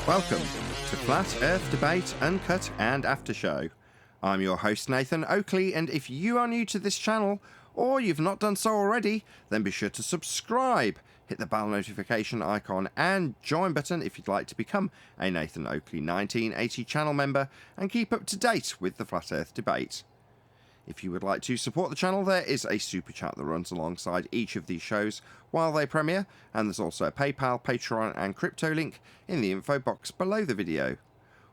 Welcome to Flat Earth Debate, Uncut and After Show. I'm your host Nathan Oakley, and if you are new to this channel, or you've not done so already, then be sure to subscribe, hit the bell notification icon and join button if you'd like to become a Nathan Oakley 1980 channel member and keep up to date with the Flat Earth Debate. If you would like to support the channel, there is a super chat that runs alongside each of these shows while they premiere, and there's also a PayPal, Patreon and crypto link in the info box below the video.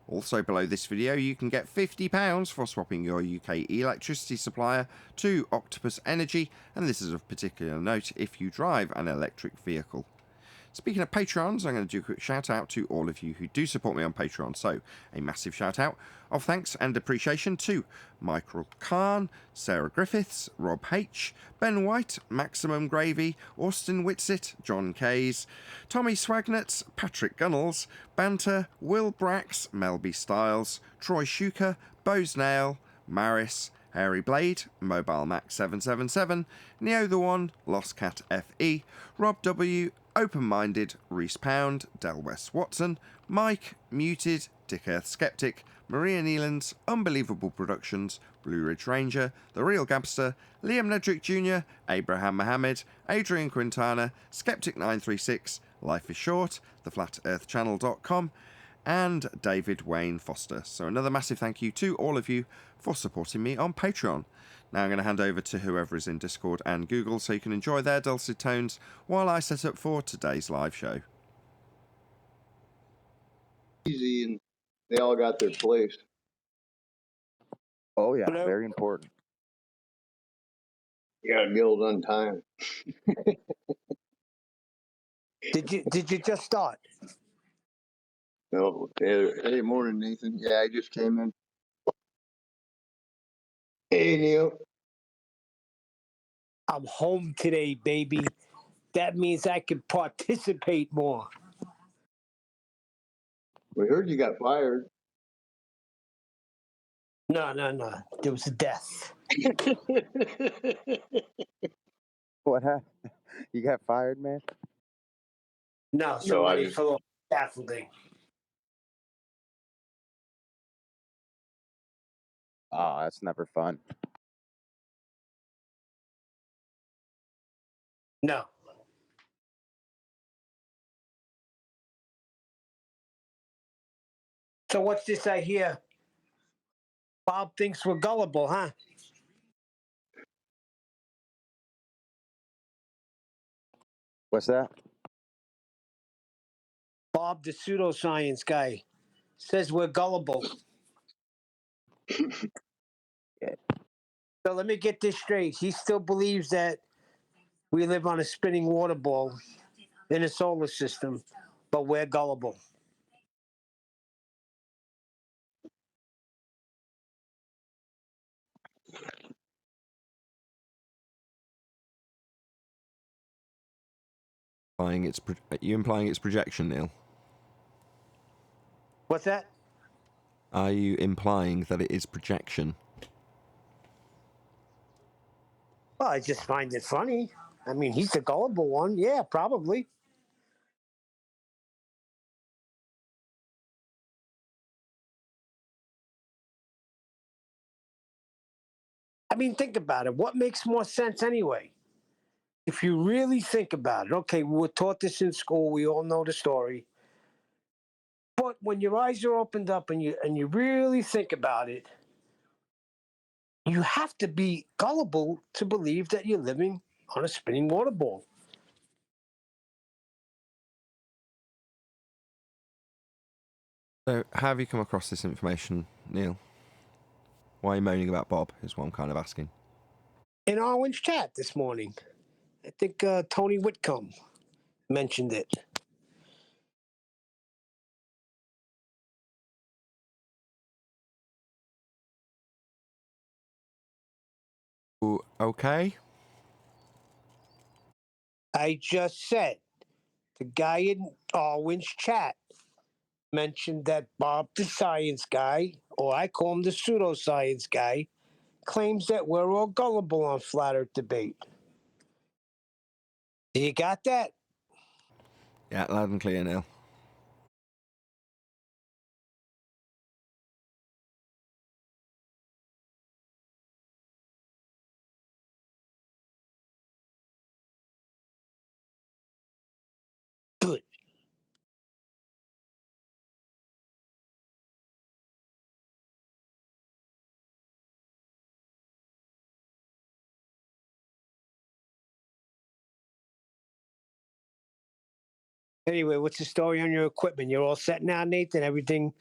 Also below this video you can get £50 for swapping your UK electricity supplier to Octopus Energy, and this is of particular note if you drive an electric vehicle. Speaking of Patrons, I'm going to do a quick shout out to all of you who do support me on Patreon. So, a massive shout out of thanks and appreciation to Michael Kahn, Sarah Griffiths, Rob H, Ben White, Maximum Gravy, Austin Whitsit, John Kays, Tommy Swagnuts, Patrick Gunnels, Banter, Will Brax, Melby Styles, Troy Shuker, Bosnail, Maris, Harry Blade, Mobile Max 777, Neo the One, Lost Cat FE, Rob W, Open Minded, Reese Pound, Del West Watson, Mike, Muted, Dick Earth Skeptic, Maria Nealands, Unbelievable Productions, Blue Ridge Ranger, The Real Gabster, Liam Nedrick Jr., Abraham Mohammed, Adrian Quintana, Skeptic936, Life is Short, TheFlatEarthChannel.com, and David Wayne Foster. So another massive thank you to all of you for supporting me on Patreon. Now I'm going to hand over to whoever is in Discord and Google so you can enjoy their dulcet tones while I set up for today's live show. Easy, and they all got their place. Oh yeah, very important. You gotta build on time. Did you just start? No, hey, morning, Nathan. Yeah, I just came in. Hey, Neil. I'm home today, baby. That means I can participate more. We heard you got fired. No. There was a death. What happened? You got fired, man? No, somebody fell off scaffolding. Oh, that's never fun. No. So what's this I hear? Bob thinks we're gullible, huh? What's that? Bob, the pseudoscience guy, says we're gullible. Yeah. So let me get this straight. He still believes that we live on a spinning water ball in a solar system, but we're gullible. Are you implying it's projection, Neil? What's that? Are you implying that it is projection? Well, I just find it funny. I mean, he's the gullible one. Yeah, probably. I mean, think about it. What makes more sense anyway? If you really think about it, okay, we were taught this in school. We all know the story. But when your eyes are opened up and you really think about it, you have to be gullible to believe that you're living on a spinning water ball. So, how have you come across this information, Neil? Why are you moaning about Bob, is what I'm kind of asking. In Orange chat this morning, I think Tony Whitcomb mentioned it. Ooh, okay. I just said the guy in Orange chat mentioned that Bob, the science guy, or I call him the pseudoscience guy, claims that we're all gullible on Flat Earth Debate. You got that? Yeah, loud and clear, Neil. Anyway, what's the story on your equipment? You're all set now, Nathan? Everything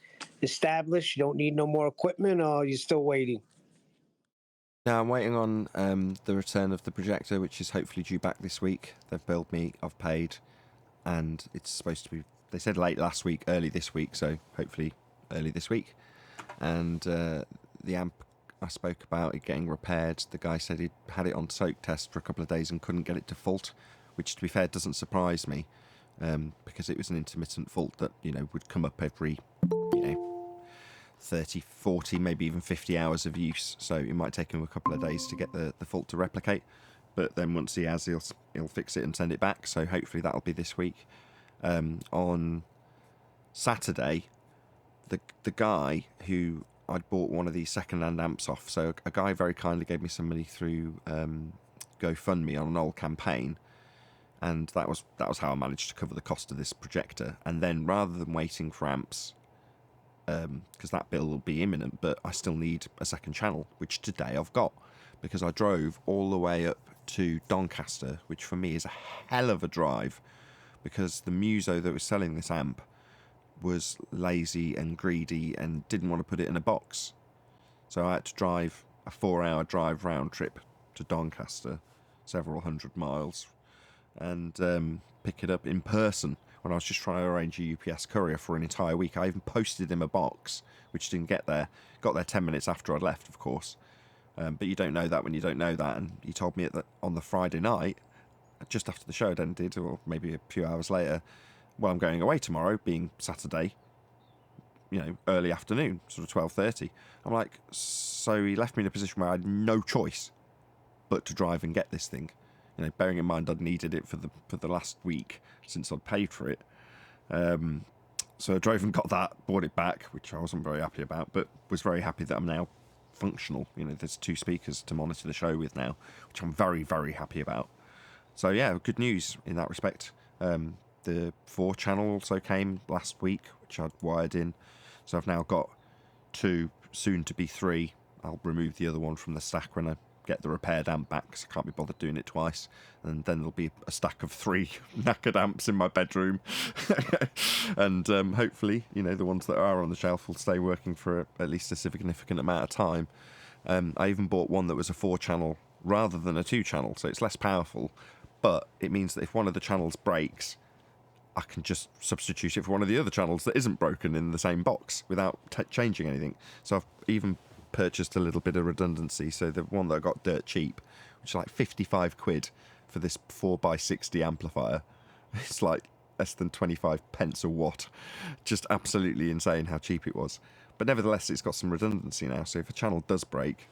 established? You don't need no more equipment, or you're still waiting? Now I'm waiting on the return of the projector, which is hopefully due back this week. They've billed me, I've paid, and it's supposed to be, they said late last week, early this week, so hopefully early this week. And the amp, I spoke about it getting repaired. The guy said he'd had it on soak test for a couple of days and couldn't get it to fault, which, to be fair, doesn't surprise me, because it was an intermittent fault that, you know, would come up every, you know, 30, 40, maybe even 50 hours of use. So it might take him a couple of days to get the fault to replicate. But then once he has, he'll fix it and send it back. So hopefully that'll be this week. On Saturday, the guy who I'd bought one of these second-hand amps off, so a guy very kindly gave me some money through GoFundMe on an old campaign, and that was how I managed to cover the cost of this projector. And then, rather than waiting for amps, because that bill will be imminent, but I still need a second channel, which today I've got, because I drove all the way up to Doncaster, which for me is a hell of a drive, because the muso that was selling this amp was lazy and greedy and didn't want to put it in a box. So I had to drive a 4-hour drive round trip to Doncaster, several hundred miles, and pick it up in person when I was just trying to arrange a UPS courier for an entire week. I even posted him a box, which didn't get there. Got there 10 minutes after I'd left, of course. But you don't know that when you don't know that. And he told me on the Friday night, just after the show had ended, or maybe a few hours later, well, I'm going away tomorrow, being Saturday, you know, early afternoon, sort of 12:30. I'm like, so he left me in a position where I had no choice but to drive and get this thing. You know, bearing in mind I'd needed it for the last week since I'd paid for it. So I drove and got that, bought it back, which I wasn't very happy about, but was very happy that I'm now functional. You know, there's 2 speakers to monitor the show with now, which I'm very, very happy about. So yeah, good news in that respect. The 4 channel also came last week, which I'd wired in. So I've now got 2, soon to be 3. I'll remove the other one from the stack when I get the repaired amp back, because I can't be bothered doing it twice. And then there'll be a stack of 3 knackered amps in my bedroom. And hopefully, you know, the ones that are on the shelf will stay working for at least a significant amount of time. I even bought one that was a 4-channel rather than a 2-channel, so it's less powerful. But it means that if one of the channels breaks, I can just substitute it for one of the other channels that isn't broken in the same box without changing anything. So I've even purchased a little bit of redundancy. So the one that I got dirt cheap, which is like 55 quid for this 4x60 amplifier, it's like less than 25 pence a watt. Just absolutely insane how cheap it was. But nevertheless, it's got some redundancy now. So if a channel does break,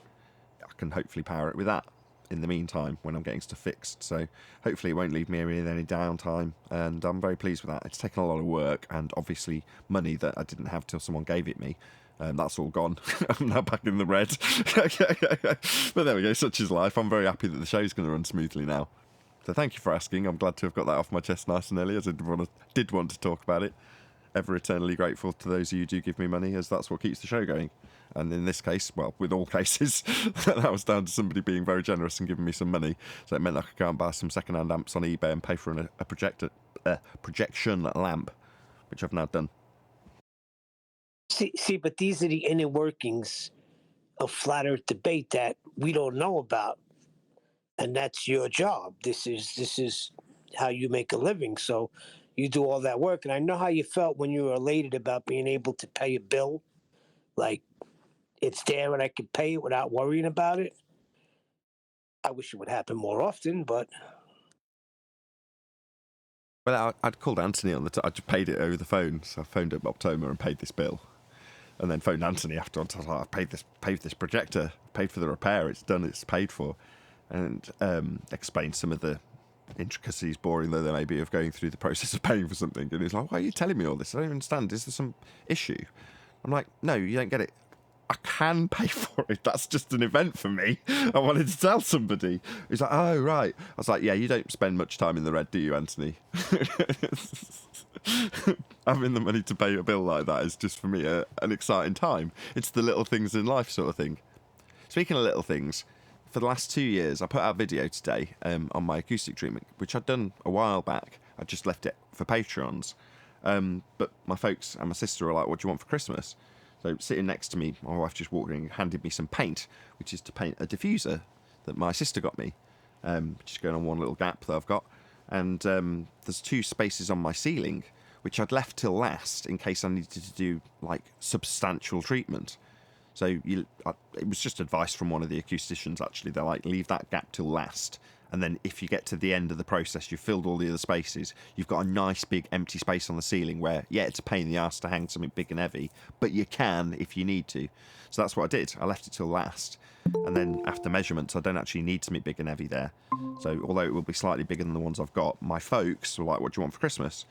I can hopefully power it with that in the meantime when I'm getting stuff fixed. So hopefully it won't leave me with any downtime, and I'm very pleased with that. It's taken a lot of work and obviously money that I didn't have till someone gave it me. That's all gone. I'm now back in the red. But there we go, such is life. I'm very happy that the show's going to run smoothly now. So thank you for asking. I'm glad to have got that off my chest nice and early, as I did want to talk about it. Ever eternally grateful to those of you who do give me money, as that's what keeps the show going. And in this case, well, with all cases, that was down to somebody being very generous and giving me some money. So it meant I could go and buy some second-hand amps on eBay and pay for a projection lamp, which I've now done. See, but these are the inner workings of flat Earth debate that we don't know about, and that's your job. This is how you make a living. So you do all that work, and I know how you felt when you were elated about being able to pay a bill, like it's there and I could pay it without worrying about it. I wish it would happen more often, but Well, I'd called Anthony on I just paid it over the phone, so I phoned up Optoma and paid this bill, and then phoned Anthony afterwards. I was like, I paid this projector, paid for the repair, it's done, it's paid for, and explained some of the intricacies, boring though they may be, of going through the process of paying for something. And he's like, why are you telling me all this? I don't understand. Is there some issue? I'm like, no, you don't get it. I can pay for it. That's just an event for me. I wanted to tell somebody. He's like, oh, right. I was like, yeah, you don't spend much time in the red, do you, Anthony? Having the money to pay a bill like that is just, for me, an exciting time. It's the little things in life sort of thing. Speaking of little things, for the last 2 years, I put out a video today on my acoustic treatment, which I'd done a while back. I just left it for Patreons. But my folks and my sister are like, what do you want for Christmas? So sitting next to me, my wife just walked in and handed me some paint, which is to paint a diffuser that my sister got me, which is going on one little gap that I've got. And there's 2 spaces on my ceiling, which I'd left till last in case I needed to do, like, substantial treatment. So it was just advice from one of the acousticians, actually. They're like, leave that gap till last. And then if you get to the end of the process, you've filled all the other spaces, you've got a nice big empty space on the ceiling where, yeah, it's a pain in the arse to hang something big and heavy, but you can if you need to. So that's what I did. I left it till last. And then after measurements, I don't actually need something big and heavy there. So although it will be slightly bigger than the ones I've got, my folks were like, what do you want for Christmas?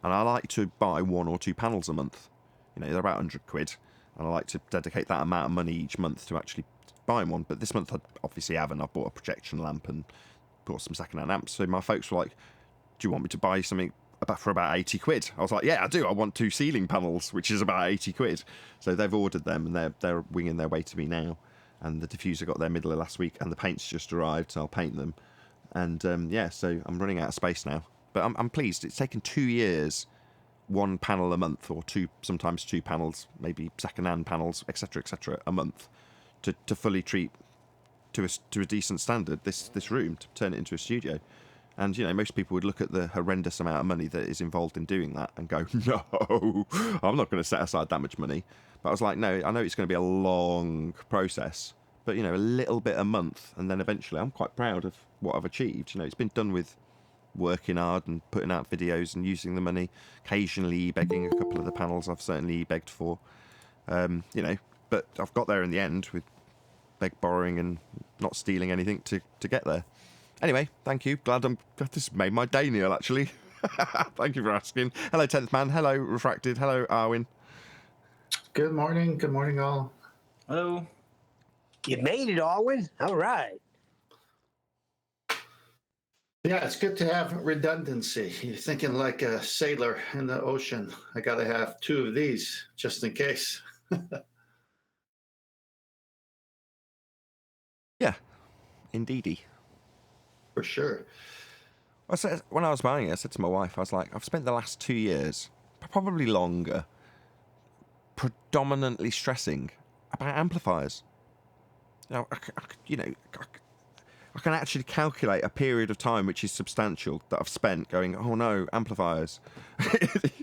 And I like to buy 1 or 2 panels a month. You know, they're about 100 quid. And I like to dedicate that amount of money each month to actually buying one. But this month I obviously haven't. I bought a projection lamp and bought some second-hand amps. So my folks were like, do you want me to buy something for about 80 quid? I was like, yeah, I do. I want 2 ceiling panels, which is about 80 quid. So they've ordered them and they're winging their way to me now. And the diffuser got there middle of last week and the paint's just arrived, so I'll paint them. And yeah, so I'm running out of space now. But I'm pleased. It's taken 2 years, 1 panel a month, or 2, sometimes 2 panels, maybe second-hand panels, etc., a month, to fully treat to a decent standard this room, to turn it into a studio. And, you know, most people would look at the horrendous amount of money that is involved in doing that and go, no, I'm not going to set aside that much money. But I was like, no, I know it's going to be a long process, but, you know, a little bit a month, and then eventually I'm quite proud of what I've achieved. You know, it's been done with working hard and putting out videos and using the money, occasionally e-begging a couple of the panels I've certainly e-begged for. You know, but I've got there in the end with borrowing and not stealing anything to get there. Anyway, thank you. Glad this has made my day, Neil, actually. Thank you for asking. Hello, 10th Man. Hello, Refracted. Hello, Arwin. Good morning. Good morning, all. Hello. You made it, Arwin. All right. Yeah, it's good to have redundancy. You're thinking like a sailor in the ocean. I got to have 2 of these just in case. Yeah, indeedy. For sure. I said, when I was buying it, I said to my wife, I was like, I've spent the last 2 years, probably longer, predominantly stressing about amplifiers. Now, I can actually calculate a period of time which is substantial that I've spent going, oh no, amplifiers.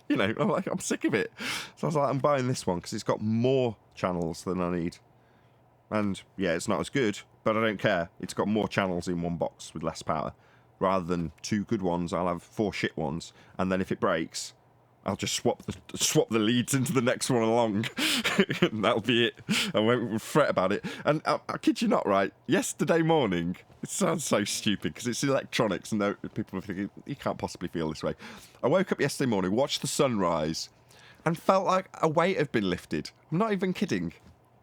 You know, I'm sick of it. So I was like, I'm buying this one because it's got more channels than I need. And yeah, it's not as good, but I don't care. It's got more channels in one box with less power. Rather than 2 good ones, I'll have 4 shit ones. And then if it breaks, I'll just swap the leads into the next one along. And that'll be it. I won't fret about it. And I kid you not, right? Yesterday morning, it sounds so stupid because it's electronics and people are thinking, you can't possibly feel this way. I woke up yesterday morning, watched the sunrise, and felt like a weight had been lifted. I'm not even kidding.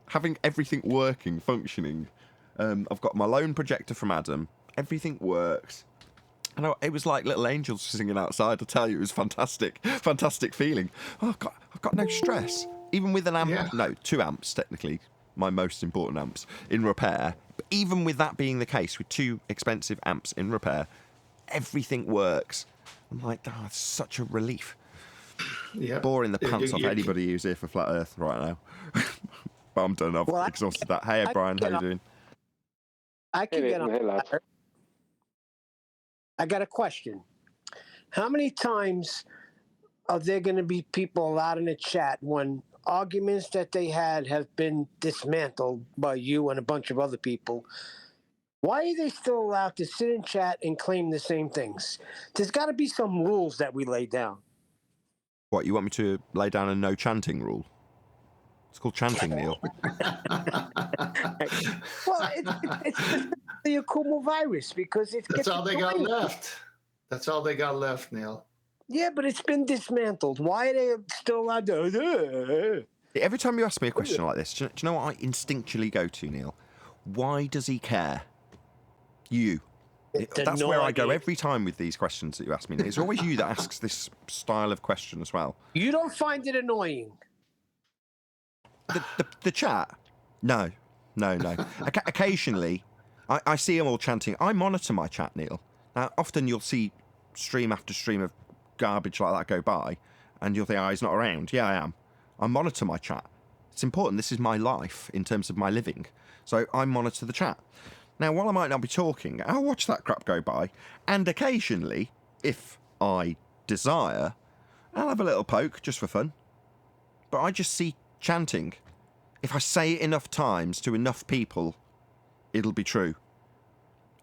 Having everything working, functioning. I've got my lone projector from Adam. Everything works. And it was like little angels singing outside. I tell you, it was fantastic. Fantastic feeling. Oh, I've got no stress. Even with an amp, Yeah. no, 2 amps, technically, my most important amps, in repair. But even with that being the case, with 2 expensive amps in repair, everything works. I'm like, oh, it's such a relief. Yeah. Boring the pants off anybody who's here for Flat Earth right now. But I'm done. I've exhausted that. Hey, Brian, how you doing? I can get on. Hey, lads. I got a question. How many times are there going to be people allowed in the chat when arguments that they had have been dismantled by you and a bunch of other people? Why are they still allowed to sit in chat and claim the same things? There's got to be some rules that we lay down. What, you want me to lay down a no chanting rule? It's called chanting, Neil. Well, it's the Akumo virus because it's. That's all they got left. That's all they got left, Neil. Yeah, but it's been dismantled. Why are they still allowed to? Every time you ask me a question like this, do you know what I instinctually go to, Neil? Why does he care? You. That's where I go every time with these questions that you ask me. It's always you that asks this style of question as well. You don't find it annoying? The chat? No. Occasionally, I see them all chanting. I monitor my chat, Neil. Now, often you'll see stream after stream of garbage like that go by, and you'll think, oh, he's not around. Yeah, I am. I monitor my chat. It's important. This is my life in terms of my living. So I monitor the chat. Now, while I might not be talking, I'll watch that crap go by, and occasionally, if I desire, I'll have a little poke just for fun. But I just see chanting. If I say it enough times to enough people, it'll be true.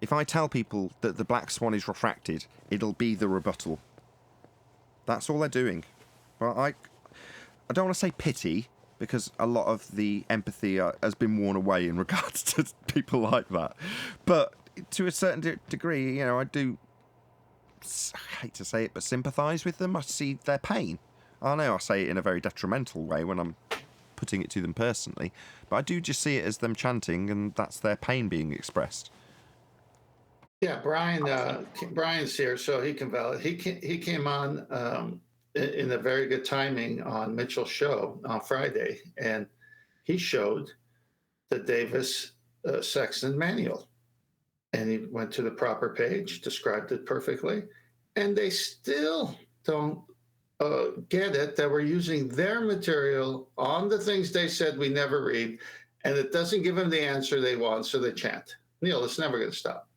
If I tell people that the black swan is refracted, it'll be the rebuttal. That's all they're doing. But I don't want to say pity, because a lot of the empathy has been worn away in regards to people like that. But to a certain degree, you know, I do, I hate to say it, but sympathise with them. I see their pain. I know I say it in a very detrimental way when I'm putting it to them personally, but I do just see it as them chanting, and that's their pain being expressed. Yeah, Brian's here, so he can validate. He came on in a very good timing on Mitchell's show on Friday, and he showed the Davis Sexton manual, and he went to the proper page, described it perfectly, and they still don't get it that we're using their material on the things they said we never read, and it doesn't give them the answer they want, so they chant. Neil, it's never going to stop.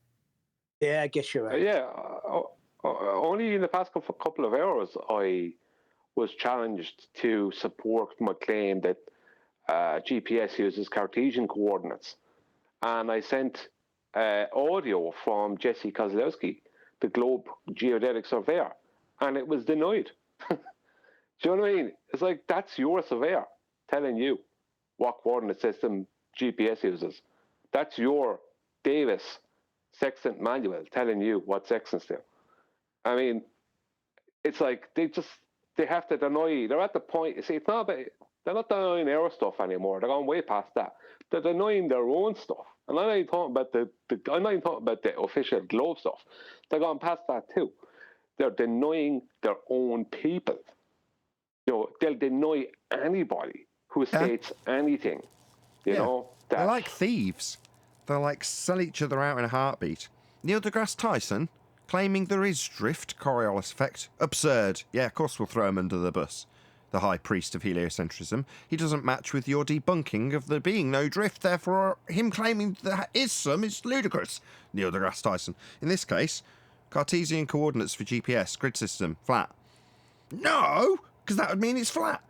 Yeah, I guess you're right. Yeah, only in the past couple of hours, I was challenged to support my claim that GPS uses Cartesian coordinates. And I sent audio from Jesse Kozlowski, the Globe Geodetic Surveyor, and it was denied. Do you know what I mean? It's like, that's your surveyor telling you what coordinate system GPS uses. That's your Davis sextant manual telling you what sextants do. I mean, it's like they have to deny. They're at the point. You see, it's not about, they're not denying our stuff anymore. They're going way past that. They're denying their own stuff. And I'm not even talking about I'm not even talking about the official Globe stuff. They're going past that too. They're denying their own people. You know, they'll deny anybody who states anything. You know, they're like thieves. They'll like sell each other out in a heartbeat. Neil deGrasse Tyson claiming there is drift, Coriolis effect. Absurd. Yeah, of course we'll throw him under the bus. The high priest of heliocentrism. He doesn't match with your debunking of there being no drift, therefore him claiming there is some is ludicrous. Neil deGrasse Tyson. In this case, Cartesian coordinates for GPS, grid system, flat. No, because that would mean it's flat.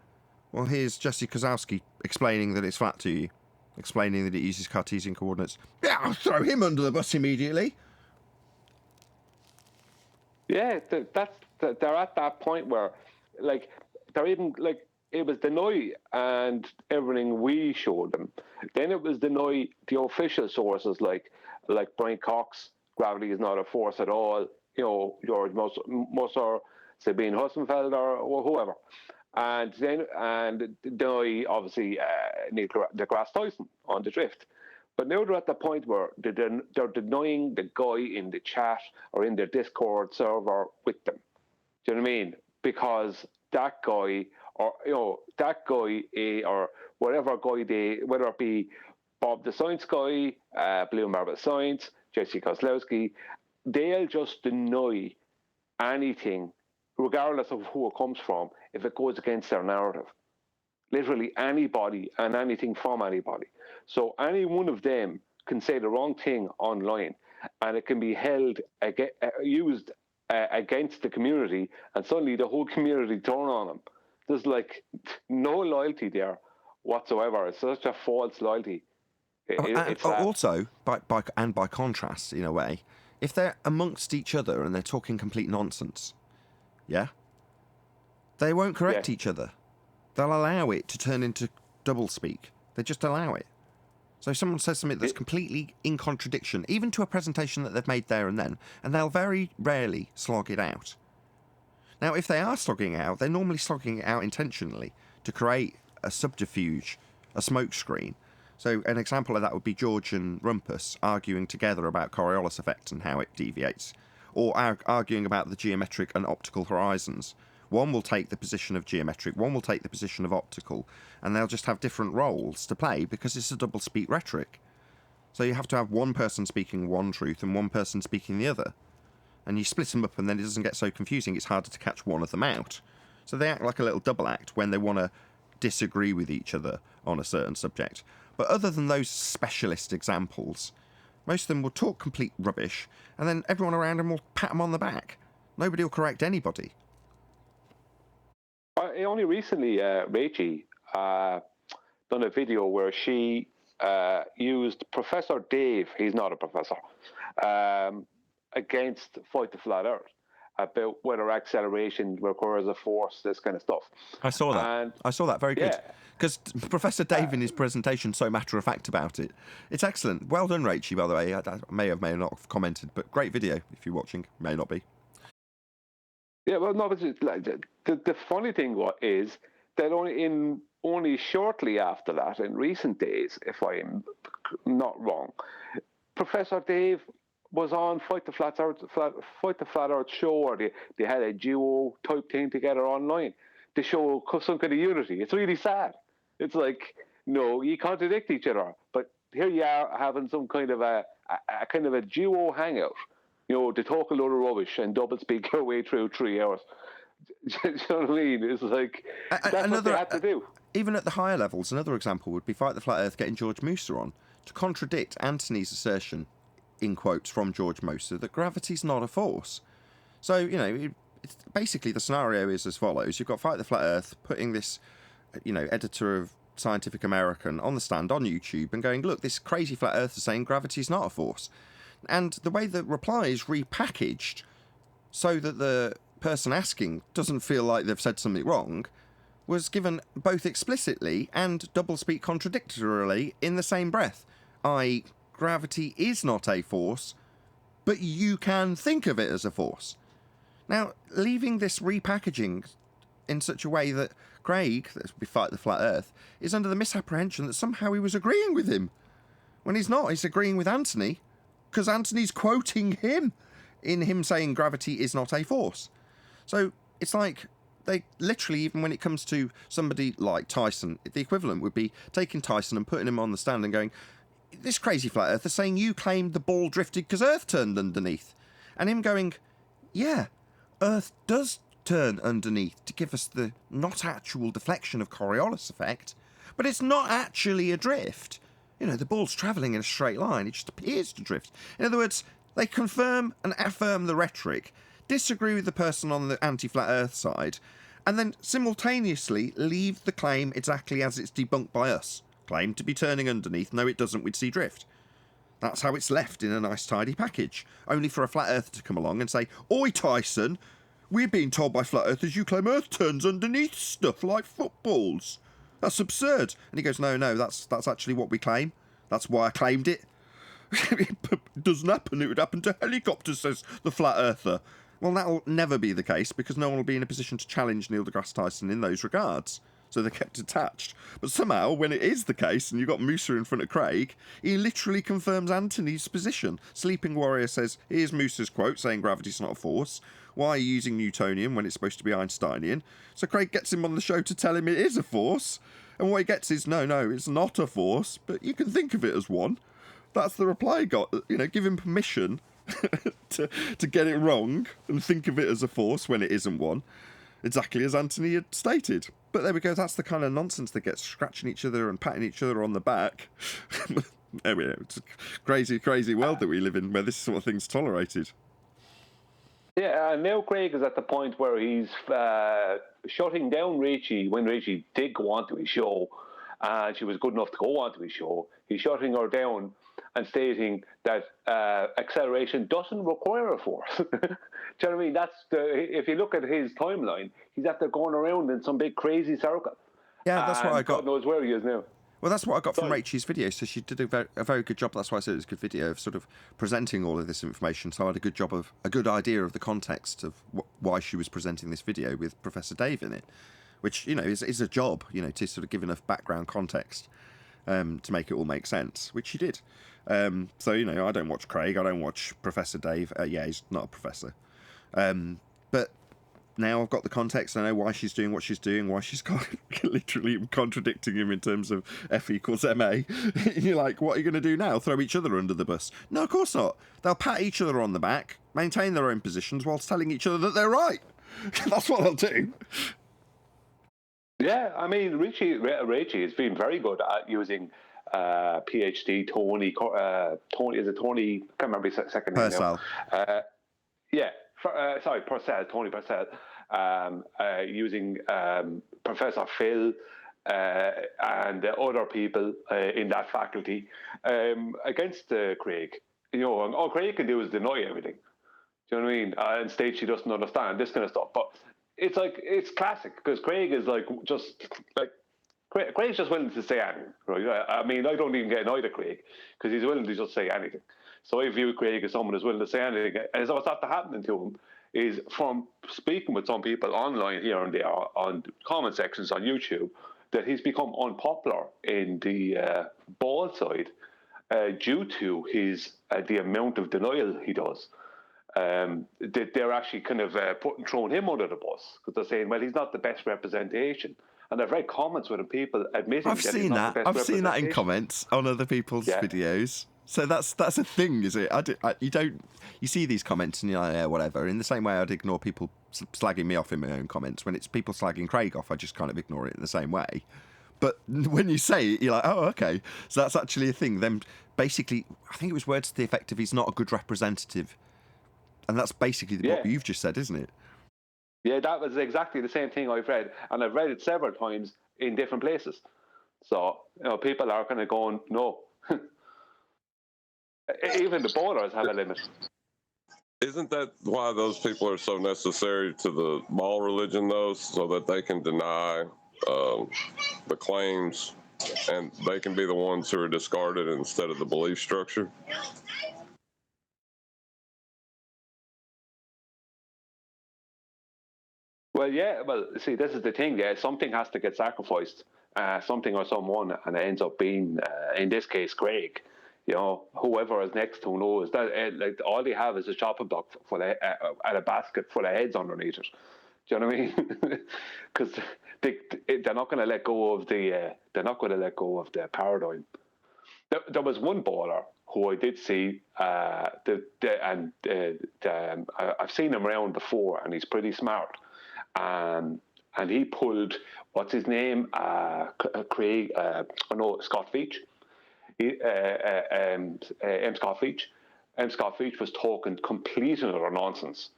Well, here's Jesse Kozlowski explaining that it's flat to you. Explaining that it uses Cartesian coordinates. Yeah, I'll throw him under the bus immediately. Yeah, they're at that point where, like, they're even, like, it was deny and everything we showed them. Then it was deny the official sources, like Brian Cox, gravity is not a force at all, you know, George Musser, Sabine Hussenfeld, or whoever. And then deny, obviously, Neil deGrasse Tyson on the drift. But now they're at the point where they're denying the guy in the chat or in their Discord server with them. Do you know what I mean? Because that guy, or or whatever guy whether it be Bob the Science Guy, Blue Marble Science, Jesse Kozlowski, they'll just deny anything, regardless of who it comes from, if it goes against their narrative. Literally anybody and anything from anybody. So any one of them can say the wrong thing online, and it can be used against the community, and suddenly the whole community turn on them. There's like no loyalty there whatsoever. It's such a false loyalty. Also, by contrast, in a way, if they're amongst each other and they're talking complete nonsense, yeah, they won't correct each other. They'll allow it to turn into doublespeak. They just allow it. So if someone says something that's completely in contradiction, even to a presentation that they've made there and then, and they'll very rarely slog it out. Now, if they are slogging it out, they're normally slogging it out intentionally to create a subterfuge, a smokescreen. So an example of that would be George and Rumpus arguing together about Coriolis effect and how it deviates, or arguing about the geometric and optical horizons. One will take the position of geometric, one will take the position of optical, and they'll just have different roles to play because it's a double-speak rhetoric. So you have to have one person speaking one truth and one person speaking the other. and you split them up, and then it doesn't get so confusing. It's harder to catch one of them out. So they act like a little double act when they want to disagree with each other on a certain subject. But other than those specialist examples, most of them will talk complete rubbish, and then everyone around them will pat them on the back. Nobody will correct anybody. Only recently, Rachie done a video where she used Professor Dave, he's not a professor, against Fight the Flat Earth, about whether acceleration requires a force, this kind of stuff. I saw that. And, I saw that. Very good. yeah. Because Professor Dave in his presentation, so matter-of-fact about it. It's excellent. Well done, Rachie, by the way. I may have not have commented, but great video if you're watching. May not be. Yeah, well, no, but like, the funny thing is that only shortly after that, in recent days, if I'm not wrong, Professor Dave was on Fight the Flat Earth show, or they had a duo type thing together online to show some kind of unity. It's really sad. It's like, no, you contradict each other, but here you are having some kind of a duo hangout, to talk a load of rubbish and double speak your way through 3 hours. Do you know what I mean? It's like, that's what they had to do. Even at the higher levels, another example would be Fight the Flat Earth getting George Musa on to contradict Anthony's assertion, in quotes from George Musa, that gravity's not a force. So, it's basically the scenario is as follows. You've got Fight the Flat Earth putting this, editor of Scientific American on the stand on YouTube and going, look, this crazy flat earth is saying gravity's not a force. And the way the reply is repackaged so that the person asking doesn't feel like they've said something wrong was given both explicitly and doublespeak contradictorily in the same breath, i.e. gravity is not a force, but you can think of it as a force. Now, leaving this repackaging in such a way that Craig, that would Fight the Flat Earth, is under the misapprehension that somehow he was agreeing with him, when he's not. He's agreeing with Anthony, because Anthony's quoting him in him saying gravity is not a force. So it's like they literally, even when it comes to somebody like Tyson, the equivalent would be taking Tyson and putting him on the stand and going, this crazy flat earther saying you claimed the ball drifted because Earth turned underneath. And him going, yeah, Earth does turn underneath to give us the not actual deflection of Coriolis effect, but it's not actually a drift. The ball's travelling in a straight line. It just appears to drift. In other words, they confirm and affirm the rhetoric, disagree with the person on the anti-flat Earth side, and then simultaneously leave the claim exactly as it's debunked by us. Claim to be turning underneath. No, it doesn't. We'd see drift. That's how it's left in a nice, tidy package. Only for a flat earther to come along and say, oi, Tyson, we're being told by flat earthers you claim Earth turns underneath stuff like footballs. That's absurd. And he goes, no, that's actually what we claim. That's why I claimed it. It doesn't happen. It would happen to helicopters, says the flat earther. Well, that'll never be the case because no one will be in a position to challenge Neil deGrasse Tyson in those regards. So they're kept attached. But somehow, when it is the case, and you've got Musa in front of Craig, he literally confirms Anthony's position. Sleeping Warrior says, here's Musa's quote saying gravity's not a force. Why are you using Newtonian when it's supposed to be Einsteinian? So Craig gets him on the show to tell him it is a force. And what he gets is, no, it's not a force, but you can think of it as one. That's the reply he got. Give him permission to get it wrong and think of it as a force when it isn't one. Exactly as Anthony had stated. But there we go, that's the kind of nonsense that gets scratching each other and patting each other on the back. There we go. It's a crazy, crazy world that we live in where this sort of thing's tolerated. Yeah, now Craig is at the point where he's shutting down Rachie when Rachie did go onto his show, and she was good enough to go onto his show. He's shutting her down and stating that acceleration doesn't require a force. Do you know what I mean? If you look at his timeline, he's after going around in some big crazy circle. Yeah, that's what I got. God knows where he is now. Well, that's what I got from Rachie's video. So she did a very good job. That's why I said it was a good video of sort of presenting all of this information. So I had a good idea of the context of why she was presenting this video with Professor Dave in it, which is a job, to sort of give enough background context to make it all make sense, which she did. So I don't watch Craig. I don't watch Professor Dave. Yeah, he's not a professor. But now I've got the context. I know why she's doing what she's doing, why she's literally contradicting him in terms of F equals MA. You're like, what are you going to do now? Throw each other under the bus? No, of course not. They'll pat each other on the back, maintain their own positions whilst telling each other that they're right. That's what they'll do. Yeah, I mean, Richie has been very good at using PhD Tony. Is it Tony? I can't remember his second name Purcell. now. Tony Purcell. Using Professor Phil and other people in that faculty against Craig. You know, all Craig can do is deny everything. Do you know what I mean? And state she doesn't understand this kind of stuff. But it's like, it's classic because Craig's just willing to say anything, right? I mean, I don't even get annoyed at Craig because he's willing to just say anything. So I view Craig as someone who's willing to say anything. And so what's after happening to him is, from speaking with some people online here and there on comment sections on YouTube, that he's become unpopular in the ball side due to his the amount of denial he does. That they're actually kind of throwing him under the bus because they're saying, well, he's not the best representation. And I've read comments with people admitting I've seen that in comments on other people's videos. So that's a thing, is it? You see these comments and you're like, yeah, whatever. In the same way I'd ignore people slagging me off in my own comments. When it's people slagging Craig off, I just kind of ignore it in the same way. But when you say it, you're like, oh, okay. So that's actually a thing. Then basically, I think it was words to the effect of, he's not a good representative. And that's basically what you've just said, isn't it? Yeah, that was exactly the same thing I've read. And I've read it several times in different places. So, you know, people are kind of going, no. Even the ballers have a limit. Isn't that why those people are so necessary to the ball religion, though, so that they can deny the claims and they can be the ones who are discarded instead of the belief structure? Well, yeah, well, see, this is the thing. Something has to get sacrificed, something or someone, and it ends up being, in this case, Craig. You know, whoever is next, who knows? That like all they have is a chopping block full of, and a basket full of heads underneath it. Do you know what I mean? Because they're not going to let go of the paradigm. There was one baller who I did see, I've seen him around before, and he's pretty smart. And he pulled, what's his name? Craig, Scott Veach. M. Scott Veach. M. Scott Veach was talking complete and utter nonsense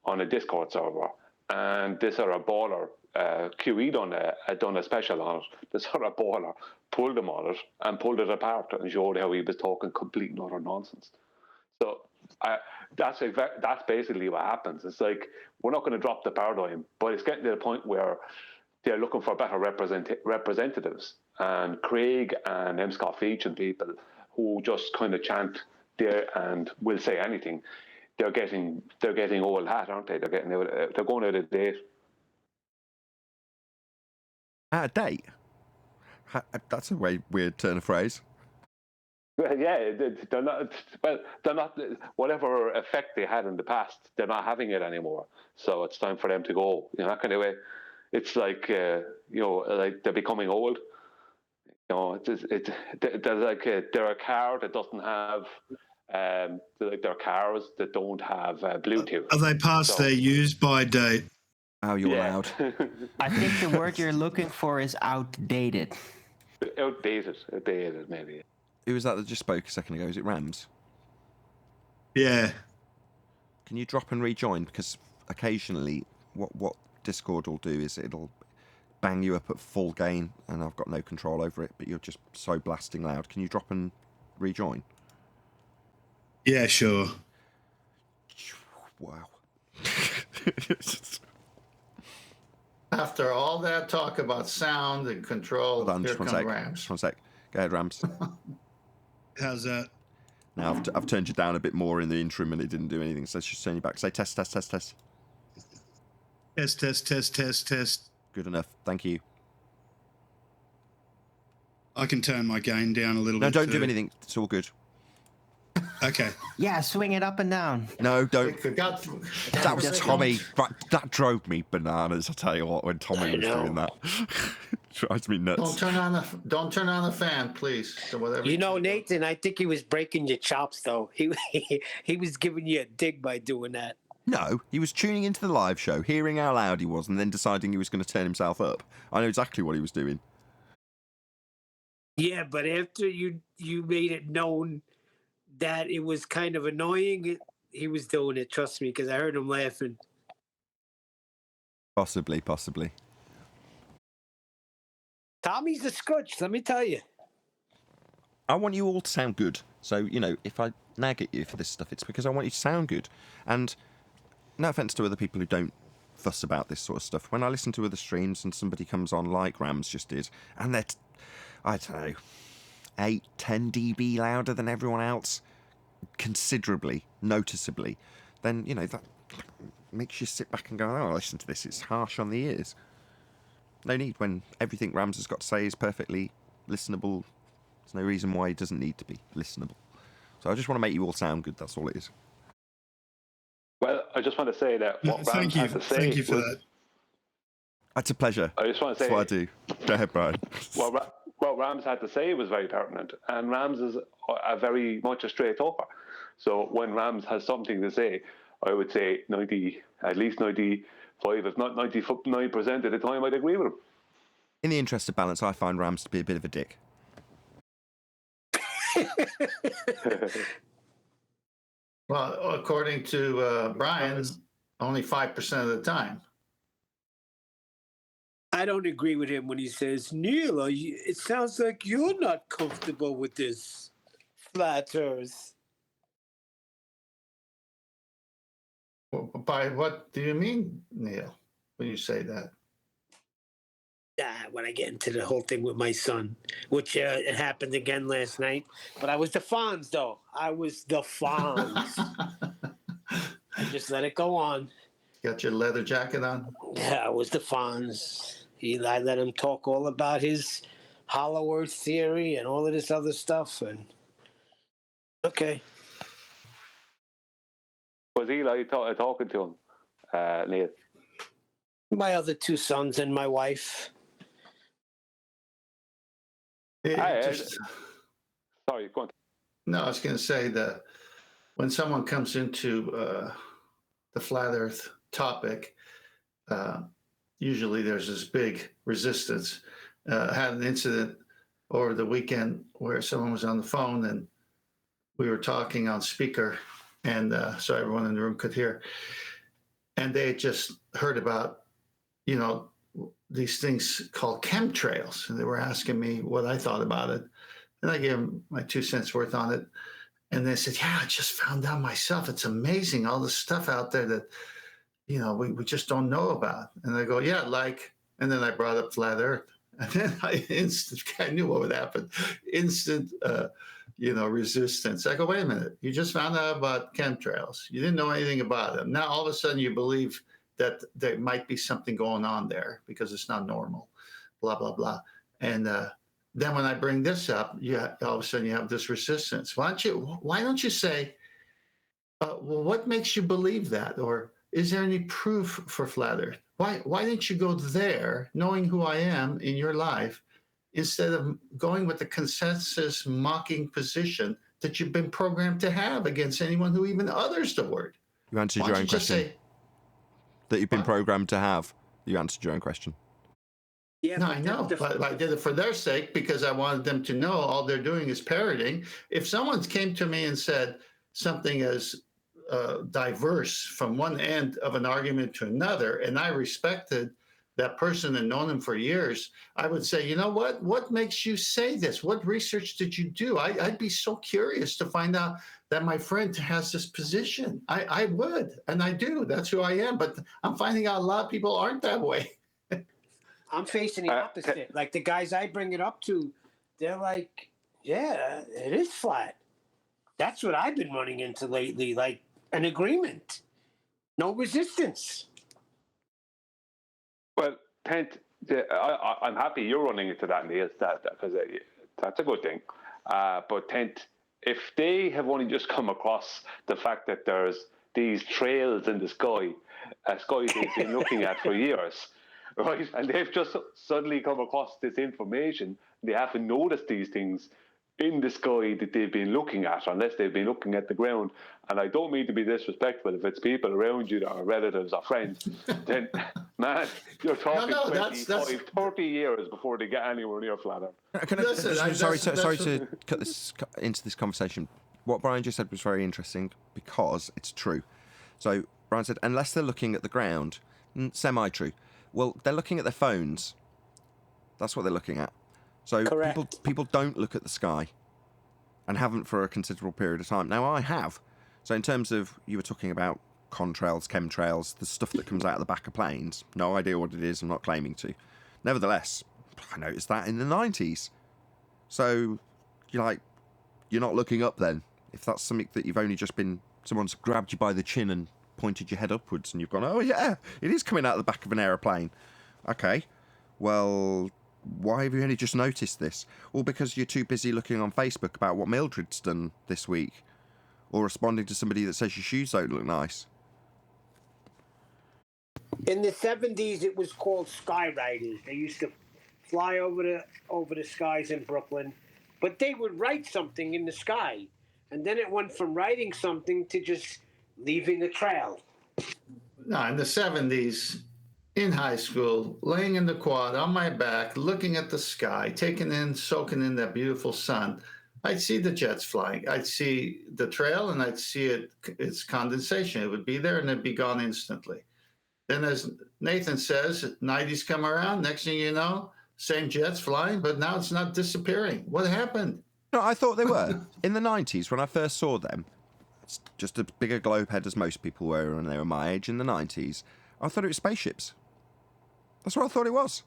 on a Discord server. And this other baller, QE done a special on it. This other baller pulled him on it and pulled it apart and showed how he was talking complete and utter nonsense. So that's basically what happens. It's like, we're not going to drop the paradigm, but it's getting to the point where they're looking for better representatives. And Craig and M. Scott Veach and people who just kind of chant there and will say anything, they're getting old hat, aren't they? They're going out of date. Out of date? That's a weird turn of phrase. Well, yeah, they're not. Well, they're not. Whatever effect they had in the past, they're not having it anymore. So it's time for them to go. You know, that kind of way. It's like like they're becoming old. You know, they're a car that doesn't have. They're cars that don't have Bluetooth. Are they past their use-by date? Oh, you're loud. I think the word you're looking for is outdated. Outdated, maybe. Who was that just spoke a second ago? Is it Rams? Yeah. Can you drop and rejoin? Because occasionally, what Discord will do is it'll bang you up at full gain, and I've got no control over it, but you're just so blasting loud. Can you drop and rejoin? Yeah, sure. Wow. After all that talk about sound and control, Hold on, here just one come sec. Rams. Just one sec. Go ahead, Rams. How's that? Now I've turned you down a bit more in the interim, and it didn't do anything. So let's just turn you back. Say test, test, test, test. Test, test, test, test, test. Good enough. Thank you. I can turn my gain down a little bit. No, don't do anything. It's all good. Okay. Yeah, swing it up and down. No, don't. Got That was Just Tommy. That drove me bananas. I tell you what, when Tommy was doing that, drives me nuts. Don't turn on the fan, please. So whatever. You know, Nathan, I think he was breaking your chops, though. He was giving you a dig by doing that. No, he was tuning into the live show, hearing how loud he was, and then deciding he was going to turn himself up. I know exactly what he was doing. Yeah, but after you made it known that it was kind of annoying, he was doing it. Trust me, because I heard him laughing. Possibly. Tommy's a scutch, let me tell you. I want you all to sound good. So, you know, if I nag at you for this stuff, it's because I want you to sound good. And no offence to other people who don't fuss about this sort of stuff. When I listen to other streams and somebody comes on like Rams just did, and they're, I don't know, 8, 10 dB louder than everyone else, considerably, noticeably, then, you know, that makes you sit back and go, oh, listen to this, it's harsh on the ears. No need when everything Rams has got to say is perfectly listenable. There's no reason why it doesn't need to be listenable. So I just want to make you all sound good, that's all it is. Well, I just want to say that what Rams had to say. Thank you for that. It's a pleasure. I just want to say. That's what I do. Go ahead, Brian. What Rams had to say was very pertinent, and Rams is a very much a straight talker. So when Rams has something to say, I would say at least 95, if not 99% of the time, I'd agree with him. In the interest of balance, I find Rams to be a bit of a dick. Well, according to Brian, only 5% of the time. I don't agree with him when he says, Neil, it sounds like you're not comfortable with this flat earth. By what do you mean, Neil, when you say that? When I get into the whole thing with my son, which it happened again last night. But I was the Fonz, though. I was the Fonz. I just let it go on. Got your leather jacket on? Yeah, I was the Fonz. I let him talk all about his hollow earth theory and all of this other stuff. And okay. Was Eli talking to him, Neil? My other 2 sons and my wife. Sorry, go on. No, I was going to say that when someone comes into the flat earth topic, usually there's this big resistance. I had an incident over the weekend where someone was on the phone and we were talking on speaker, and so everyone in the room could hear. And they had just heard about, these things called chemtrails. And they were asking me what I thought about it. And I gave them my 2 cents worth on it. And they said, yeah, I just found out myself. It's amazing, all the stuff out there that, we just don't know about. And I go, yeah, and then I brought up flat earth. And then I knew what would happen. Instant, resistance. I go, wait a minute. You just found out about chemtrails. You didn't know anything about them. Now, all of a sudden, you believe that there might be something going on there because it's not normal, blah, blah, blah. And then when I bring this up, all of a sudden you have this resistance. Why don't you say, well, what makes you believe that? Or is there any proof for flat earth? Why didn't you go there, knowing who I am in your life, instead of going with the consensus mocking position that you've been programmed to have against anyone who even utters the word? You answered your own question. That you've been programmed to have. You answered your own question. Yeah, no, I know, but I did it for their sake because I wanted them to know all they're doing is parroting. If someone came to me and said something as diverse from one end of an argument to another, and I respected that person and known him for years, I would say, you know what? What makes you say this? What research did you do? I'd be so curious to find out that my friend has this position. I would, and I do. That's who I am. But I'm finding out a lot of people aren't that way. I'm facing the opposite. Like the guys I bring it up to, they're like, yeah, it is flat. That's what I've been running into lately, like an agreement. No resistance. Well, I'm happy you're running into that, Neil, because that's a good thing. But if they have only just come across the fact that there's these trails in the sky, a sky they've been looking at for years, right? And they've just suddenly come across this information. They haven't noticed these things in the sky that they've been looking at, unless they've been looking at the ground. And I don't mean to be disrespectful. If it's people around you that are relatives or friends, then, man, you're talking 25, 30 years before they get anywhere near flat Earth. Sorry to cut this into this conversation. What Brian just said was very interesting because it's true. So Brian said, unless they're looking at the ground, semi-true. Well, they're looking at their phones. That's what they're looking at. So people don't look at the sky and haven't for a considerable period of time. Now, I have. So in terms of, you were talking about contrails, chemtrails, the stuff that comes out of the back of planes, no idea what it is, I'm not claiming to. Nevertheless, I noticed that in the 90s. So, you're not looking up then. If that's something that you've only just been, someone's grabbed you by the chin and pointed your head upwards and you've gone, oh yeah, it is coming out of the back of an aeroplane. Okay, well, why have you only just noticed this? Well, because you're too busy looking on Facebook about what Mildred's done this week, or responding to somebody that says your shoes don't look nice. In the 70s, it was called skyriders. They used to fly over the skies in Brooklyn, but they would write something in the sky, and then it went from writing something to just leaving a trail. No, in the 70s, in high school, laying in the quad on my back, looking at the sky, soaking in that beautiful sun, I'd see the jets flying. I'd see the trail, and I'd see its condensation. It would be there, and it'd be gone instantly. Then, as Nathan says, 90s come around. Next thing you know, same jets flying, but now it's not disappearing. What happened? No, I thought they were. In the 90s, when I first saw them, just a bigger globe head as most people were when they were my age in the 90s, I thought it was spaceships. That's what I thought it was.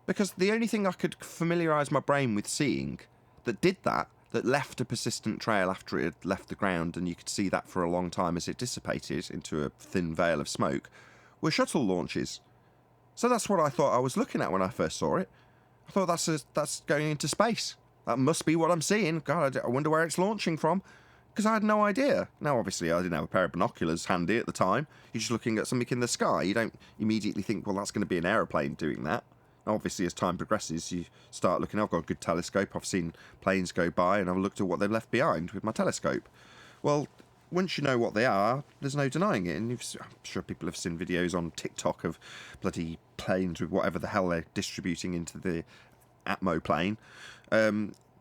Because the only thing I could familiarise my brain with seeing that did that left a persistent trail after it had left the ground, and you could see that for a long time as it dissipated into a thin veil of smoke, were shuttle launches. So that's what I thought I was looking at when I first saw it. I thought that's going into space. That must be what I'm seeing. God, I wonder where it's launching from. Because I had no idea. Now, obviously, I didn't have a pair of binoculars handy at the time. You're just looking at something in the sky. You don't immediately think, well, that's going to be an aeroplane doing that. Obviously, as time progresses, you start looking. I've got a good telescope. I've seen planes go by, and I've looked at what they've left behind with my telescope. Well, once you know what they are, there's no denying it. And I'm sure people have seen videos on TikTok of bloody planes with whatever the hell they're distributing into the Atmo plane.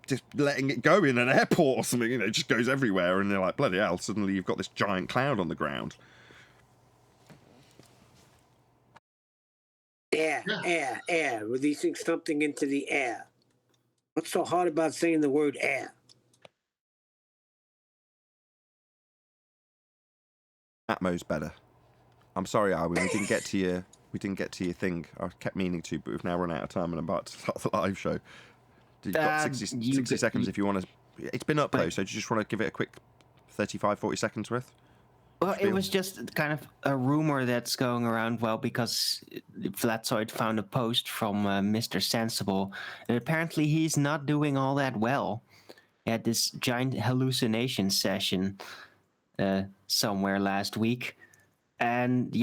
Just letting it go in an airport or something, it just goes everywhere, and they're like, bloody hell, suddenly you've got this giant cloud on the ground. Air, releasing something into the air. What's so hard about saying the word air? Atmo's better. I'm sorry, Arwin, we didn't get to your thing. I kept meaning to, but we've now run out of time and I'm about to start the live show. You've got 60 seconds if you want to. It's been up though, so do you just want to give it a quick 35, 40 seconds worth? Well, it was just kind of a rumor that's going around, because Flatzoid found a post from Mr. Sensible, and apparently he's not doing all that well. He had this giant hallucination session somewhere last week. And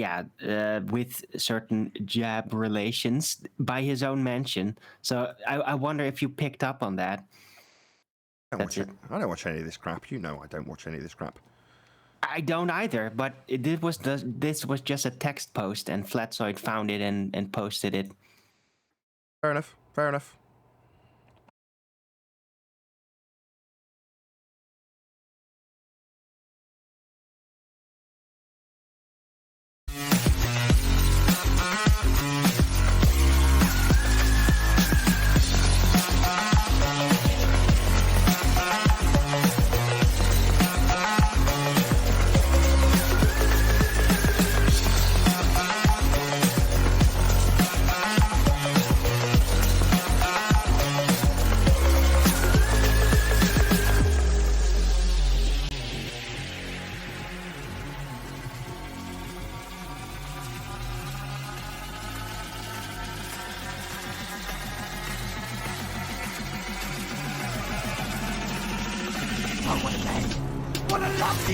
with certain jab relations by his own mention. So I wonder if you picked up on that. I don't watch any of this crap. You know I don't watch any of this crap. I don't either, but this was just a text post, and Flatzoid found it and posted it. Fair enough.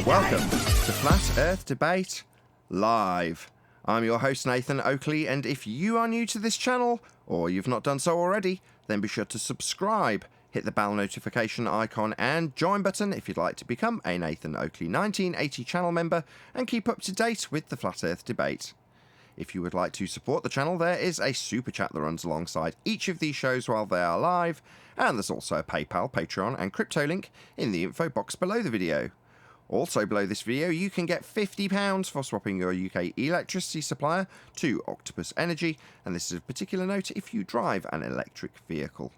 Welcome to Flat Earth Debate Live. I'm your host Nathan Oakley, and if you are new to this channel, or you've not done so already, then be sure to subscribe, hit the bell notification icon and join button if you'd like to become a Nathan Oakley 1980 channel member and keep up to date with the Flat Earth Debate. If you would like to support the channel, there is a super chat that runs alongside each of these shows while they are live, and there's also a PayPal, Patreon and crypto link in the info box below the video. Also below this video, you can get £50 for swapping your UK electricity supplier to Octopus Energy, and this is of particular note if you drive an electric vehicle.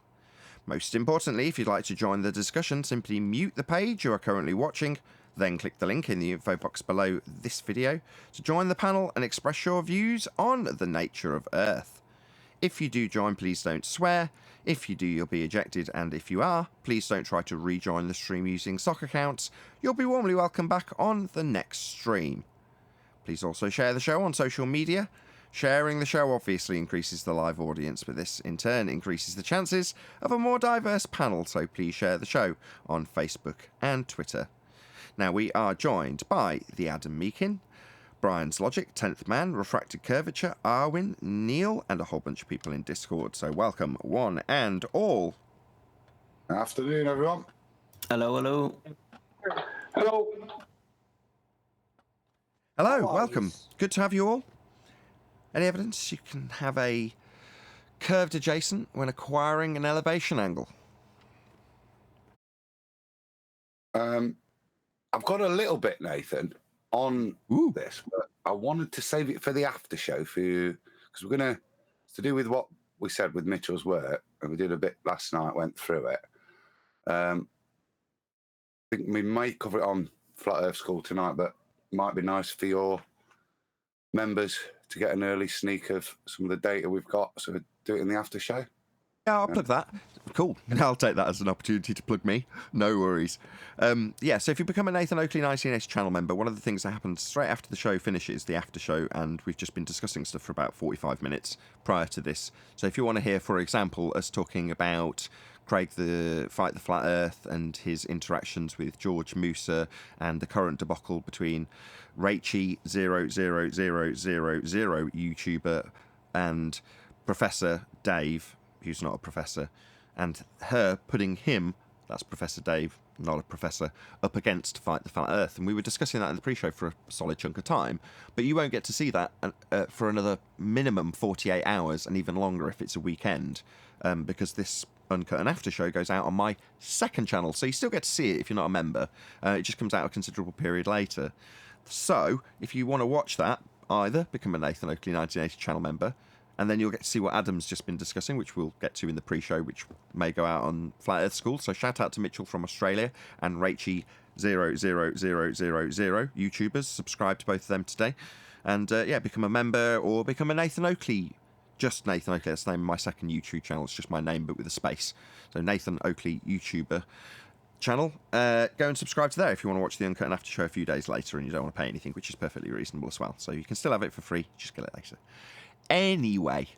Most importantly, if you'd like to join the discussion, simply mute the page you are currently watching, then click the link in the info box below this video to join the panel and express your views on the nature of Earth. If you do join, please don't swear. If you do, you'll be ejected, and if you are, please don't try to rejoin the stream using sock accounts. You'll be warmly welcome back on the next stream. Please also share the show on social media. Sharing the show obviously increases the live audience, but this in turn increases the chances of a more diverse panel, so please share the show on Facebook and Twitter. Now, we are joined by the Adam Meakin, Brian's Logic, 10th Man, Refracted Curvature, Arwin, Neil, and a whole bunch of people in Discord. So welcome, one and all. Afternoon, everyone. Hello, hello. Hello. Hello, welcome. Good to have you all. Any evidence you can have a curved adjacent when acquiring an elevation angle? I've got a little bit, Nathan, on this, but I wanted to save it for the after show for you, because we're going to do with what we said with Mitchell's work, and we did a bit last night, went through it. I think we may cover it on Flat Earth School tonight, but it might be nice for your members to get an early sneak of some of the data we've got, so we'll do it in the after show. Yeah, I'll plug that. Cool. I'll take that as an opportunity to plug me. No worries. So if you become a Nathan Oakley 1980 channel member, one of the things that happens straight after the show finishes, the after show, and we've just been discussing stuff for about 45 minutes prior to this. So if you want to hear, for example, us talking about Craig the Fight the Flat Earth and his interactions with George Musa and the current debacle between Raichi00000 YouTuber and Professor Dave, who's not a professor, and her putting him, that's Professor Dave, not a professor, up against Fight the Flat Earth. And we were discussing that in the pre-show for a solid chunk of time, but you won't get to see that for another minimum 48 hours, and even longer if it's a weekend, because this Uncut and After show goes out on my second channel, so you still get to see it if you're not a member. It just comes out a considerable period later. So, if you want to watch that, either become a Nathan Oakley 1980 channel member, and then you'll get to see what Adam's just been discussing, which we'll get to in the pre-show, which may go out on Flat Earth School. So shout out to Mitchell from Australia and Raichi00000 YouTubers. Subscribe to both of them today. And become a member or become a Nathan Oakley. Just Nathan Oakley. That's the name of my second YouTube channel. It's just my name, but with a space. So Nathan Oakley YouTuber channel. Go and subscribe to there if you want to watch the Uncut and After show a few days later and you don't want to pay anything, which is perfectly reasonable as well. So you can still have it for free. Just get it later. Anyway,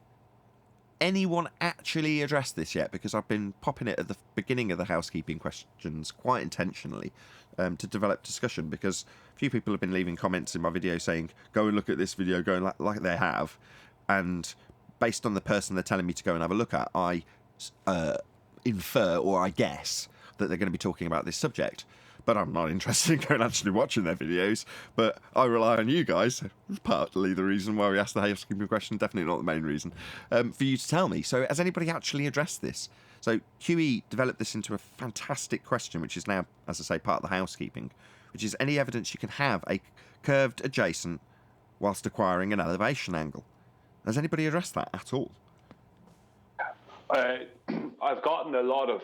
anyone actually addressed this yet? Because I've been popping it at the beginning of the housekeeping questions quite intentionally to develop discussion, because a few people have been leaving comments in my video saying, go and look at this video, going like they have. And based on the person they're telling me to go and have a look at, I infer or I guess that they're going to be talking about this subject. But I'm not interested in going actually watching their videos. But I rely on you guys, partly the reason why we asked the housekeeping question, definitely not the main reason, for you to tell me. So has anybody actually addressed this? So QE developed this into a fantastic question, which is now, as I say, part of the housekeeping, which is any evidence you can have a curved adjacent whilst acquiring an elevation angle. Has anybody addressed that at all? I've gotten a lot of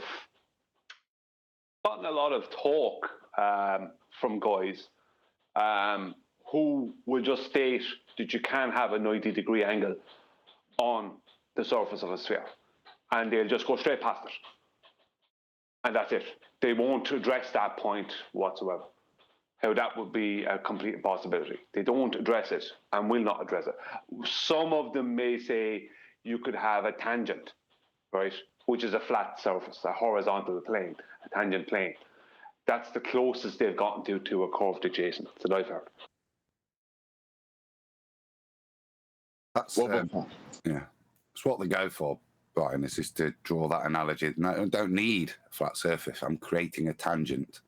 talk from guys who will just state that you can have a 90-degree angle on the surface of a sphere, and they'll just go straight past it, and that's it. They won't address that point whatsoever, how that would be a complete impossibility. They don't address it and will not address it. Some of them may say you could have a tangent, right, which is a flat surface, a horizontal plane, a tangent plane, That's the closest they've gotten to a curved adjacent that I've heard. That's yeah, it's what they go for, Brian. Is to draw that analogy. No, I don't need a flat surface. I'm creating a tangent,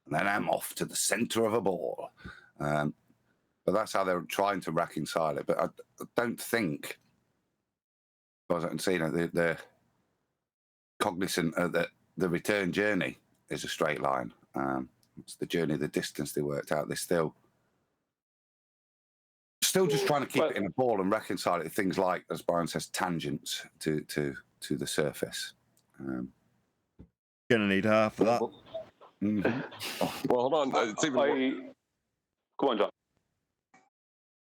and then I'm off to the center of a ball. But that's how they're trying to reconcile it. But I don't think, as far as I can see, they're cognizant that the return journey is a straight line. It's the journey, the distance they worked out. They're still just trying to keep it in a ball and reconcile it to things like, as Brian says, tangents to the surface. Gonna need half of that. Well, hold on. It's even. Go on, John.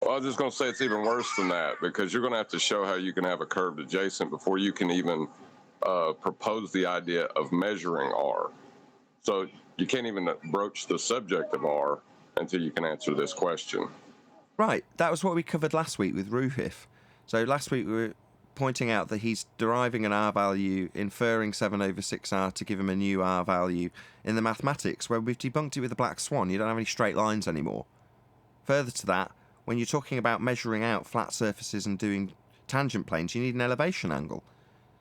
Well, I was just going to say it's even worse than that, because you're going to have to show how you can have a curved adjacent before you can even propose the idea of measuring R. So you can't even broach the subject of R until you can answer this question. Right, that was what we covered last week with Rufif. So last week we were pointing out that he's deriving an R value, inferring 7 over 6R to give him a new R value in the mathematics, where we've debunked it with the black swan. You don't have any straight lines anymore. Further to that, when you're talking about measuring out flat surfaces and doing tangent planes, you need an elevation angle.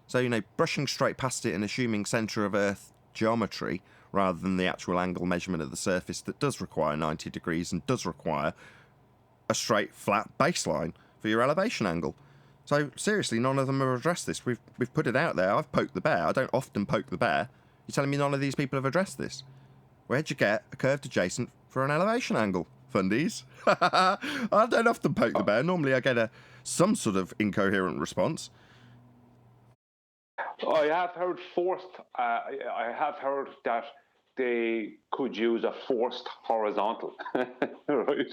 So, brushing straight past it and assuming centre of Earth geometry, rather than the actual angle measurement of the surface that does require 90 degrees and does require a straight, flat baseline for your elevation angle. So, seriously, none of them have addressed this. We've put it out there. I've poked the bear. I don't often poke the bear. You're telling me none of these people have addressed this? Where'd you get a curved adjacent for an elevation angle? Fundies. I don't often poke the bear. Normally I get some sort of incoherent response. I have heard I have heard that they could use a forced horizontal. Right.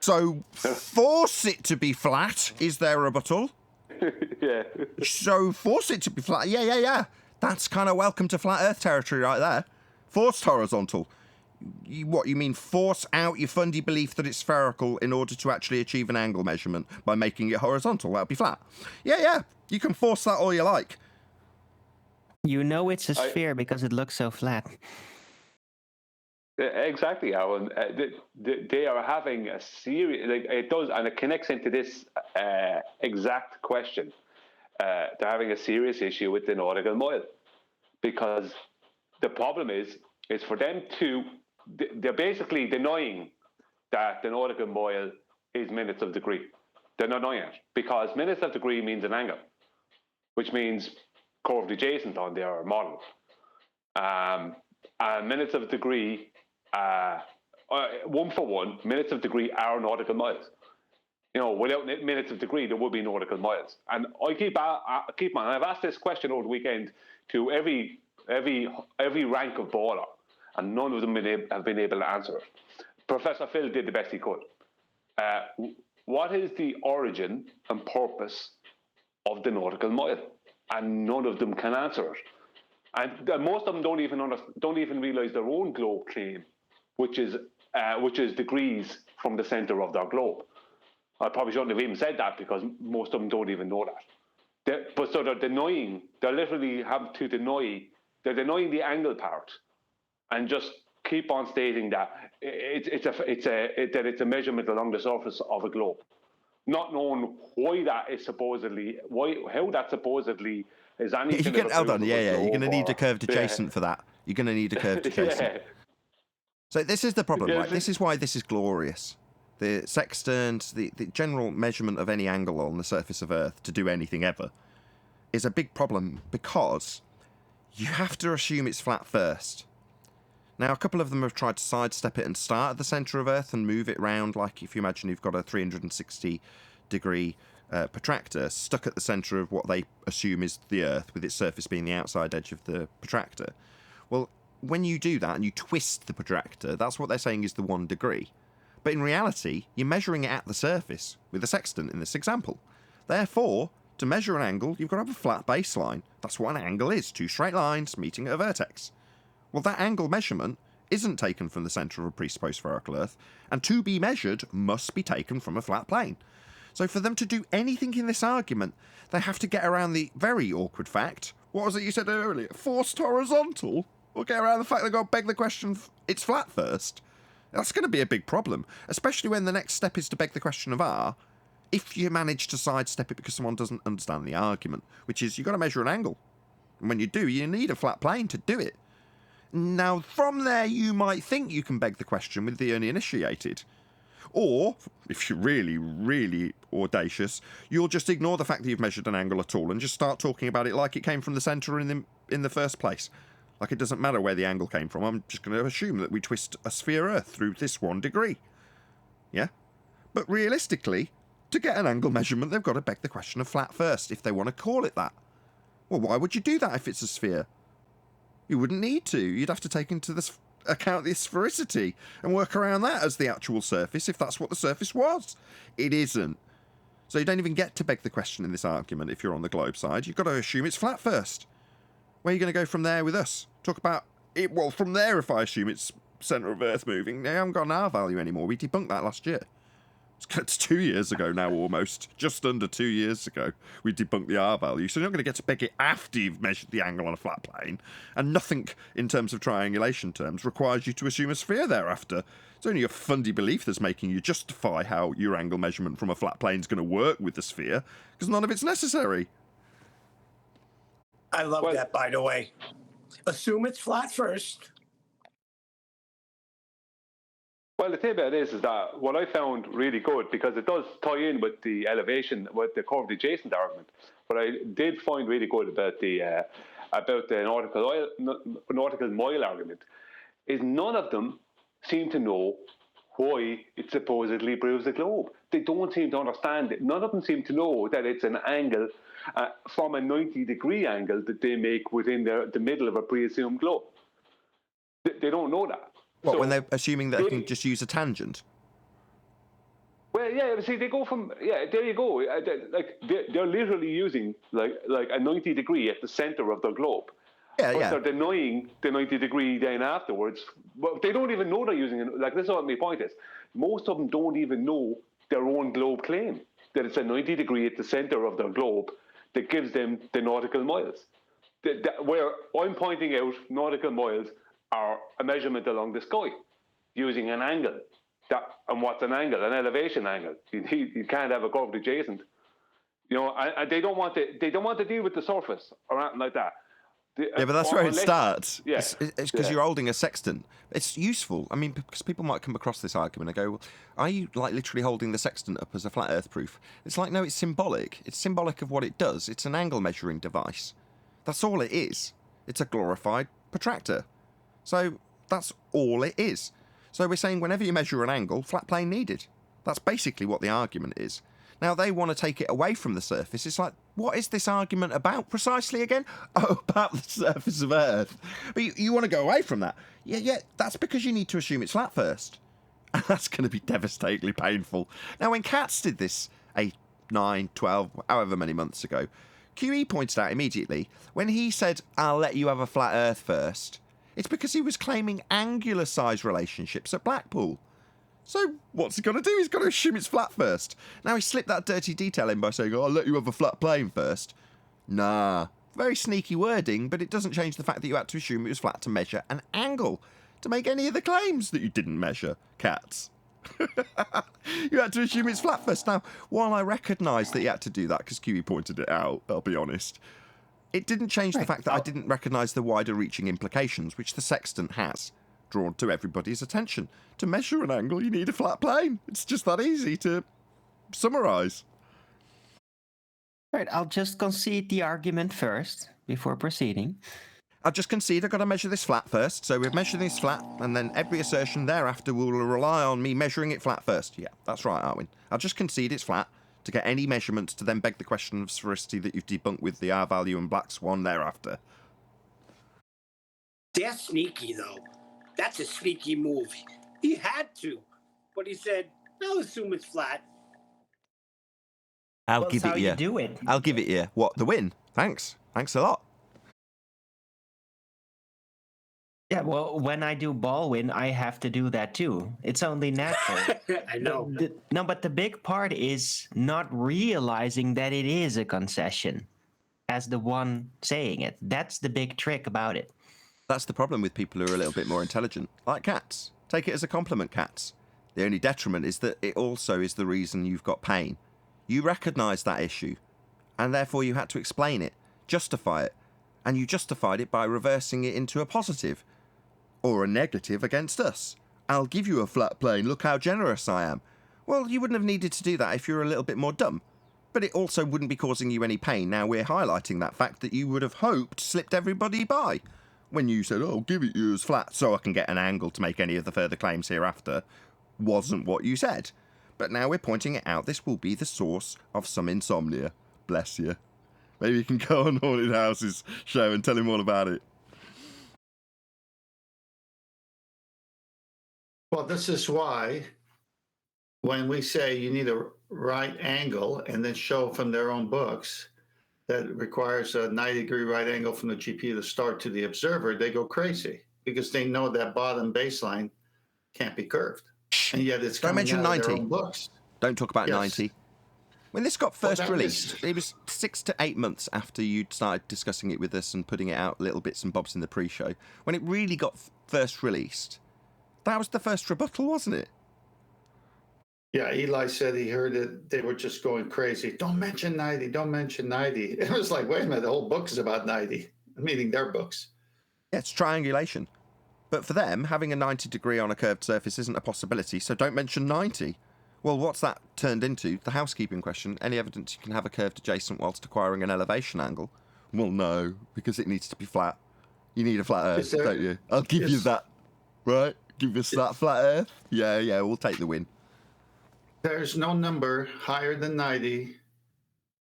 So force it to be flat. Is there a rebuttal? Yeah. So force it to be flat. Yeah. That's kind of welcome to flat Earth territory right there. Forced horizontal. You mean force out your fundy belief that it's spherical in order to actually achieve an angle measurement by making it horizontal? That'll be flat. Yeah. You can force that all you like. You know it's a sphere because it looks so flat. Exactly, Alan. They are having a serious, it does, and it connects into this exact question. They're having a serious issue with the nautical mile, because the problem is for them to, they're basically denying that the nautical mile is minutes of degree. They're not denying it, because minutes of degree means an angle, which means curved adjacent on their model. And minutes of degree, 1 for 1, minutes of degree are nautical miles. Without minutes of degree, there would be nautical miles. And I keep on. I've asked this question over the weekend to every rank of baller, and none of them have been able to answer it. Professor Phil did the best he could. What is the origin and purpose of the nautical mile? And none of them can answer it. And most of them don't even realise their own globe claim, which is degrees from the centre of their globe. I probably shouldn't have even said that, because most of them don't even know that. They're denying. They literally have to deny. They're denying the angle part, and just keep on stating that it's a measurement along the surface of a globe, not knowing why that is supposedly how that supposedly is anything. Hold on, yeah. You're going to need a curved adjacent for that. You're going to need a curved adjacent. So this is the problem, right? This is why this is glorious. The sextant, the general measurement of any angle on the surface of Earth to do anything ever is a big problem, because you have to assume it's flat first. Now, a couple of them have tried to sidestep it and start at the centre of Earth and move it round, like if you imagine you've got a 360-degree protractor stuck at the centre of what they assume is the Earth, with its surface being the outside edge of the protractor. Well, when you do that and you twist the protractor, that's what they're saying is the 1 degree. But in reality, you're measuring it at the surface with a sextant in this example. Therefore, to measure an angle, you've got to have a flat baseline. That's what an angle is, 2 straight lines meeting at a vertex. Well, that angle measurement isn't taken from the centre of a presupposed spherical Earth, and to be measured must be taken from a flat plane. So for them to do anything in this argument, they have to get around the very awkward fact, what was it you said earlier, forced horizontal? We'll get around the fact they've got to beg the question it's flat first. That's going to be a big problem, especially when the next step is to beg the question of R, if you manage to sidestep it because someone doesn't understand the argument, which is you've got to measure an angle. And when you do, you need a flat plane to do it. Now, from there, you might think you can beg the question with the uninitiated. Or, if you're really, really audacious, you'll just ignore the fact that you've measured an angle at all and just start talking about it like it came from the centre in the first place. Like it doesn't matter where the angle came from. I'm just going to assume that we twist a sphere Earth through this 1 degree. Yeah? But realistically, to get an angle measurement, they've got to beg the question of flat first, if they want to call it that. Well, why would you do that if it's a sphere? You wouldn't need to. You'd have to take into account the sphericity and work around that as the actual surface, if that's what the surface was. It isn't. So you don't even get to beg the question in this argument if you're on the globe side. You've got to assume it's flat first. Where are you going to go from there with us? Talk about it. Well, from there, if I assume it's centre of Earth moving, they haven't got an R value anymore. We debunked that last year. It's 2 years ago now, almost. Just under 2 years ago, we debunked the R value. So you're not going to get to beg it after you've measured the angle on a flat plane. And nothing, in terms of triangulation terms, requires you to assume a sphere thereafter. It's only a fundy belief that's making you justify how your angle measurement from a flat plane is going to work with the sphere, because none of it's necessary. I love that, by the way. Assume it's flat first. Well, the thing about this is that what I found really good, because it does tie in with the elevation, with the curved adjacent argument. What I did find really good about the nautical mile argument is none of them seem to know why it supposedly proves the globe. They don't seem to understand it. None of them seem to know that it's an angle from a 90-degree angle that they make within the middle of a pre-assumed globe. They don't know that. What, when they're assuming that they can just use a tangent? Well, yeah, see, they go from, yeah, there you go. They're literally using like a 90 degree at the center of the globe. Yeah, but they're denying the 90 degree then afterwards. Well, they don't even know they're using it. Like, this is what my point is. Most of them don't even know their own globe claim, that it's a 90 degree at the center of their globe that gives them the nautical miles. Where I'm pointing out nautical miles are a measurement along the sky using an angle. And what's an angle? An elevation angle. You can't have a curved adjacent. You know, and they don't want to deal with the surface or anything like that. Yeah, but that's where it starts. Yeah. It's because you're holding a sextant. It's useful. I mean, because people might come across this argument and go, well, are you like literally holding the sextant up as a flat earth proof? It's like, no, it's symbolic. It's symbolic of what it does. It's an angle measuring device. That's all it is. It's a glorified protractor. So that's all it is. So we're saying whenever you measure an angle, flat plane needed. That's basically what the argument is. Now, they want to take it away from the surface. It's like, what is this argument about precisely again? Oh, about the surface of Earth. But you want to go away from that. Yeah, that's because you need to assume it's flat first. And that's going to be devastatingly painful. Now, when Katz did this 8, 9, 12, however many months ago, QE pointed out immediately, when he said, I'll let you have a flat Earth first, it's because he was claiming angular size relationships at Blackpool. So what's he got to do? He's got to assume it's flat first. Now, he slipped that dirty detail in by saying, I'll let you have a flat plane first. Nah. Very sneaky wording, but it doesn't change the fact that you had to assume it was flat to measure an angle, to make any of the claims that you didn't measure, Katz. You had to assume it's flat first. Now, while I recognise that you had to do that because QE pointed it out, I'll be honest, it didn't change the fact that I didn't recognise the wider reaching implications which the sextant has drawn to everybody's attention. To measure an angle, you need a flat plane. It's just that easy to summarise. Right, I'll just concede the argument first before proceeding. I'll just concede I've got to measure this flat first. So we've measured this flat, and then every assertion thereafter will rely on me measuring it flat first. Yeah, that's right, Arwin. I'll just concede it's flat to get any measurements to then beg the question of sphericity that you've debunked with the R value and black swan thereafter. They're sneaky, though. That's a sneaky move. He had to, but he said, I'll assume it's flat. I'll give it you. You do it. I'll give it you. What, the win? Thanks a lot. Yeah, well, when I do ball win, I have to do that too. It's only natural. I know. No, but the big part is not realizing that it is a concession as the one saying it. That's the big trick about it. That's the problem with people who are a little bit more intelligent, like cats. Take it as a compliment, cats. The only detriment is that it also is the reason you've got pain. You recognise that issue, and therefore you had to explain it, justify it, and you justified it by reversing it into a positive, or a negative against us. I'll give you a flat plane, look how generous I am. Well, you wouldn't have needed to do that if you were a little bit more dumb. But it also wouldn't be causing you any pain. Now we're highlighting that fact that you would have hoped slipped everybody by. When you said, oh, give it you as flat so I can get an angle to make any of the further claims hereafter, wasn't what you said. But now we're pointing it out. This will be the source of some insomnia. Bless you. Maybe you can go on Haunted House's show and tell him all about it. Well, this is why when we say you need a right angle and then show from their own books that requires a 90-degree right angle from the GPU to start to the observer, they go crazy because they know that bottom baseline can't be curved. And yet it's Don't mention 90. Their own books. Don't talk about 90. When this got first released, was... it was 6 to 8 months after you'd started discussing it with us and putting it out little bits and bobs in the pre-show. When it really got first released, that was the first rebuttal, wasn't it? Yeah, Eli said he heard it. They were just going crazy. Don't mention 90. Don't mention 90. It was like, wait a minute, the whole book is about 90, meaning their books. Yeah, it's triangulation. But for them, having a 90 degree on a curved surface isn't a possibility, so don't mention 90. Well, what's that turned into? The housekeeping question. Any evidence you can have a curved adjacent whilst acquiring an elevation angle? Well, no, because it needs to be flat. You need a flat earth, don't you? I'll give you that. Right? Give us that flat earth? Yeah, we'll take the win. There's no number higher than 90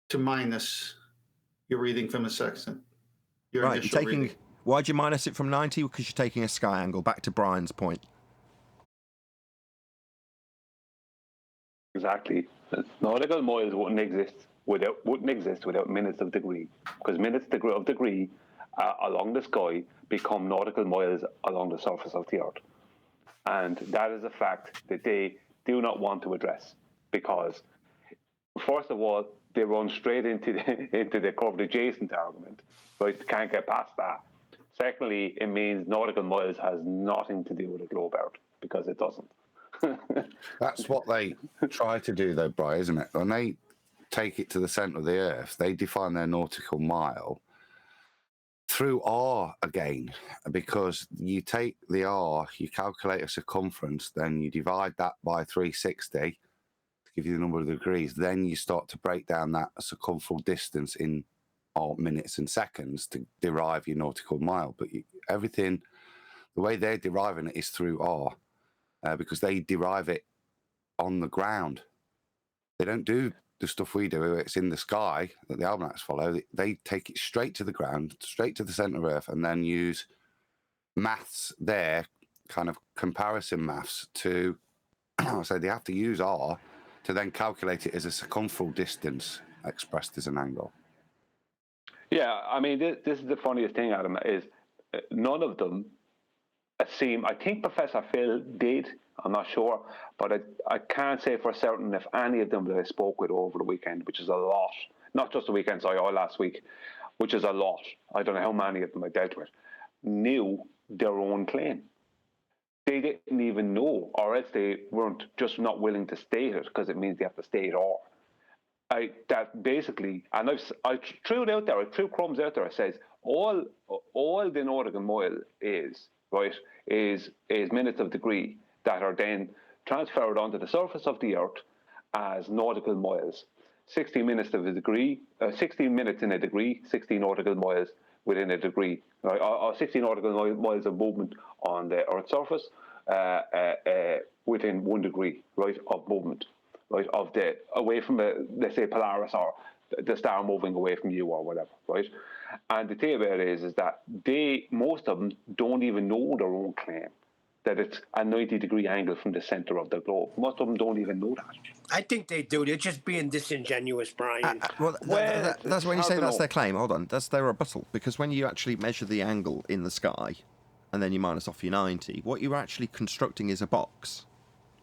to minus your reading from a sextant. Right, you're taking... Reading. Why'd you minus it from 90? Because you're taking a sky angle. Back to Brian's point. Exactly. Nautical miles wouldn't exist without minutes of degree, because minutes of degree along the sky become nautical miles along the surface of the Earth, and that is a fact that they do not want to address, because first of all they run straight into the curved adjacent argument, right? They can't get past that. Secondly, it means nautical miles has nothing to do with the globe Earth, because it doesn't. That's what they try to do, though, Brian, isn't it? When they take it to the centre of the Earth, they define their nautical mile through R again, because you take the R, you calculate a circumference, then you divide that by 360 to give you the number of degrees. Then you start to break down that circumferential distance in minutes and seconds to derive your nautical mile. But everything, the way they're deriving it is through R. Because they derive it on the ground. They don't do the stuff we do. It's in the sky that the almanacs follow. They take it straight to the ground, straight to the centre of Earth, and then use maths there, kind of comparison maths to, so they have to use R to then calculate it as a circumferential distance expressed as an angle. Yeah, I mean, this is the funniest thing, Adam, is none of them seem, I think Professor Phil did, I'm not sure, but I can't say for certain if any of them that I spoke with over the weekend, which is a lot, not just the weekend, sorry, all last week, which is a lot, I don't know how many of them I dealt with, knew their own claim. They didn't even know, or else they weren't just not willing to state it, because it means they have to state or. That basically, and I threw it out there, I threw crumbs out there, I says, all the nautical mile is, right, is minutes of degree that are then transferred onto the surface of the Earth as nautical miles. 60 minutes of a degree, 16 minutes in a degree, 60 nautical miles within a degree, right? Or 60 nautical miles of movement on the Earth's surface within 1 degree, right, of movement, right, of the away from let's say Polaris or the star moving away from you or whatever, right? And the thing about it is that most of them don't even know their own claim, that it's a 90-degree angle from the center of the globe. Most of them don't even know that. I think they do. They're just being disingenuous, Brian. That's when you say that's their claim. Hold on, that's their rebuttal. Because when you actually measure the angle in the sky, and then you minus off your 90, what you're actually constructing is a box,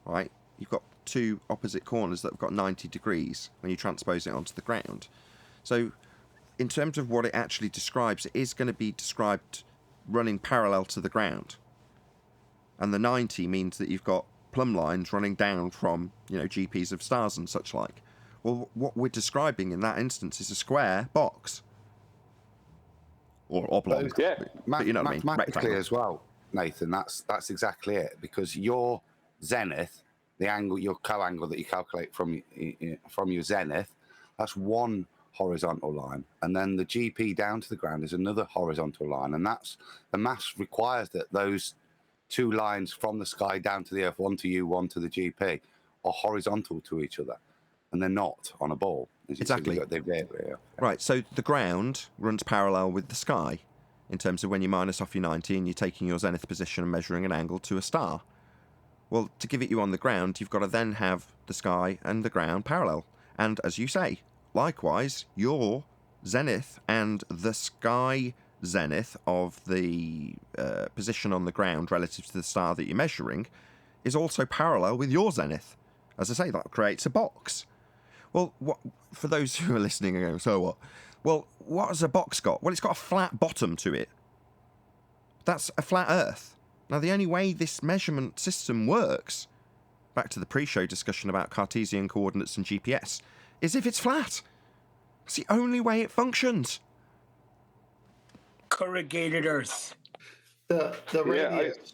right? You've got two opposite corners that have got 90 degrees when you transpose it onto the ground. So in terms of what it actually describes, it is going to be described running parallel to the ground. And the 90 means that you've got plumb lines running down from, GPs of stars and such like. Well, what we're describing in that instance is a square box. Or oblong. Yeah. But you know what I mean? Mathematically Rectangle. as well, Nathan, that's exactly it. Because your zenith, the angle, your co-angle that you calculate from your zenith, that's one horizontal line, and then the GP down to the ground is another horizontal line, and that's the maths requires that those two lines from the sky down to the earth, one to you, one to the GP, are horizontal to each other, and they're not on a ball. Exactly. Yeah. Right, so the ground runs parallel with the sky in terms of when you minus off your 90 and you're taking your zenith position and measuring an angle to a star. Well, to give it you on the ground, you've got to then have the sky and the ground parallel. And as you say, likewise, your zenith and the sky zenith of the position on the ground relative to the star that you're measuring is also parallel with your zenith. As I say, that creates a box. Well, for those who are listening and going, so what? Well, what has a box got? Well, it's got a flat bottom to it. That's a flat Earth. Now, the only way this measurement system works, back to the pre-show discussion about Cartesian coordinates and GPS, is if it's flat. It's the only way it functions. Corrugated Earth. The radius.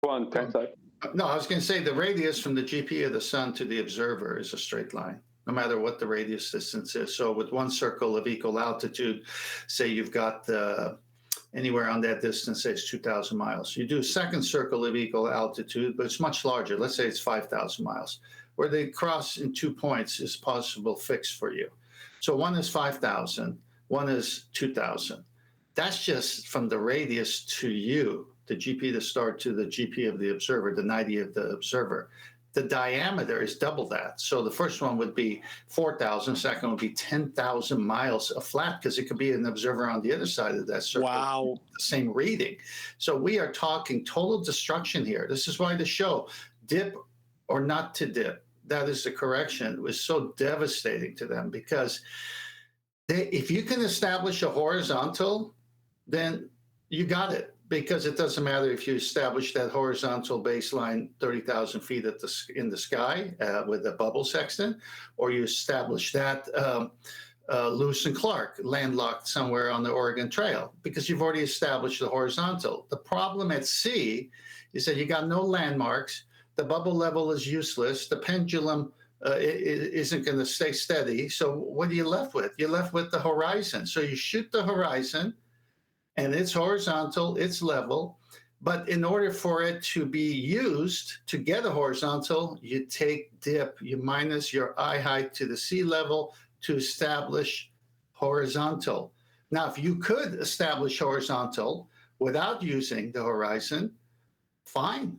Go on, Tensai. No, I was going to say the radius from the GP of the sun to the observer is a straight line, no matter what the radius distance is. So with one circle of equal altitude, say you've got anywhere on that distance, say it's 2,000 miles. You do a second circle of equal altitude, but it's much larger. Let's say it's 5,000 miles. Where they cross in 2 points is possible fix for you. So one is 5,000, one is 2,000. That's just from the radius to you, the GP of the star to the GP of the observer, the 90 of the observer. The diameter is double that. So the first one would be 4,000, second would be 10,000 miles of flat, because it could be an observer on the other side of that circle. Wow. The same reading. So we are talking total destruction here. This is why the show, dip or not to dip, that is the correction, was so devastating to them, because if you can establish a horizontal, then you got it. Because it doesn't matter if you establish that horizontal baseline 30,000 feet in the sky with a bubble sextant, or you establish that Lewis and Clark landlocked somewhere on the Oregon Trail, because you've already established the horizontal. The problem at sea is that you got no landmarks. The bubble level is useless. The pendulum isn't going to stay steady. So what are you left with? You're left with the horizon. So you shoot the horizon, and it's horizontal, it's level. But in order for it to be used to get a horizontal, you take dip, you minus your eye height to the sea level to establish horizontal. Now, if you could establish horizontal without using the horizon, fine.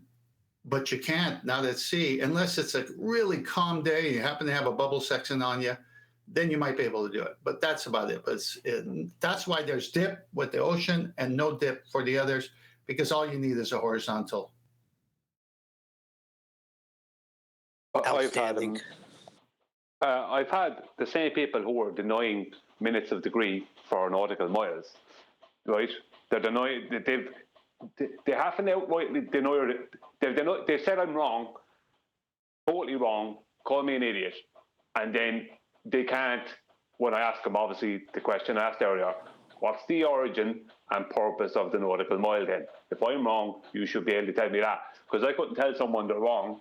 But you can't, not at sea, unless it's a really calm day and you happen to have a bubble section on you. Then you might be able to do it. But that's about it. But that's why there's dip with the ocean and no dip for the others, because all you need is a horizontal. Outstanding. I've had the same people who are denying minutes of degree for nautical miles, right? They're denying, they haven't outrightly denied it. They said I'm wrong, totally wrong, call me an idiot, and then they can't, when I ask them, obviously, the question I asked earlier, what's the origin and purpose of the nautical mile then? If I'm wrong, you should be able to tell me that. Because I couldn't tell someone they're wrong,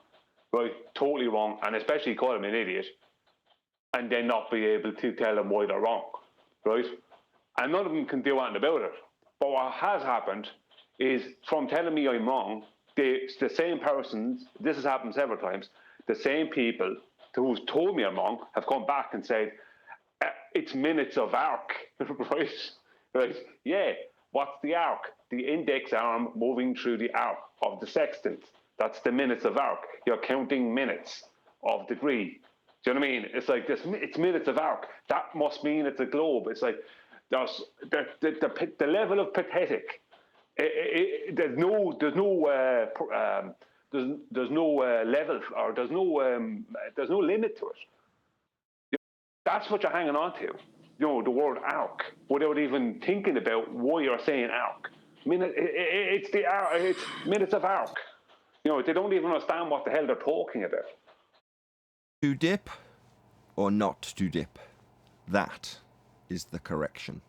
right, totally wrong, and especially call them an idiot, and then not be able to tell them why they're wrong, right? And none of them can do anything about it. But what has happened is, from telling me I'm wrong, the same persons, this has happened several times, the same people who's told me I'm wrong have come back and said, it's minutes of arc, right? Yeah, what's the arc? The index arm moving through the arc of the sextant. That's the minutes of arc. You're counting minutes of degree. Do you know what I mean? It's like this. It's minutes of arc. That must mean it's a globe. It's like there's the level of pathetic. There's no level, or there's no limit to it. That's what you're hanging on to. the word arc without even thinking about why you're saying arc. I mean, it's the arc. It's minutes of arc. They don't even understand what the hell they're talking about. To dip or not to dip, that is the correction.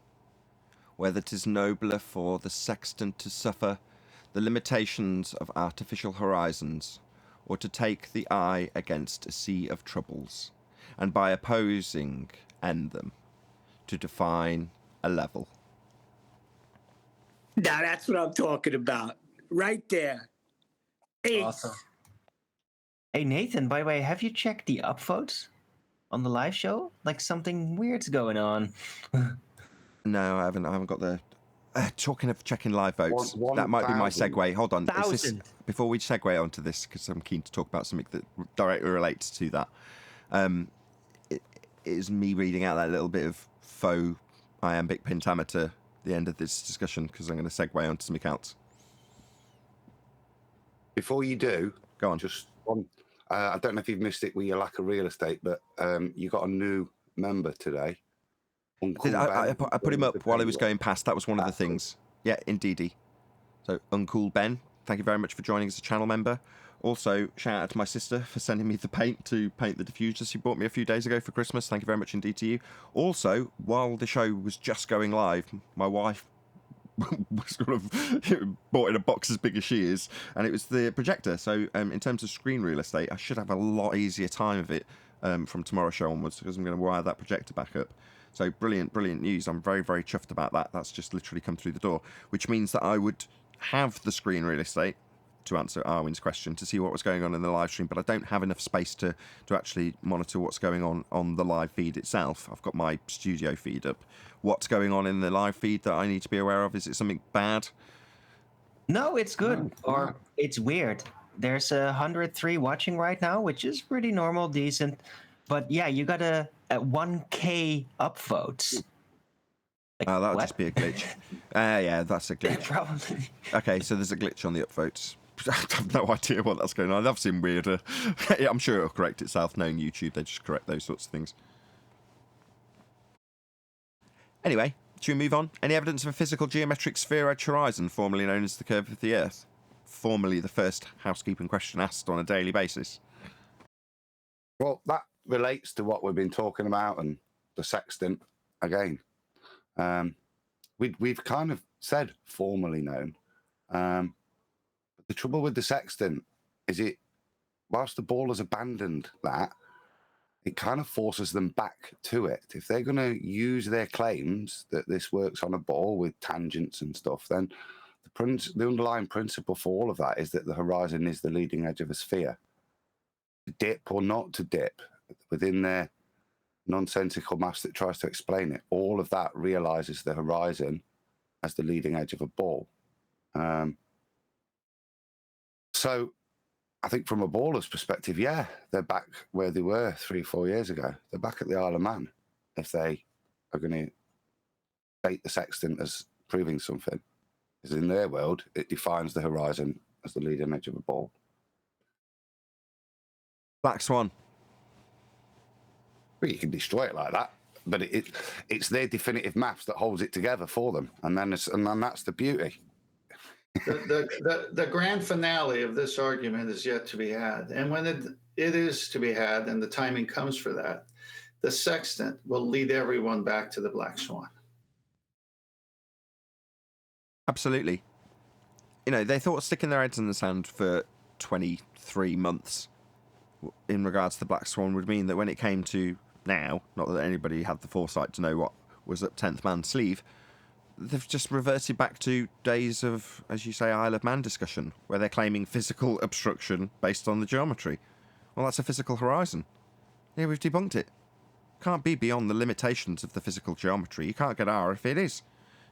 Whether 'tis nobler for the sextant to suffer the limitations of artificial horizons, or to take the eye against a sea of troubles, and by opposing end them, to define a level. Now that's what I'm talking about. Right there. Ace. Awesome. Hey, Nathan, by the way, have you checked the upvotes on the live show? Like something weird's going on. No, I haven't got the... talking of checking live votes, One that might be my 1,000. segue. Hold on. Is this, 1,000. before we segue onto this, because I'm keen to talk about something that directly relates to that, it is me reading out that little bit of faux iambic pentameter at the end of this discussion, because I'm going to segue onto something else. Before you do, Go on. just one. I don't know if you've missed it with your lack of real estate, but you got a new member today. I put him up while he was going past. That was one of the things. Yeah, indeedy. So, Uncool Ben, thank you very much for joining as a channel member. Also, shout out to my sister for sending me the paint to paint the diffusers she bought me a few days ago for Christmas. Thank you very much indeed to you. Also, while the show was just going live, my wife sort of bought in a box as big as she is, and it was the projector. So, in terms of screen real estate, I should have a lot easier time of it from tomorrow's show onwards, because I'm going to wire that projector back up. So brilliant news. I'm very, very chuffed about that. That's just literally come through the door, which means that I would have the screen real estate to answer Arwin's question, to see what was going on in the live stream, but I don't have enough space to actually monitor what's going on the live feed itself. I've got my studio feed up. What's going on in the live feed that I need to be aware of? Is it something bad? No, it's good. Or it's weird. There's 103 watching right now, which is pretty normal, decent. But yeah, you got a 1K upvotes. Like, That'll what? just be a glitch. Yeah, that's a glitch. Probably. Okay, so there's a glitch on the upvotes. I have no idea what that's going on. I've seen weirder. Yeah, I'm sure it'll correct itself. Knowing YouTube, they just correct those sorts of things. Anyway, should we move on? Any evidence of a physical geometric sphere-edge horizon, formerly known as the curve of the Earth? Formerly the first housekeeping question asked on a daily basis. Well, that relates to what we've been talking about and the sextant again. We've kind of said formerly known. But the trouble with the sextant is whilst the ballers abandoned that, it kind of forces them back to it. If they're going to use their claims that this works on a ball with tangents and stuff, then the underlying principle for all of that is that the horizon is the leading edge of a sphere. To dip or not to dip, within their nonsensical maths that tries to explain it, all of that realizes the horizon as the leading edge of a ball. So I think from a baller's perspective, yeah, they're back where they were 3 or 4 years ago. They're back at the Isle of Man if they are going to state the sextant as proving something. Because in their world, it defines the horizon as the leading edge of a ball. Black Swan. Well, you can destroy it like that, but it's their definitive maths that holds it together for them, and then that's the beauty. The grand finale of this argument is yet to be had, and when it is to be had, and the timing comes for that, the sextant will lead everyone back to the Black Swan. Absolutely. They thought sticking their heads in the sand for 23 months in regards to the Black Swan would mean that when it came to now, not that anybody had the foresight to know what was up 10th man's sleeve, they've just reverted back to days of, as you say, Isle of Man discussion, where they're claiming physical obstruction based on the geometry. Well, that's a physical horizon. Yeah, we've debunked it. Can't be beyond the limitations of the physical geometry. You can't get R if it is.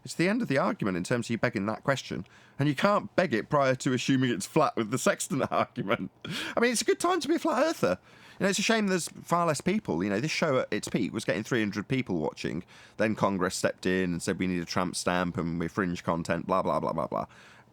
It's the end of the argument in terms of you begging that question, and you can't beg it prior to assuming it's flat with the sextant argument. I mean, it's a good time to be a flat earther. It's a shame there's far less people. This show at its peak was getting 300 people watching. Then Congress stepped in and said we need a tramp stamp and we're fringe content, blah, blah, blah, blah, blah.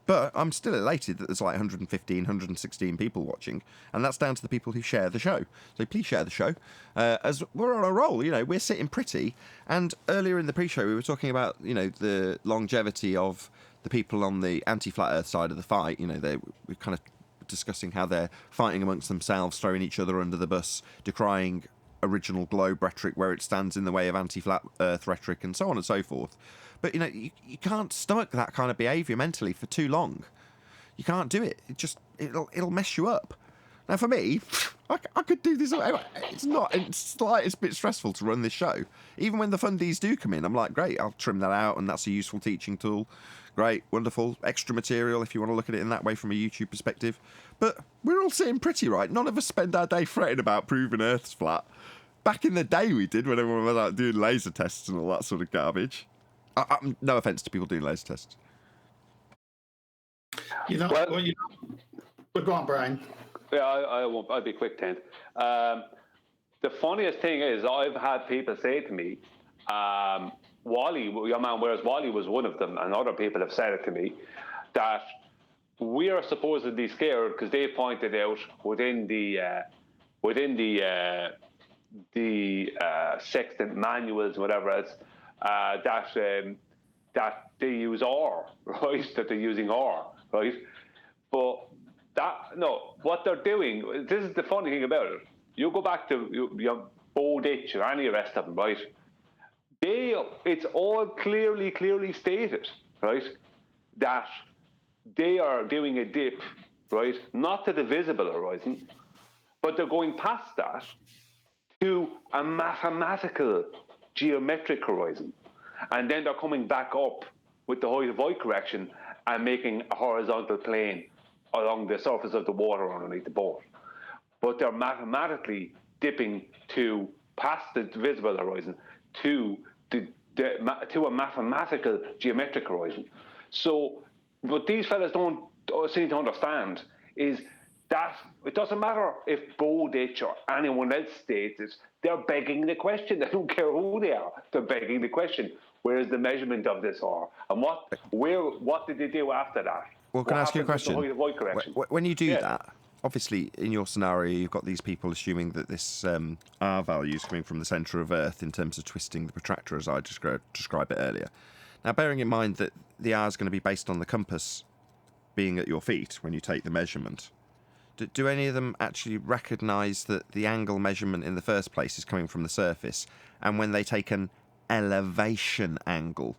But I'm still elated that there's like 115, 116 people watching, and that's down to the people who share the show. So please share the show. As we're on a roll, we're sitting pretty. And earlier in the pre-show, we were talking about, the longevity of the people on the anti-flat Earth side of the fight. We're kind of discussing how they're fighting amongst themselves, throwing each other under the bus, decrying original globe rhetoric where it stands in the way of anti-flat Earth rhetoric, and so on and so forth. But, you can't stomach that kind of behaviour mentally for too long. You can't do it. It'll mess you up. Now, for me, I could do this. It's the slightest bit stressful to run this show. Even when the fundies do come in, I'm like, great, I'll trim that out, and that's a useful teaching tool. Great, wonderful, extra material if you want to look at it in that way from a YouTube perspective. But we're all sitting pretty, right? None of us spend our day fretting about proving Earth's flat. Back in the day we did, when everyone was like doing laser tests and all that sort of garbage. No offence to people doing laser tests. But go on, Brian. Yeah, I won't. I'll be quick, Tent. The funniest thing is, I've had people say to me, Wally, your man, whereas Wally was one of them, and other people have said it to me, that we are supposedly scared because they pointed out within the sextant manuals, whatever else, that they use R, right? That they're using R, right? But what they're doing, this is the funny thing about it. You go back to your Bowditch or any of the rest of them, right? It's all clearly stated, right? That they are doing a dip, right? Not to the visible horizon, but they're going past that to a mathematical geometric horizon. And then they're coming back up with the height of void correction and making a horizontal plane along the surface of the water underneath the boat. But they're mathematically dipping to past the visible horizon to a mathematical geometric horizon. So what these fellas don't seem to understand is that it doesn't matter if Bowditch or anyone else states it, they're begging the question. They don't care who they are. They're begging the question. Where is the measurement of this R? And what did they do after that? Well, can I ask you a question? Correction? When you do that, obviously in your scenario, you've got these people assuming that this R value is coming from the centre of Earth in terms of twisting the protractor, as I described it earlier. Now, bearing in mind that the R is going to be based on the compass being at your feet when you take the measurement, do any of them actually recognise that the angle measurement in the first place is coming from the surface, and when they take an elevation angle,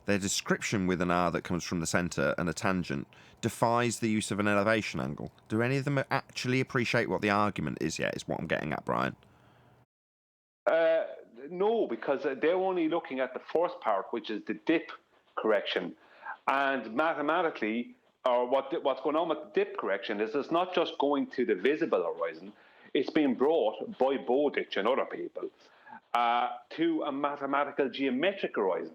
their description with an R that comes from the centre and a tangent defies the use of an elevation angle? Do any of them actually appreciate what the argument is yet, is what I'm getting at, Brian? No, because they're only looking at the first part, which is the dip correction. And mathematically, or what's going on with the dip correction is it's not just going to the visible horizon, it's being brought by Bowditch and other people to a mathematical geometric horizon,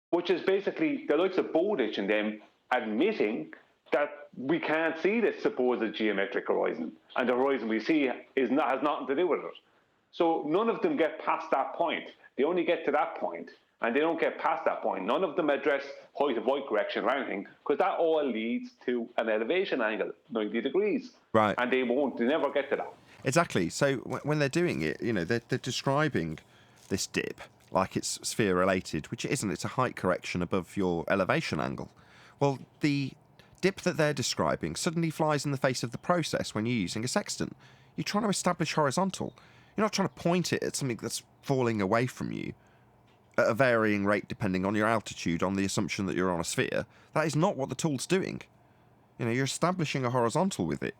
which is basically the likes of Bowditch and them admitting that we can't see this supposed geometric horizon, and the horizon we see has nothing to do with it. So none of them get past that point. They only get to that point, and they don't get past that point. None of them address height of void correction or anything, because that all leads to an elevation angle, 90 degrees. Right. And they never get to that. Exactly. So when they're doing it, they're describing this dip like it's sphere related, which it isn't. It's a height correction above your elevation angle. Well, the dip that they're describing suddenly flies in the face of the process when you're using a sextant. You're trying to establish horizontal. You're not trying to point it at something that's falling away from you at a varying rate depending on your altitude, on the assumption that you're on a sphere. That is not what the tool's doing. You're establishing a horizontal with it.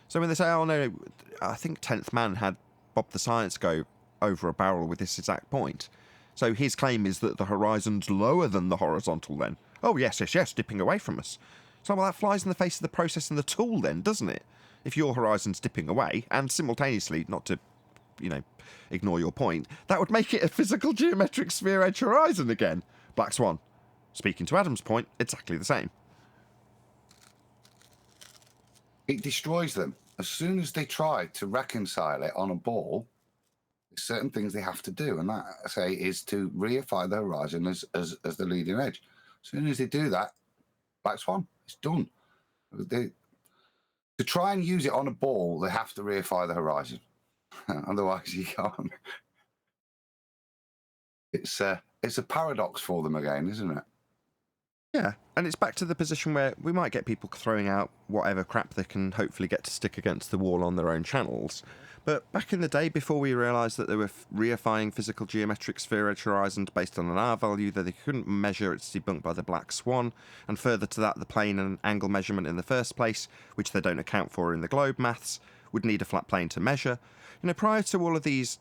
So when they say, oh no, I think 10th Man had Bob the Science go over a barrel with this exact point. So his claim is that the horizon's lower than the horizontal then. Oh yes, dipping away from us. So well, that flies in the face of the process and the tool then, doesn't it? If your horizon's dipping away, and simultaneously, not to, ignore your point, that would make it a physical geometric sphere edge horizon again. Black Swan. Speaking to Adam's point, exactly the same. It destroys them. As soon as they try to reconcile it on a ball, there's certain things they have to do, and that, I say, is to reify the horizon as the leading edge. As soon as they do that, Black Swan. It's done. To try and use it on a ball, they have to reify the horizon. Otherwise, you can't. It's a paradox for them again, isn't it? Yeah, and it's back to the position where we might get people throwing out whatever crap they can hopefully get to stick against the wall on their own channels. But back in the day, before we realised that they were reifying physical geometric sphere edge horizons based on an R value that they couldn't measure, it's debunked by the Black Swan, and further to that, the plane and angle measurement in the first place, which they don't account for in the globe maths, would need a flat plane to measure. You know, prior to all of these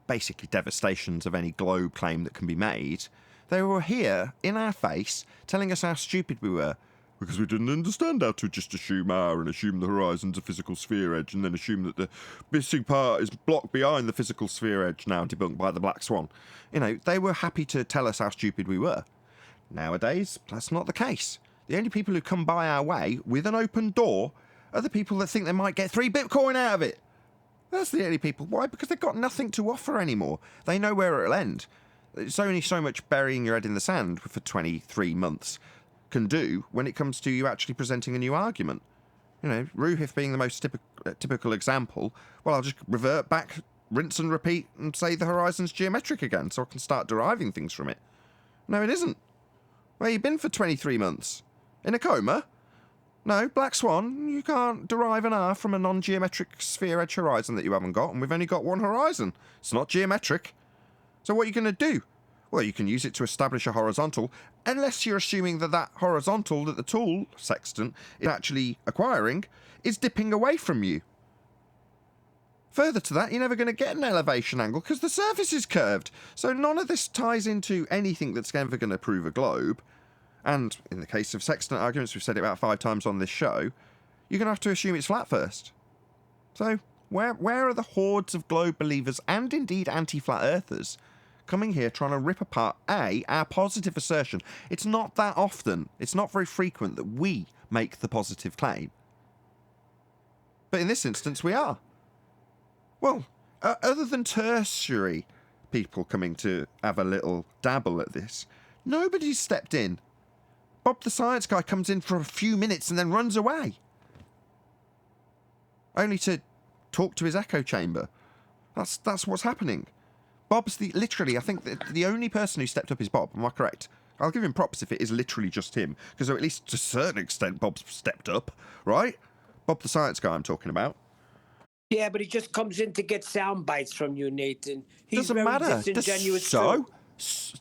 basically devastations of any globe claim that can be made, they were here, in our face, telling us how stupid we were, because we didn't understand how to just assume R and assume the horizon's a physical sphere edge and then assume that the missing part is blocked behind the physical sphere edge, now debunked by the Black Swan. You know, they were happy to tell us how stupid we were. Nowadays, that's not the case. The only people who come by our way with an open door are the people that think they might get 3 Bitcoin out of it. That's the only people. Why? Because they've got nothing to offer anymore. They know where it'll end. It's only so much burying your head in the sand for 23 months can do when it comes to you actually presenting a new argument. You know, Ruhif being the most typical example, well, I'll just revert back, rinse and repeat, and say the horizon's geometric again so I can start deriving things from it. No, it isn't. Where you been for 23 months? In a coma? No, Black Swan, you can't derive an R from a non-geometric sphere edge horizon that you haven't got, and we've only got one horizon. It's not geometric. So what are you going to do? Well, you can use it to establish a horizontal, unless you're assuming that that horizontal that the tool, sextant, is actually acquiring, is dipping away from you. Further to that, you're never going to get an elevation angle because the surface is curved. So none of this ties into anything that's ever going to prove a globe. And in the case of sextant arguments, we've said it about 5 times on this show, you're going to have to assume it's flat first. So where are the hordes of globe believers and indeed anti-flat earthers coming here trying to rip apart, our positive assertion? It's not that often, it's not very frequent that we make the positive claim. But in this instance, we are. Well, other than tertiary people coming to have a little dabble at this, nobody's stepped in. Bob the Science Guy comes in for a few minutes and then runs away. Only to talk to his echo chamber. That's what's happening. Bob's literally, I think the only person who stepped up is Bob. Am I correct? I'll give him props if it is literally just him, because at least to a certain extent Bob's stepped up, right? Bob the Science Guy I'm talking about. Yeah, but he just comes in to get sound bites from you, Nathan. He's Doesn't matter. disingenuous So,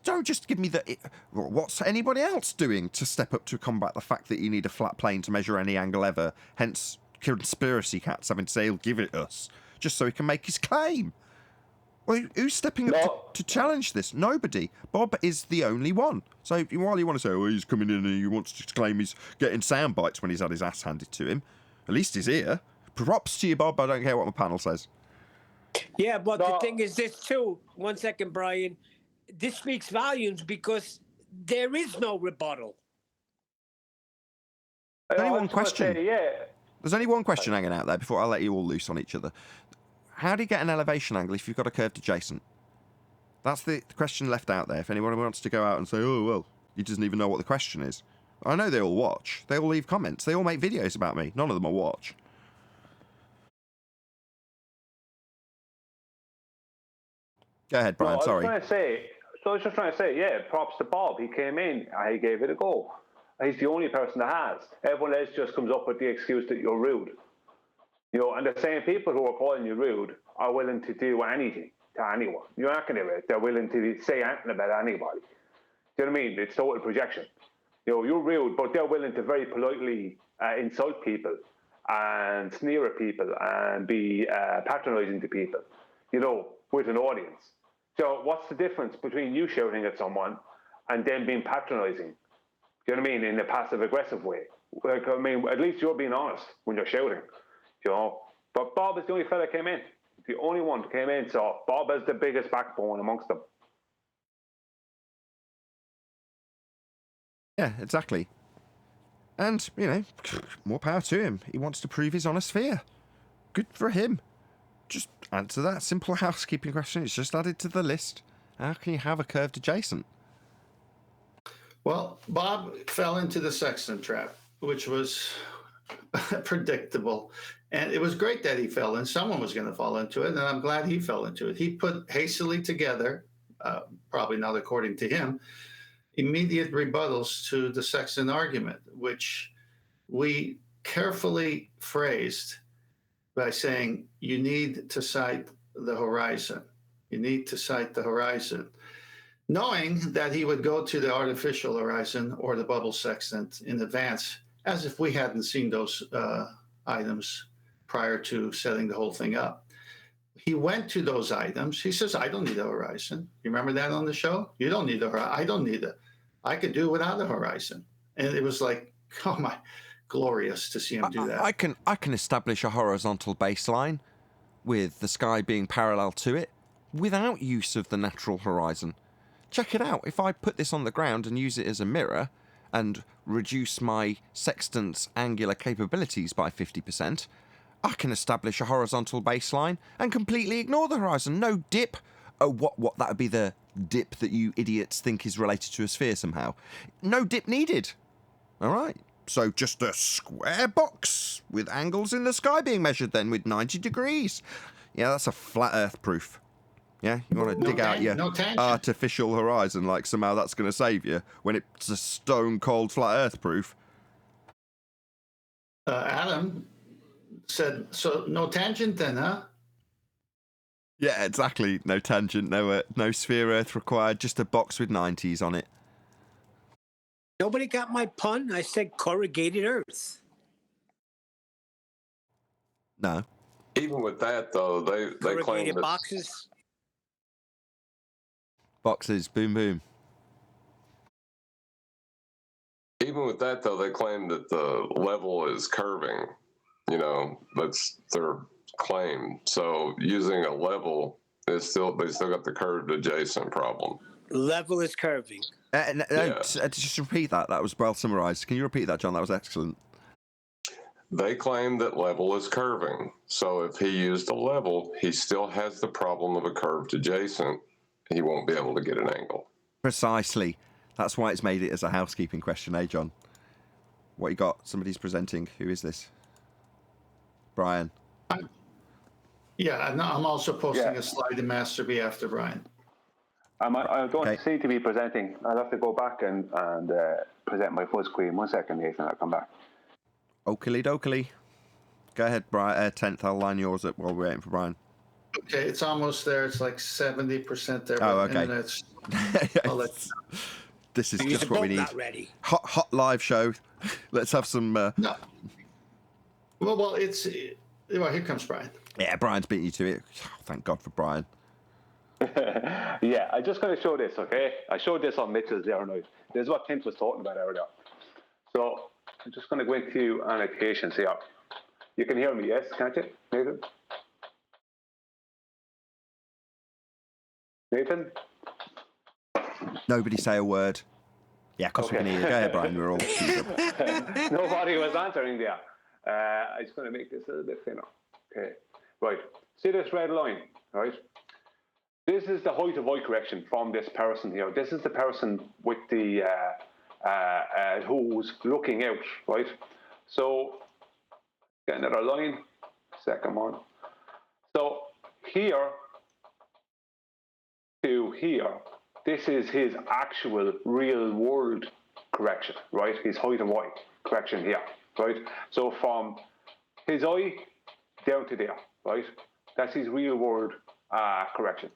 don't just give me what's anybody else doing to step up to combat the fact that you need a flat plane to measure any angle ever, hence conspiracy cats having to say he'll give it us, just so he can make his claim. Well, who's stepping up to challenge this? Nobody. Bob is the only one. So while you want to say, oh, he's coming in and he wants to claim he's getting sound bites when he's had his ass handed to him, at least he's here. Props to you, Bob. I don't care what my panel says. Yeah, but the thing is this too. 1 second, Brian. This speaks volumes because there is no rebuttal. There's only one question. Yeah. There's only one question hanging out there before I let you all loose on each other. How do you get an elevation angle if you've got a curved adjacent? That's the question left out there. If anyone wants to go out and say, oh, well, he doesn't even know what the question is. I know they all watch. They all leave comments. They all make videos about me. None of them I watch. Go ahead, Brian. Sorry. I was just trying to say, yeah, props to Bob. He came in, he gave it a go. He's the only person that has. Everyone else just comes up with the excuse that you're rude. You know, and the same people who are calling you rude are willing to do anything to anyone. You're not going to do it. They're willing to say anything about anybody. Do you know what I mean? It's total projection. You know, you're rude, but they're willing to very politely insult people and sneer at people and be patronizing to people, you know, with an audience. So what's the difference between you shouting at someone and them being patronizing? Do you know what I mean? In a passive-aggressive way. Like, I mean, at least you're being honest when you're shouting. You know, but Bob is the only fella that came in. The only one that came in, so Bob is the biggest backbone amongst them. Yeah, exactly. And, you know, more power to him. He wants to prove his honest sphere. Good for him. Just answer that simple housekeeping question. It's just added to the list. How can you have a curved adjacent? Well, Bob fell into the sextant trap, which was predictable. And it was great that he fell in. Someone was going to fall into it, and I'm glad he fell into it. He put hastily together, probably not according to him, immediate rebuttals to the sextant argument, which we carefully phrased by saying, you need to cite the horizon. You need to cite the horizon. Knowing that he would go to the artificial horizon or the bubble sextant in advance, as if we hadn't seen those items prior to setting the whole thing up. He went to those items. He says, I don't need a horizon. You remember that on the show? You don't need a horizon. I don't need it. I could do without a horizon. And it was like, oh my, glorious to see him do that. I can establish a horizontal baseline with the sky being parallel to it without use of the natural horizon. Check it out. If I put this on the ground and use it as a mirror and reduce my sextant's angular capabilities by 50%, I can establish a horizontal baseline and completely ignore the horizon. No dip. Oh, what? That would be the dip that you idiots think is related to a sphere somehow. No dip needed. All right. So just a square box with angles in the sky being measured then with 90 degrees. Yeah, that's a flat Earth proof. Yeah, you want to dig out your artificial horizon like somehow that's going to save you when it's a stone cold flat Earth proof. Adam said, so no tangent then, huh? Yeah, exactly. No tangent, no sphere Earth required, just a box with 90s on it. Nobody got my pun? I said corrugated earth. No. Even with that, though, they claim Corrugated that boxes. Boxes, boom, boom. even with that, though, they claim that the level is curving. You know, that's their claim. So using a level is still, they still got the curved adjacent problem. Level is curving. Just repeat that. That was well summarized. Can you repeat that, John? That was excellent. They claim that level is curving. So if he used a level, he still has the problem of a curved adjacent. He won't be able to get an angle. Precisely. That's why it's made it as a housekeeping question, eh, John? What you got? Somebody's presenting. Who is this? Brian. I'm also posting a slide in Master B after Brian. I don't seem to be presenting. I'll have to go back and present my full screen. 1 second, Nathan. I'll come back. Oakley dokley. Go ahead, Brian. 10th. I'll line yours up while we're waiting for Brian. Okay, it's almost there. It's like 70% there. Oh, okay. This is just what we need. Ready. Hot live show. Let's have some. No. Well, here comes Brian. Yeah, Brian's beating you to it. Oh, thank God for Brian. Yeah, I'm just going to show this, okay? I showed this on Mitchell's the other night. This is what Clint was talking about earlier. So I'm just going to go into annotations here. You can hear me, yes? Can't you, Nathan? Nathan? Nobody say a word. Yeah, of course we can hear you. Go ahead, Brian. We're all. Nobody was answering there. I'm just going to make this a little bit thinner. Okay, right. See this red line, right? This is the height of eye correction from this person here. This is the person with the who's looking out, right? So get another line. Second one. So here to here, this is his actual real world correction, right? His height of eye correction here, right? So from his eye down to there, right? That's his real world correction.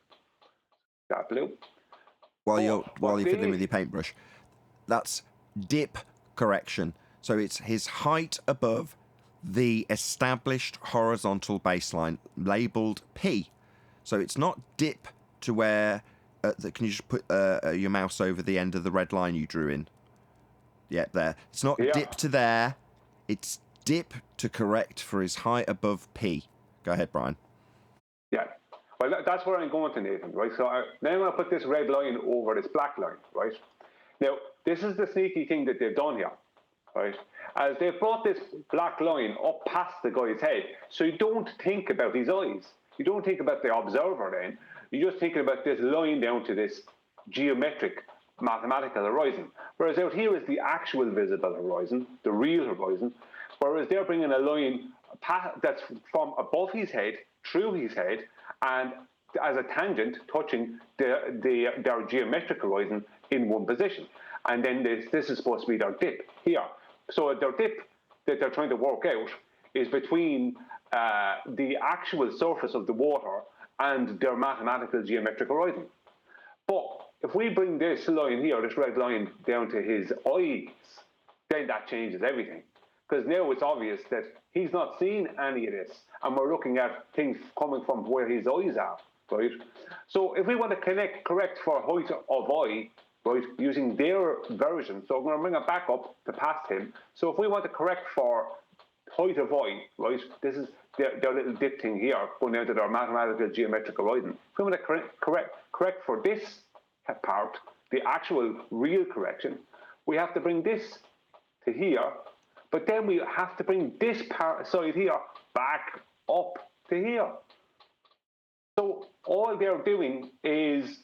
That blue. While you're fiddling with your paintbrush, that's dip correction. So it's his height above the established horizontal baseline, labelled P. So it's not dip to where. Can you just put your mouse over the end of the red line you drew in? Yeah, there. It's not dip to there. It's dip to correct for his height above P. Go ahead, Brian. Yeah. Well, that's where I'm going to, Nathan, right? So now I'm going to put this red line over this black line, right? Now, this is the sneaky thing that they've done here, right? As they've brought this black line up past the guy's head, so you don't think about his eyes. You don't think about the observer then. You're just thinking about this line down to this geometric mathematical horizon. Whereas out here is the actual visible horizon, the real horizon, whereas they're bringing a line that's from above his head, through his head, and as a tangent touching their geometric horizon in one position. And then this is supposed to be their dip here. So their dip that they're trying to work out is between the actual surface of the water and their mathematical geometric horizon. But if we bring this line here, this red line, down to his eyes, then that changes everything. Because now it's obvious that he's not seen any of this, and we're looking at things coming from where his eyes are, right? So if we want to correct for height of eye, right, using their version, so we're going to bring it back up to past him. So if we want to correct for height of eye, right, this is their little dip thing here, going down to their mathematical geometric horizon. If we want to correct for this part, the actual real correction, we have to bring this to here, but then we have to bring this part side here back up to here. So all they're doing is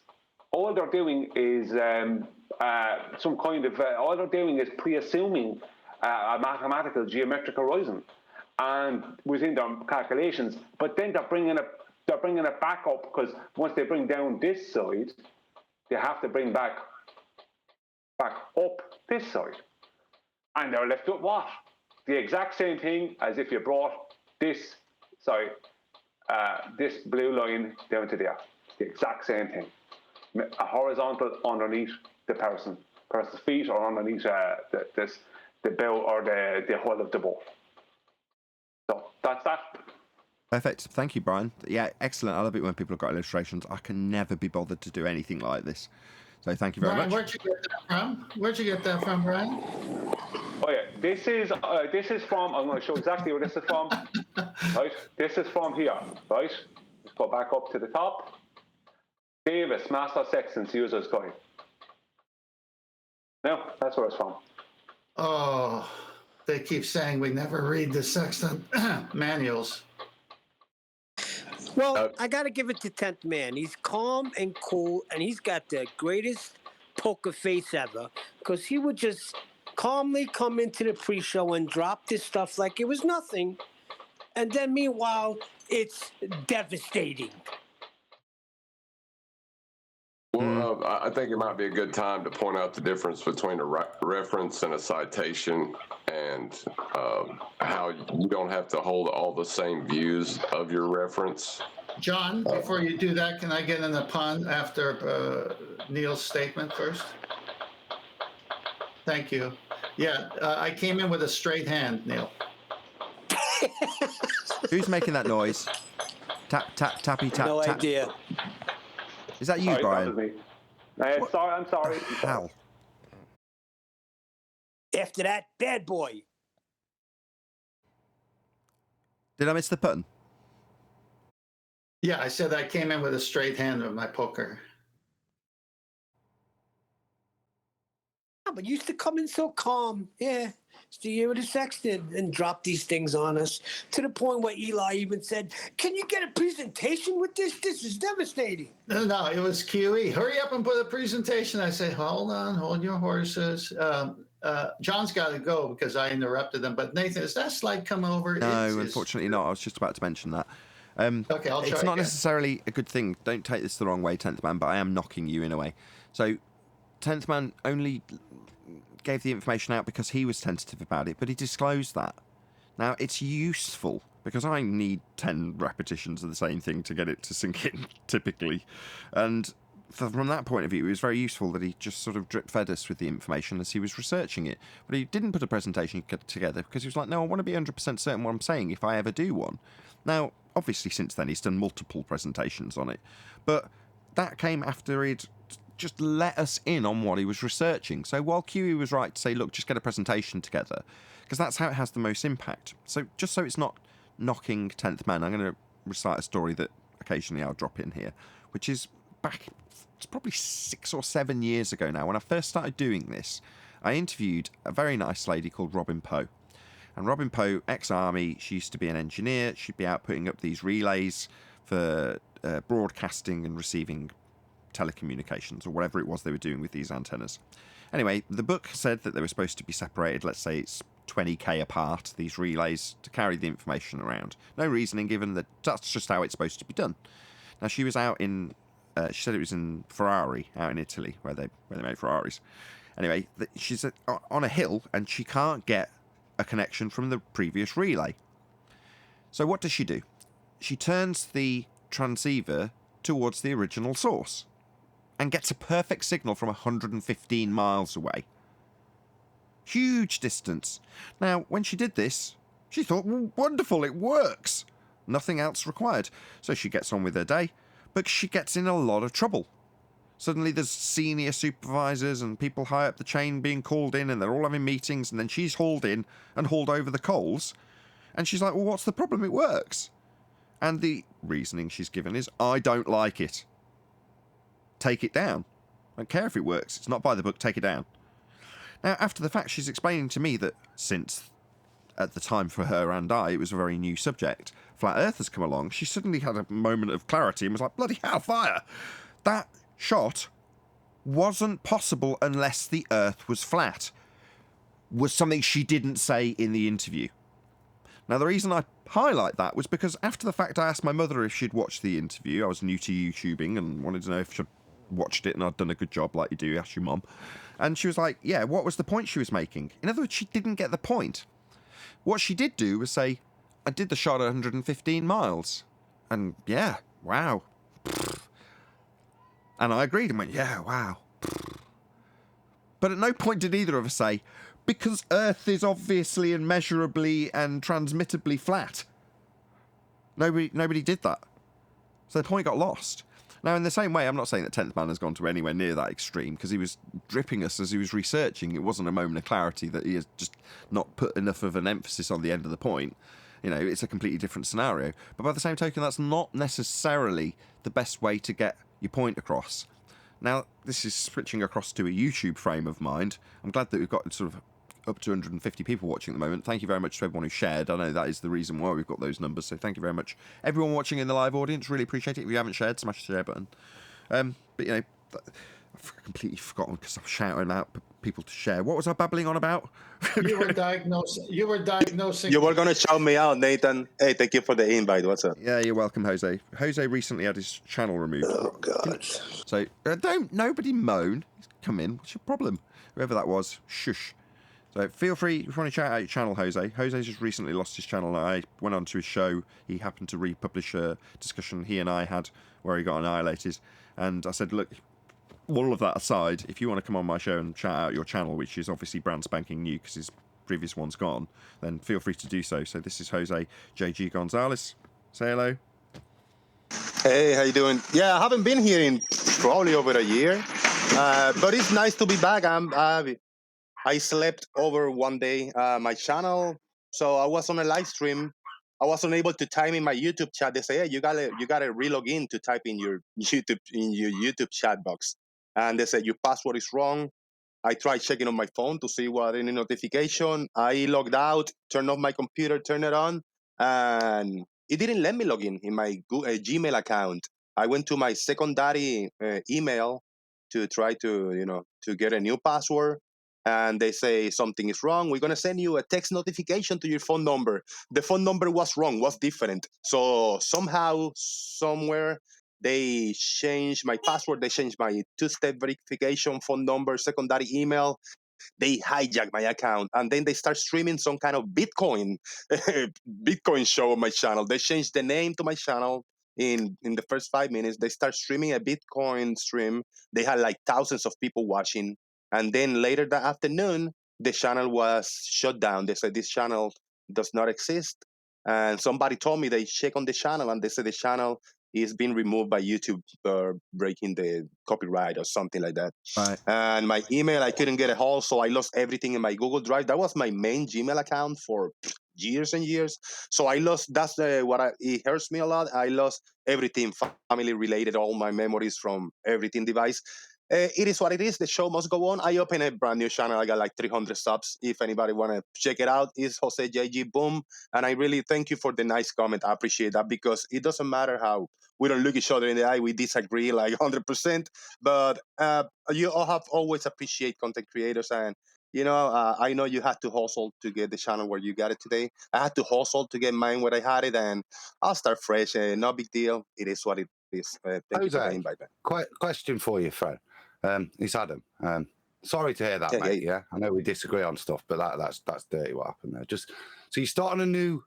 pre-assuming a mathematical geometric horizon, and within their calculations. But then they're bringing it back up, because once they bring down this side, they have to bring back up this side, and they're left with what? The exact same thing as if you brought this blue line down to there. The exact same thing. A horizontal underneath the person's feet, or underneath the bow, or the hull of the boat. So that's that. Perfect. Thank you, Brian. Yeah, excellent. I love it when people have got illustrations. I can never be bothered to do anything like this. So thank you very much. Where'd you get that from? Where'd you get that from, Brian? Oh yeah, this is from. I'm going to show exactly where this is from. Right, this is from here. Right, let's go back up to the top. Davis, Master Sexton's User's Guide. No, that's where it's from. Oh, they keep saying we never read the sextant manuals. Well, I got to give it to 10th Man. He's calm and cool, and he's got the greatest poker face ever, because he would just calmly come into the pre-show and drop this stuff like it was nothing. And then meanwhile, it's devastating. Well, I think it might be a good time to point out the difference between a reference and a citation, and how you don't have to hold all the same views of your reference. John, before you do that, can I get in the pun after Neil's statement first? Thank you. Yeah, I came in with a straight hand, Neil. Who's making that noise? Tap, tap, tappy, tap, No tap. idea. Is that you, Sorry, Brian? that was me. Sorry, I'm sorry. Hell. After that, bad boy. Did I miss the pun? Yeah, I said I came in with a straight hand of my poker. Yeah, but you used to come in so calm. Yeah. So you would have sexted and dropped these things on us, to the point where Eli even said, "Can you get a presentation with this? This is devastating." No, it was QE. Hurry up and put a presentation. I say, hold on, hold your horses. John's got to go because I interrupted them. But Nathan, is that slide coming over? No, unfortunately not. I was just about to mention that. Okay, I'll try it's not again. necessarily a good thing. Don't take this the wrong way, 10th Man, but I am knocking you in a way. So 10th Man only gave the information out because he was tentative about it, but he disclosed that. Now, it's useful because I need 10 repetitions of the same thing to get it to sink in, typically. And from that point of view, it was very useful that he just sort of drip-fed us with the information as he was researching it. But he didn't put a presentation together because he was like, no, I want to be 100% certain what I'm saying if I ever do one. Now, obviously, since then, he's done multiple presentations on it. But that came after he'd just let us in on what he was researching. So while QE was right to say, look, just get a presentation together, because that's how it has the most impact. So just so it's not knocking 10th Man, I'm going to recite a story that occasionally I'll drop in here, which is back, it's probably 6 or 7 years ago now. When I first started doing this, I interviewed a very nice lady called Robin Poe. And Robin Poe, ex-army, she used to be an engineer. She'd be out putting up these relays for broadcasting and receiving telecommunications or whatever it was they were doing with these antennas. Anyway, the book said that they were supposed to be separated, let's say it's 20k apart, these relays, to carry the information around. No reasoning given, that that's just how it's supposed to be done. Now, she was out in, she said it was in Ferrari, out in Italy, where they made Ferraris. Anyway, she's on a hill, and she can't get a connection from the previous relay. So what does she do? She turns the transceiver towards the original source and gets a perfect signal from 115 miles away. Huge distance. Now, when she did this, she thought, well, wonderful, it works. Nothing else required. So she gets on with her day, but she gets in a lot of trouble. Suddenly there's senior supervisors and people high up the chain being called in, and they're all having meetings, and then she's hauled in and hauled over the coals. And she's like, well, what's the problem? It works. And the reasoning she's given is, I don't like it. Take it down. I don't care if it works. It's not by the book. Take it down. Now, after the fact, she's explaining to me that since, at the time for her and I, it was a very new subject, Flat Earth has come along, she suddenly had a moment of clarity and was like, bloody hell, fire! That shot wasn't possible unless the Earth was flat, was something she didn't say in the interview. Now, the reason I highlight that was because after the fact, I asked my mother if she'd watched the interview. I was new to YouTubing and wanted to know if she'd watched it and I'd done a good job, like you do, ask your mum. And she was like, yeah, what was the point she was making? In other words, she didn't get the point. What she did do was say, I did the shot at 115 miles. And yeah, wow. And I agreed and went, yeah, wow. But at no point did either of us say, because Earth is obviously and measurably and transmittably flat. Nobody did that. So the point got lost. Now, in the same way, I'm not saying that 10th Man has gone to anywhere near that extreme, because he was dripping us as he was researching. It wasn't a moment of clarity that he has just not put enough of an emphasis on the end of the point. You know, it's a completely different scenario. But by the same token, that's not necessarily the best way to get your point across. Now, this is switching across to a YouTube frame of mind. I'm glad that we've got sort of up to 150 people watching at the moment. Thank you very much to everyone who shared. I know that is the reason why we've got those numbers, so thank you very much. Everyone watching in the live audience, really appreciate it. If you haven't shared, smash the share button. But, you know, I've completely forgotten because I'm shouting out people to share. What was I babbling on about? You were diagnosing. You were going to shout me out, Nathan. Hey, thank you for the invite. What's up? Yeah, you're welcome, Jose. Jose recently had his channel removed. Oh, God. So, nobody moan. Come in. What's your problem? Whoever that was, shush. So feel free, if you want to shout out your channel, Jose. Jose's just recently lost his channel. I went on to his show. He happened to republish a discussion he and I had where he got annihilated. And I said, look, all of that aside, if you want to come on my show and shout out your channel, which is obviously brand spanking new because his previous one's gone, then feel free to do so. So this is Jose JG Gonzalez. Say hello. Hey, how you doing? Yeah, I haven't been here in probably over a year, but it's nice to be back. I slept over one day. My channel, so I was on a live stream. I wasn't able to type in my YouTube chat. They say, hey, you gotta re-log in to type in your YouTube chat box, and they said your password is wrong. I tried checking on my phone to see what any notification. I logged out, turned off my computer, turned it on, and it didn't let me log in my Gmail account. I went to my secondary email to try to get a new password. And they say something is wrong. We're going to send you a text notification to your phone number. The phone number was wrong, was different. So somehow, somewhere, they changed my password. They changed my two-step verification phone number, secondary email. They hijacked my account. And then they start streaming some kind of Bitcoin show on my channel. They changed the name to my channel. In the first 5 minutes, they start streaming a Bitcoin stream. They had like thousands of people watching. And then later that afternoon, the channel was shut down. They said this channel does not exist. And somebody told me they check on the channel and they said the channel is being removed by YouTube for breaking the copyright or something like that. Right. And my email, I couldn't get a hold, so I lost everything in my Google Drive. That was my main Gmail account for years and years. So I lost, it hurts me a lot. I lost everything family related, all my memories from everything device. it is what it is. The show must go on. I opened a brand new channel. I got like 300 subs. If anybody want to check it out, it's Jose JG Boom. And I really thank you for the nice comment. I appreciate that, because it doesn't matter how we don't look each other in the eye. We disagree like 100%. But you all have always appreciate content creators. And, I know you had to hustle to get the channel where you got it today. I had to hustle to get mine where I had it. And I'll start fresh. No big deal. It is what it is. Thank you for the Jose, invite, man. question for you, friend. It's Adam. Sorry to hear that, Yeah, mate. Yeah, I know we disagree on stuff, but that's dirty what happened there. So you're starting a new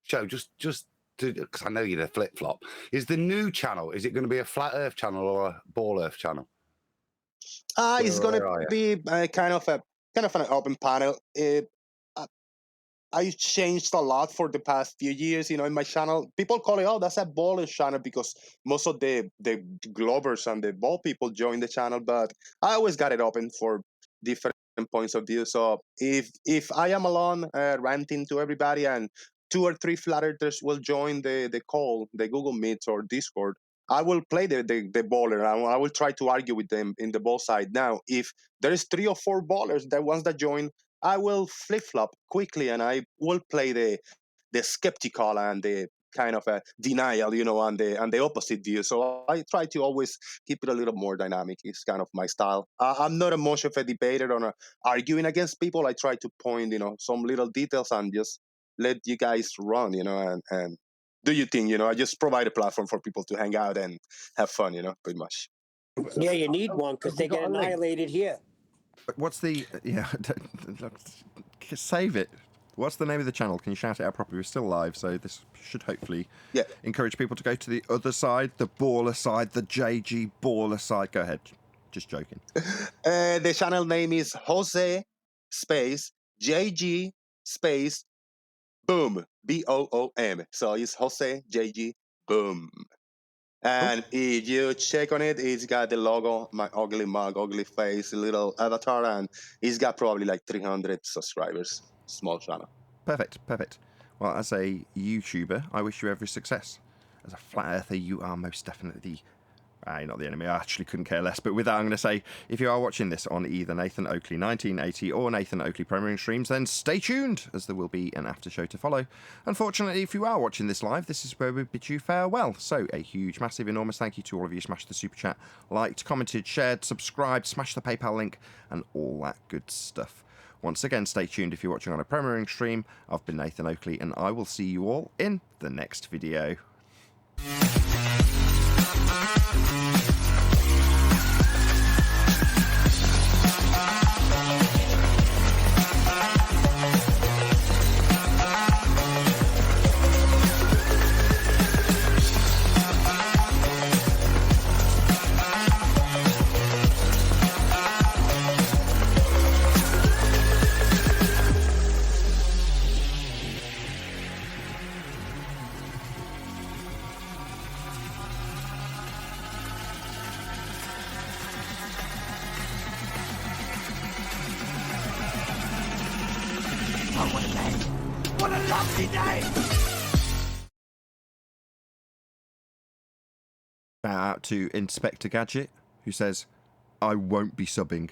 show, just because I know you're the flip flop. Is the new channel? Is it going to be a flat Earth channel or a ball Earth channel? It's going to be kind of an open panel. I changed a lot for the past few years, in my channel. People call it, that's a ballers channel, because most of the Globers and the ball people join the channel, but I always got it open for different points of view. So if I am alone ranting to everybody and 2 or 3 flat earthers will join the call, the Google Meets or Discord, I will play the baller. I will try to argue with them in the ball side. Now, if there is 3 or 4 ballers, the ones that join, I will flip-flop quickly, and I will play the skeptical and the kind of a denial, and the opposite view. So I try to always keep it a little more dynamic. It's kind of my style. I'm not much of a debater on arguing against people. I try to point, some little details and just let you guys run, and do your thing. I just provide a platform for people to hang out and have fun, pretty much. Yeah, you need one because they get annihilated here. What's the save it? What's the name of the channel? Can you shout it out properly? We're still live, so this should hopefully encourage people to go to the other side, the baller side, the JG baller side. Go ahead. Just joking. The channel name is Jose space JG space Boom, BOOM. So it's Jose JG Boom. And if you check on it, it's got the logo, my ugly mug, ugly face, little avatar, and it's got probably like 300 subscribers. Small channel. Perfect. Well, as a YouTuber, I wish you every success. As a flat earther, you are most definitely you're not the enemy. I actually couldn't care less. But with that, I'm going to say, if you are watching this on either Nathan Oakley 1980 or Nathan Oakley Premiering Streams, then stay tuned, as there will be an after show to follow. Unfortunately, if you are watching this live, this is where we bid you farewell. So a huge, massive, enormous thank you to all of you. Smashed the super chat, liked, commented, shared, subscribed, smashed the PayPal link, and all that good stuff. Once again, stay tuned if you're watching on a premiering stream. I've been Nathan Oakley, and I will see you all in the next video. What a lovely day! Shout out to Inspector Gadget, who says, I won't be subbing.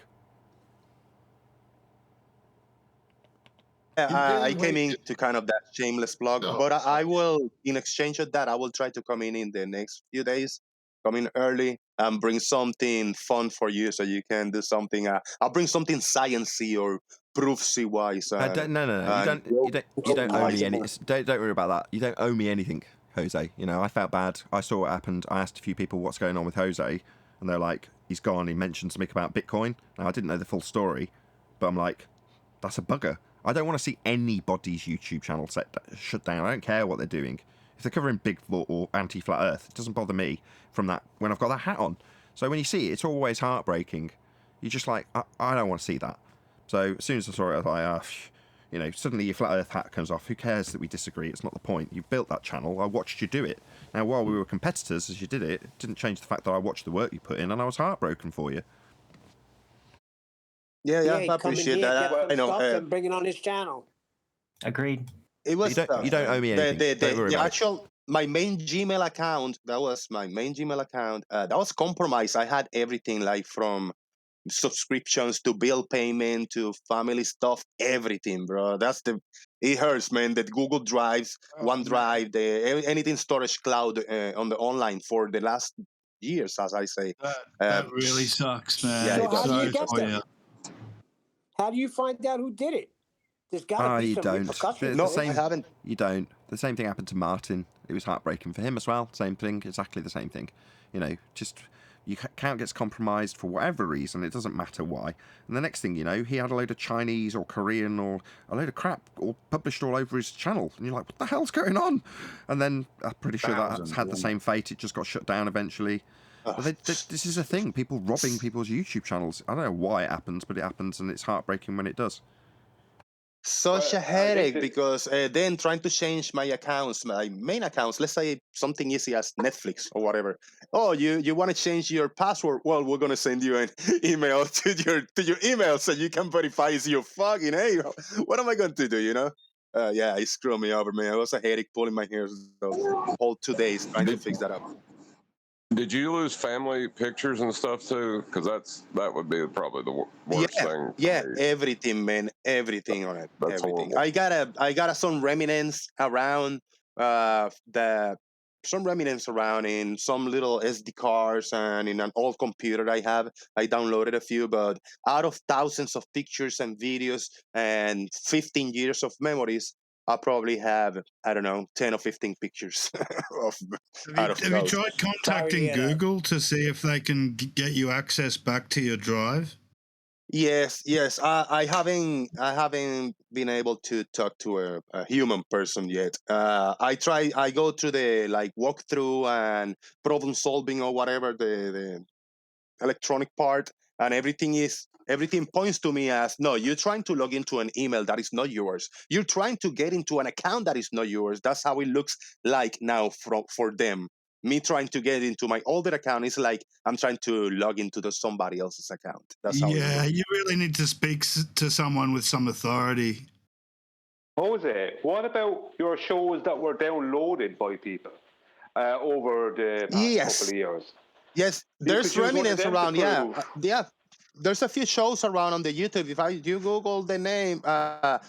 I came in to kind of that shameless plug, but I will, in exchange of that, I will try to come in the next few days, come in early and bring something fun for you so you can do something. I'll bring something sciencey or proofsy wise. No. You don't owe me any. Don't worry about that. You don't owe me anything, Jose. I felt bad. I saw what happened. I asked a few people what's going on with Jose, and they're like, he's gone. He mentioned something about Bitcoin. Now, I didn't know the full story, but I'm like, that's a bugger. I don't want to see anybody's YouTube channel shut down. I don't care what they're doing. If they're covering Bigfoot or anti-flat Earth, it doesn't bother me from that when I've got that hat on. So when you see it, it's always heartbreaking. You're just like, I don't want to see that. So as soon as I saw it, I was like, suddenly your flat Earth hat comes off. Who cares that we disagree? It's not the point. You built that channel. I watched you do it. Now, while we were competitors as you did it, it didn't change the fact that I watched the work you put in, and I was heartbroken for you. Yeah, I appreciate that. I know. And bring it on his channel. Agreed. It was you don't owe me anything. The actual my main Gmail account. That was my main Gmail account. That was compromised. I had everything, like from subscriptions to bill payment to family stuff, everything, bro. It hurts, man. That Google Drives, OneDrive, anything storage cloud on the online for the last years, as I say. That really sucks, man. Yeah, So it how does. do you Sorry get for them? you. How do you find out who did it? There's got to be You some don't. repercussions. No, for I this. haven't. You don't. The same thing happened to Martin. It was heartbreaking for him as well. Same thing, exactly the same thing. You know, just your account gets compromised for whatever reason. It doesn't matter why. And the next thing you know, he had a load of Chinese or Korean or a load of crap all published all over his channel. And you're like, what the hell's going on? And then I'm pretty sure that's had the same fate. It just got shut down eventually. But this is a thing. People robbing people's YouTube channels. I don't know why it happens, but it happens, and it's heartbreaking when it does. Such a headache, because then trying to change my accounts, my main accounts, let's say something easy as Netflix or whatever. Oh, you want to change your password? Well, we're gonna send you an email to your email so you can verify it's your fucking. Hey, what am I going to do? You know? Yeah, it screwed me over, man. It was a headache pulling my hair those whole 2 days trying to fix that up. Did you lose family pictures and stuff too? Because that would be probably the worst thing. Yeah, everything, man, everything on it. That's everything. horrible. I got some remnants around in some little SD cards and in an old computer I have. I downloaded a few, but out of thousands of pictures and videos and 15 years of memories, I probably have, I don't know, 10 or 15 pictures Have you tried contacting Google to see if they can get you access back to your drive? Yes. I haven't been able to talk to a human person yet. I go through the walkthrough and problem solving or whatever the electronic part, and everything points to me as, no, you're trying to log into an email that is not yours. You're trying to get into an account that is not yours. That's how it looks like now for them. Me trying to get into my older account is like I'm trying to log into somebody else's account. That's how. Yeah, you really need to speak to someone with some authority. Jose, what about your shows that were downloaded by people over the past couple of years? Yes, there's remnants around. Yeah. There's a few shows around on the YouTube. If you Google the name,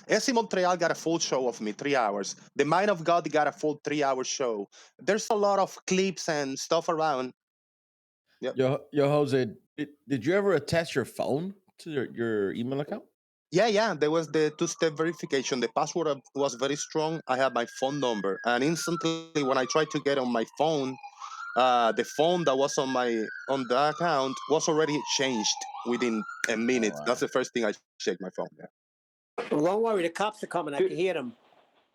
Essie Montreal got a full show of me, 3 hours. The Mind of God got a full 3-hour show. There's a lot of clips and stuff around. Yep. Yo, Jose, did you ever attach your phone to your email account? Yeah. There was the 2-step verification. The password was very strong. I had my phone number, and instantly when I tried to get on my phone, the phone that was on the account was already changed within a minute. That's the first thing I checked my phone. Yeah. Well, don't worry, the cops are coming. I can hear them.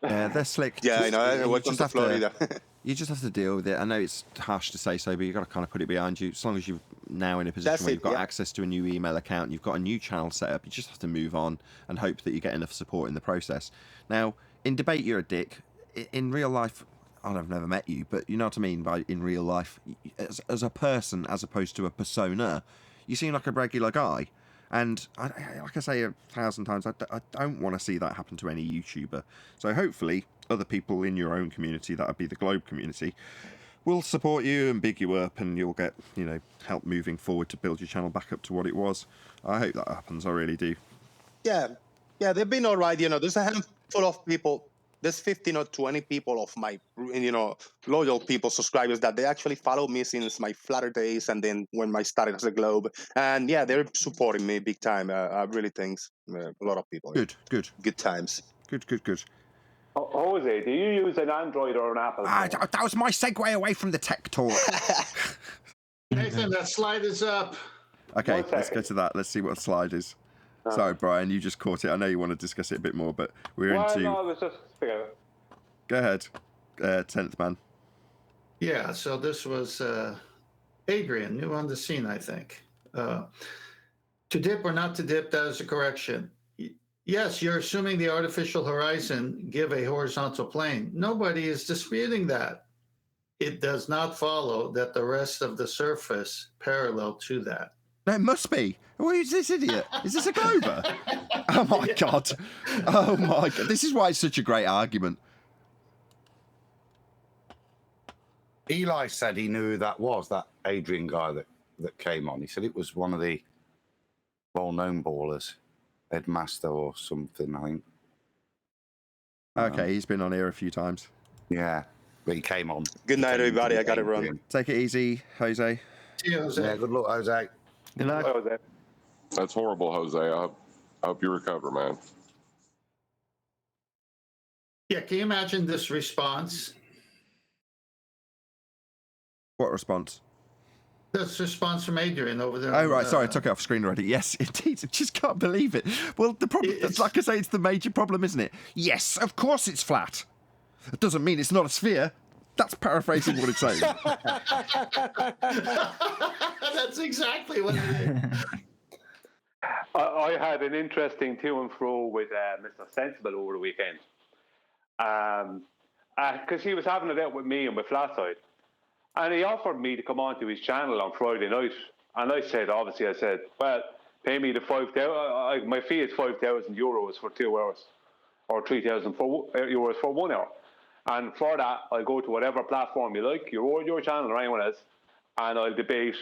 Yeah, they're slick. Yeah, I know. Welcome to Florida. You just have to deal with it. I know it's harsh to say so, but you've got to kind of put it behind you. As long as you're now in a position where you've got access to a new email account, you've got a new channel set up, you just have to move on and hope that you get enough support in the process. Now, in debate, you're a dick. In real life, I've never met you, but you know what I mean by in real life. As a person, as opposed to a persona, you seem like a regular guy. And like I say 1,000 times, I don't want to see that happen to any YouTuber. So hopefully other people in your own community, that would be the Globe community, will support you and big you up, and you'll get, help moving forward to build your channel back up to what it was. I hope that happens. I really do. Yeah, they've been all right. There's a handful of people. There's 15 or 20 people of my, loyal people, subscribers, that they actually follow me since my Flutter days, and then when I started as a Globe. And yeah, they're supporting me big time. I really think a lot of people. Good times. Good. Jose, do you use an Android or an Apple? That was my segue away from the tech talk. Nathan, that slide is up. Okay, let's go to that. Let's see what the slide is. Sorry, Brian, you just caught it. I know you want to discuss it a bit more, but we're into... No, it was just... Go ahead, 10th man. Yeah, so this was Adrian, new on the scene, I think. To dip or not to dip, that is a correction. Yes, you're assuming the artificial horizon give a horizontal plane. Nobody is disputing that. It does not follow that the rest of the surface parallel to that. No, it must be. Who is this idiot? Is this a Glober? Oh my God. Oh my God. This is why it's such a great argument. Eli said he knew who that was, that Adrian guy that came on. He said it was one of the well-known ballers, headmaster or something, I think. Okay, he's been on here a few times. Yeah, but he came on. Good night, everybody. I got to run. Take it easy, Jose. See you, Jose. Yeah, good luck, Jose. Good luck. Jose. That's horrible, Jose. I hope you recover, man. Yeah, can you imagine this response? What response? This response from Adrian over there. Oh, right. Sorry, I took it off screen already. Yes, indeed. I just can't believe it. Well, the problem, like I say, it's the major problem, isn't it? Yes, of course it's flat. It doesn't mean it's not a sphere. That's paraphrasing what it's saying. That's exactly what it is. I had an interesting to and fro with Mr. Sensible over the weekend. Because he was having it out with me and with Flatside. And he offered me to come onto his channel on Friday night. And I said, well, pay me the 5,000. My fee is €5,000 for 2 hours, or 3,000 euros for 1 hour. And for that, I'll go to whatever platform you like, your channel or anyone else, and I'll debate,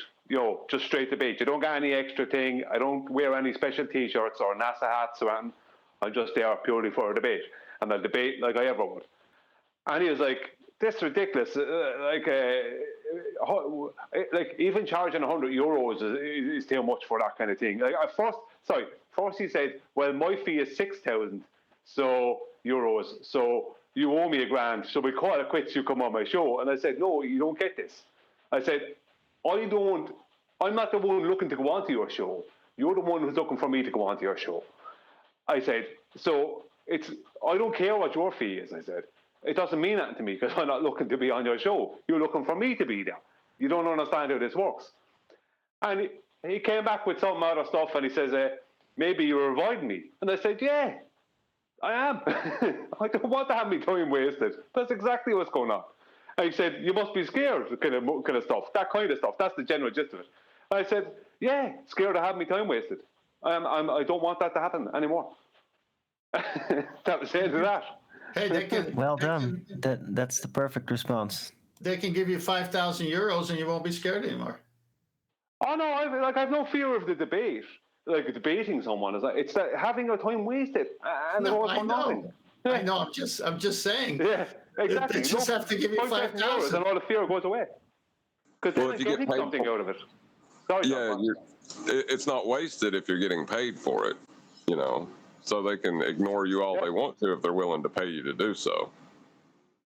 just straight debate. You don't get any extra thing. I don't wear any special T-shirts or NASA hats or anything. I'm just there purely for a debate. And I'll debate like I ever would. And he was like, this is ridiculous. Like even charging €100 is too much for that kind of thing. Like first he said, well, my fee is 6,000 euros, so you owe me $1,000. So we call it quits. You come on my show, and I said, no, you don't get this. I said, I'm not the one looking to go onto your show. You're the one who's looking for me to go onto your show. I said, so I don't care what your fee is. I said. It doesn't mean anything to me because I'm not looking to be on your show. You're looking for me to be there. You don't understand how this works. And he came back with some other stuff and he says, maybe you're avoiding me. And I said, yeah, I am. I don't want to have my time wasted. That's exactly what's going on. And he said, you must be scared, kind of stuff, that kind of stuff. That's the general gist of it. And I said, yeah, scared to have my time wasted. I don't want that to happen anymore. That was the end of that. Hey, well done. That's the perfect response. They can give you 5,000 euros and you won't be scared anymore. Oh no, I've no fear of the debate. Like debating someone it's that having your time wasted. And no, I know. I know. I'm just saying. Yeah, exactly. They just have to give you 5,000, and all the fear goes away. Because well, if you get paid something out of it. Sorry, it's not wasted if you're getting paid for it. So they can ignore you all they want to if they're willing to pay you to do so.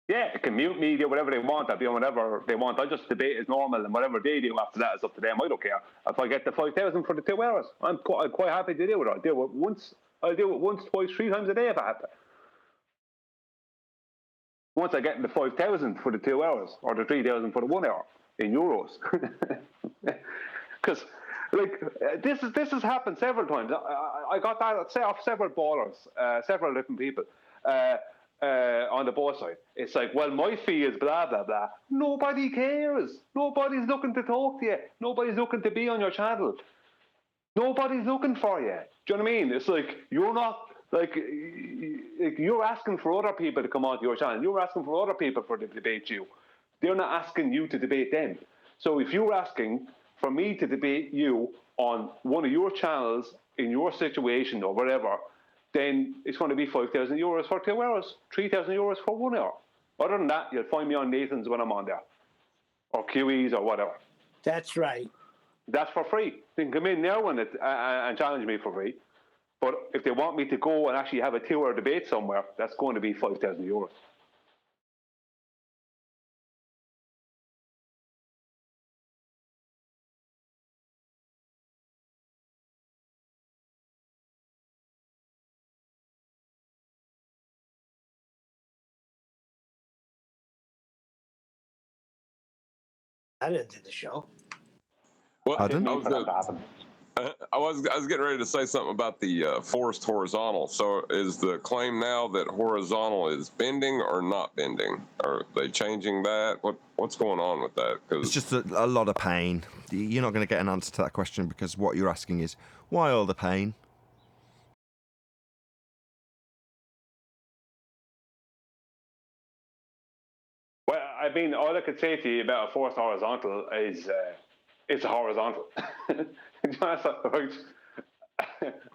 Yeah, they can mute me, do whatever they want. I'll be on whatever they want. I just debate as normal, and whatever they do after that is up to them. I don't care. If I get the 5,000 for the 2 hours, I'm quite happy to do it. I'll do it once, twice, 3 times a day if I have to. Once I get the 5,000 for the 2 hours, or the 3,000 for the 1 hour in euros. Because this has happened several times. I got that off several ballers, several different people on the ball side. It's like, well, my fee is blah, blah, blah. Nobody cares. Nobody's looking to talk to you. Nobody's looking to be on your channel. Nobody's looking for you. Do you know what I mean? It's like, you're not, you're asking for other people to come onto your channel. You're asking for other people to debate you. They're not asking you to debate them. So if you're asking for me to debate you on one of your channels in your situation or whatever, then it's going to be 5,000 euros for 2 hours, 3,000 euros for 1 hour. Other than that, you'll find me on Nathan's when I'm on there, or QE's or whatever. That's right. That's for free. They can come in now and challenge me for free. But if they want me to go and actually have a 2 hour debate somewhere, that's going to be 5,000 euros. I didn't do the show. Well, I didn't. I was getting ready to say something about the forced horizontal. So is the claim now that horizontal is bending or not bending? Are they changing that? What's going on with that? It's just a lot of pain. You're not going to get an answer to that question because what you're asking is, why all the pain? Well, I mean, all I could say to you about a forced horizontal is it's a horizontal.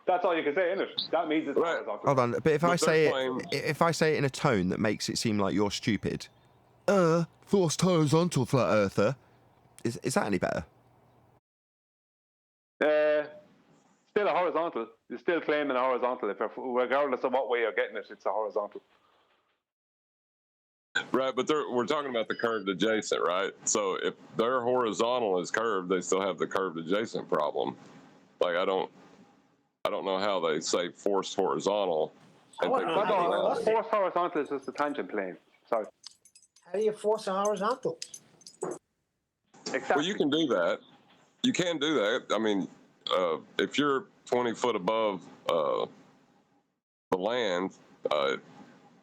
That's all you can say, isn't it? That means it's horizontal. Hold on, but if I say it in a tone that makes it seem like you're stupid, forced horizontal flat earther, is that any better? Still a horizontal. You're still claiming a horizontal. Regardless of what way you're getting it, it's a horizontal. Right, but we're talking about the curved adjacent, right? So if their horizontal is curved, they still have the curved adjacent problem. Like I don't know how they say forced horizontal. Forced horizontal is just the tangent plane. Sorry. How do you force a horizontal? Exactly. Well, you can do that. You can do that. I mean, if you're 20 foot above the land,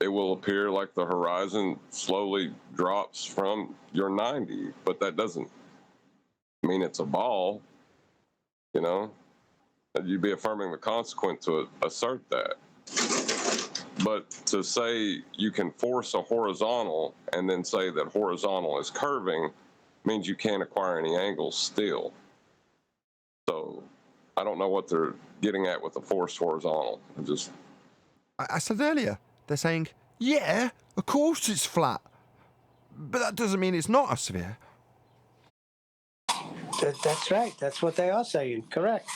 it will appear like the horizon slowly drops from your 90, but that doesn't mean it's a ball, you know? You'd be affirming the consequence to assert that. But to say you can force a horizontal and then say that horizontal is curving means you can't acquire any angles still. So I don't know what they're getting at with the forced horizontal. I said earlier, they're saying, yeah, of course it's flat. But that doesn't mean it's not a sphere. That's right. That's what they are saying. Correct.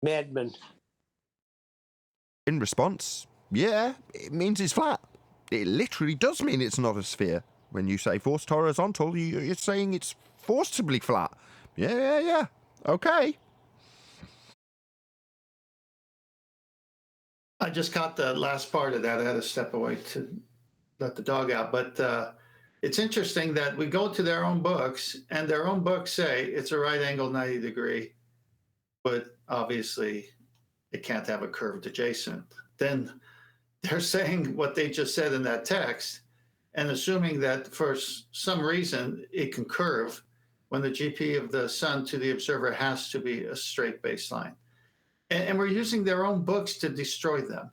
Madman. In response, yeah, it means it's flat. It literally does mean it's not a sphere. When you say forced horizontal, you're saying it's forcibly flat. Yeah. Okay. I just caught the last part of that. I had to step away to let the dog out. But it's interesting that we go to their own books, and their own books say it's a right angle 90 degree, but obviously it can't have a curved adjacent. Then they're saying what they just said in that text and assuming that for some reason it can curve when the GP of the sun to the observer has to be a straight baseline. And we're using their own books to destroy them.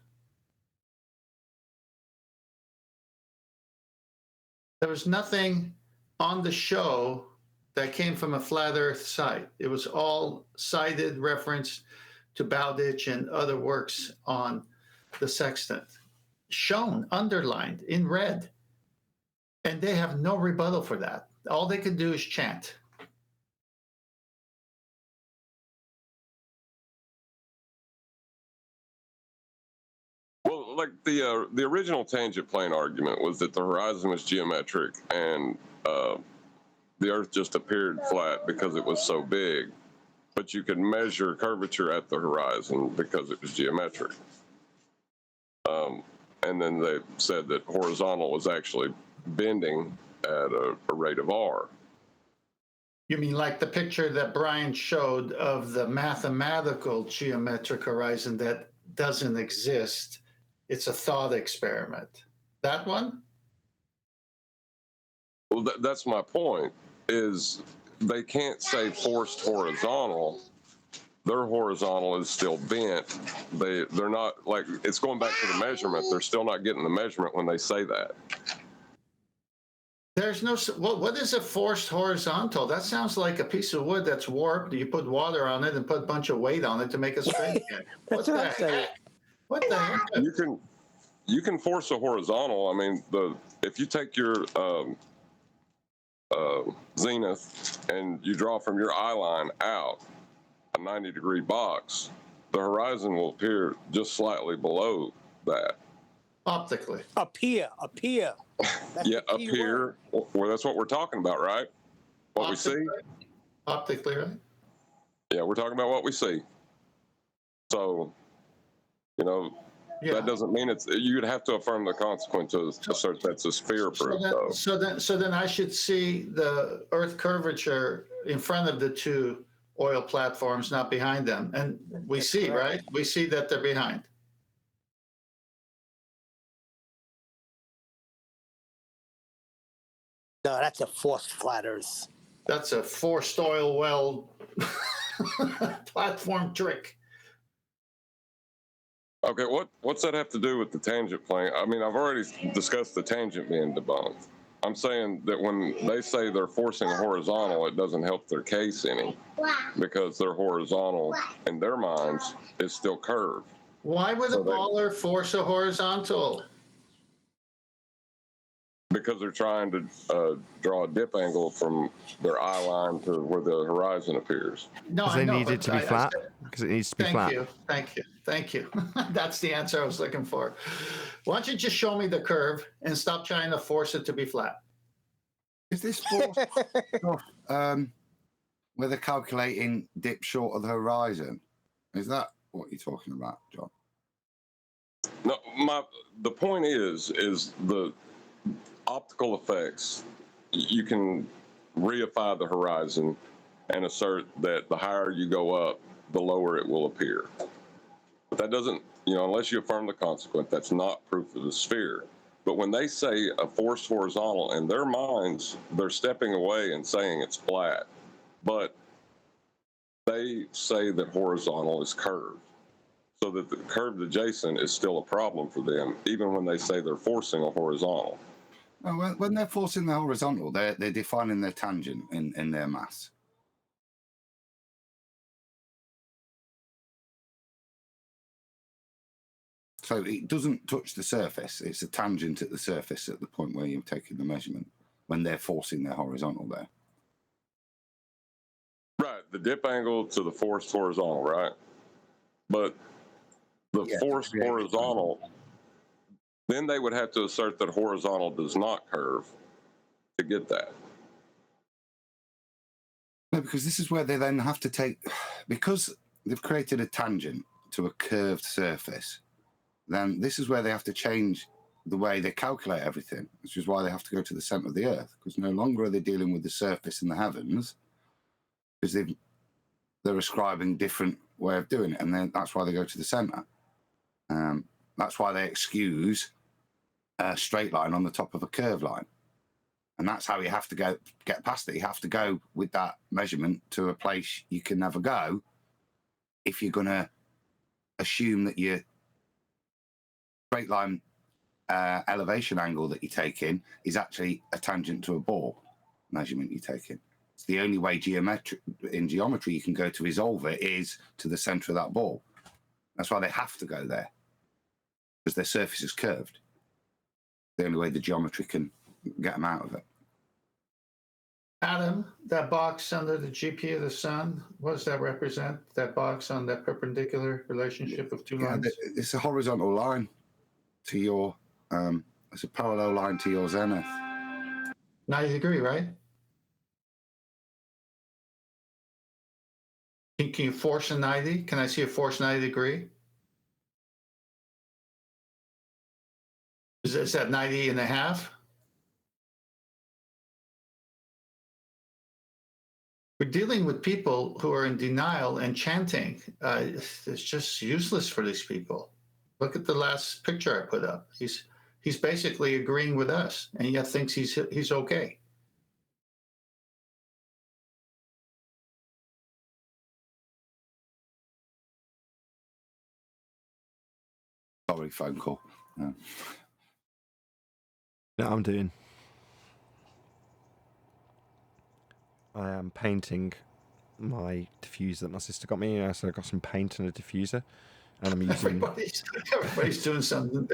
There was nothing on the show that came from a flat earth site. It was all cited reference to Bowditch and other works on the sextant, shown, underlined in red. And they have no rebuttal for that. All they can do is chant. Well, like the original tangent plane argument was that the horizon was geometric and the Earth just appeared flat because it was so big. But you could measure curvature at the horizon because it was geometric. And then they said that horizontal was actually bending at a rate of r. You mean like the picture that Brian showed of the mathematical geometric horizon that doesn't exist? It's a thought experiment. That one? Well, that's my point, is they can't say forced horizontal. Their horizontal is still bent. They're not, like, it's going back to the measurement. They're still not getting the measurement when they say that. There's no, what is a forced horizontal? That sounds like a piece of wood that's warped. You put water on it and put a bunch of weight on it to make it straight again. What the heck? What the heck? You can force a horizontal. I mean, if you take your zenith and you draw from your eye line out a 90-degree box, the horizon will appear just slightly below that. Optically. Up here. Yeah, up here. Well, that's what we're talking about, right? What we see? Optically, right? Yeah, we're talking about what we see. So, you know, that doesn't mean you'd have to affirm the consequence to assert that's a sphere proof. So then I should see the Earth curvature in front of the two oil platforms, not behind them. And we see, right? We see that they're behind. No, that's a forced flat Earth. That's a forced oil well platform trick. Okay, what's that have to do with the tangent plane? I mean, I've already discussed the tangent being debunked. I'm saying that when they say they're forcing horizontal, it doesn't help their case any, because their horizontal in their minds is still curved. Why would a baller force a horizontal? Because they're trying to draw a dip angle from their eye line to where the horizon appears. No, Because they need it to be flat. Because it needs to be flat. Thank you. That's the answer I was looking for. Why don't you just show me the curve and stop trying to force it to be flat? Is this force where they're calculating dip short of the horizon? Is that what you're talking about, John? No, the point is the optical effects. You can reify the horizon and assert that the higher you go up, the lower it will appear. But that doesn't, unless you affirm the consequent, that's not proof of the sphere. But when they say a forced horizontal, in their minds, they're stepping away and saying it's flat. But they say that horizontal is curved. So that the curved adjacent is still a problem for them, even when they say they're forcing a horizontal. Well, when they're forcing the horizontal, they're defining their tangent in their mass. So it doesn't touch the surface. It's a tangent at the surface at the point where you're taking the measurement, when they're forcing their horizontal there. Right, the dip angle to the forced horizontal, right? But the forced horizontal, then they would have to assert that horizontal does not curve to get that. No, because this is where they then have to take, because they've created a tangent to a curved surface, then this is where they have to change the way they calculate everything, which is why they have to go to the center of the earth, because no longer are they dealing with the surface in the heavens, because they're ascribing different way of doing it, and then that's why they go to the center. That's why they excuse a straight line on the top of a curved line. And that's how you have to get past it. You have to go with that measurement to a place you can never go if you're going to assume that your straight line elevation angle that you're taking is actually a tangent to a ball measurement you're taking. It's the only way in geometry you can go to resolve it is to the center of that ball. That's why they have to go there, because their surface is curved. The only way the geometry can get them out of it. Adam, that box under the GP of the sun, what does that represent? That box on that perpendicular relationship of two lines? It's a horizontal line to your, it's a parallel line to your zenith. 90 degree, right? Can you force a 90? Can I see a force 90 degree? Is that 90 and a half? We're dealing with people who are in denial and chanting. It's just useless for these people. Look at the last picture I put up. He's basically agreeing with us, and yet thinks he's okay. Sorry, phone call. No, I'm doing. I am painting my diffuser that my sister got me. So I got some paint and a diffuser, and I'm using. Everybody's doing something.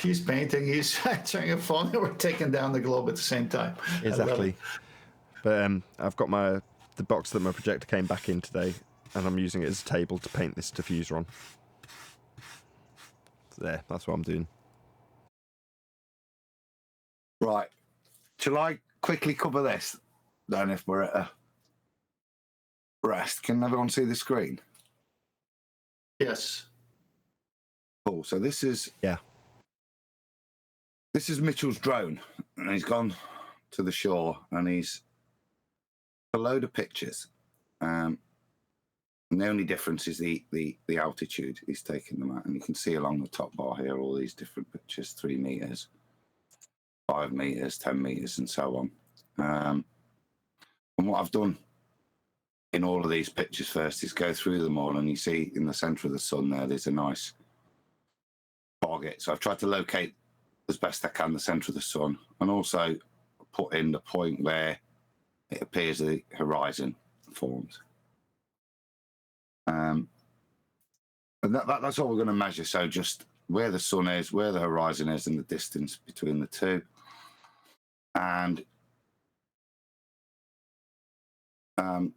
He's painting. He's answering a phone, and we're taking down the globe at the same time. Exactly. But I've got the box that my projector came back in today, and I'm using it as a table to paint this diffuser on. So there, that's what I'm doing. Right. Shall I quickly cover this? Then if we're at a rest, can everyone see the screen? Yes. Cool. So this is Mitchell's drone, and he's gone to the shore, and he's a load of pictures. And the only difference is the altitude he's taking them at, and you can see along the top bar here all these different pictures: 3 meters, 5 meters, 10 meters, and so on. And what I've done in all of these pictures first is go through them all, and you see in the center of the sun there's a nice target. So I've tried to locate as best I can the center of the sun, and also put in the point where it appears the horizon forms. And that's all we're going to measure. So just where the sun is, where the horizon is, and the distance between the two. And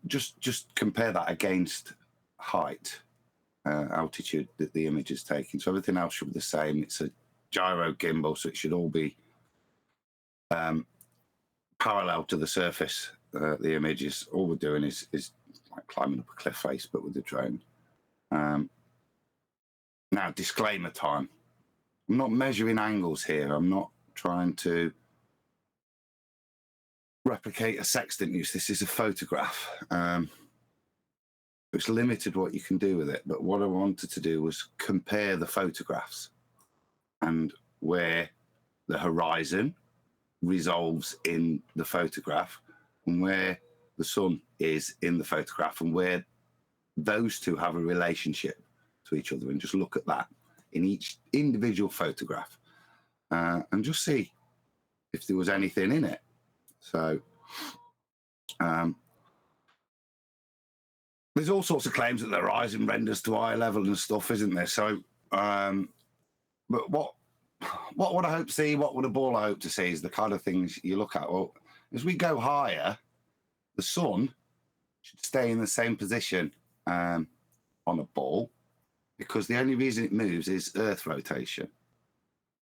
just compare that against height, altitude that the image is taking. So everything else should be the same. It's a gyro gimbal, so it should all be parallel to the surface. The image is, all we're doing is like climbing up a cliff face, but with the drone. Now, disclaimer time. I'm not measuring angles here. I'm not trying to replicate a sextant use. This is a photograph. It's limited what you can do with it, but what I wanted to do was compare the photographs and where the horizon resolves in the photograph and where the sun is in the photograph and where those two have a relationship to each other, and just look at that in each individual photograph and just see if there was anything in it. So there's all sorts of claims that the horizon renders to eye level and stuff, isn't there? So, but what would I hope to see? What would a ball I hope to see is the kind of things you look at. Well, as we go higher, the sun should stay in the same position on a ball, because the only reason it moves is Earth rotation.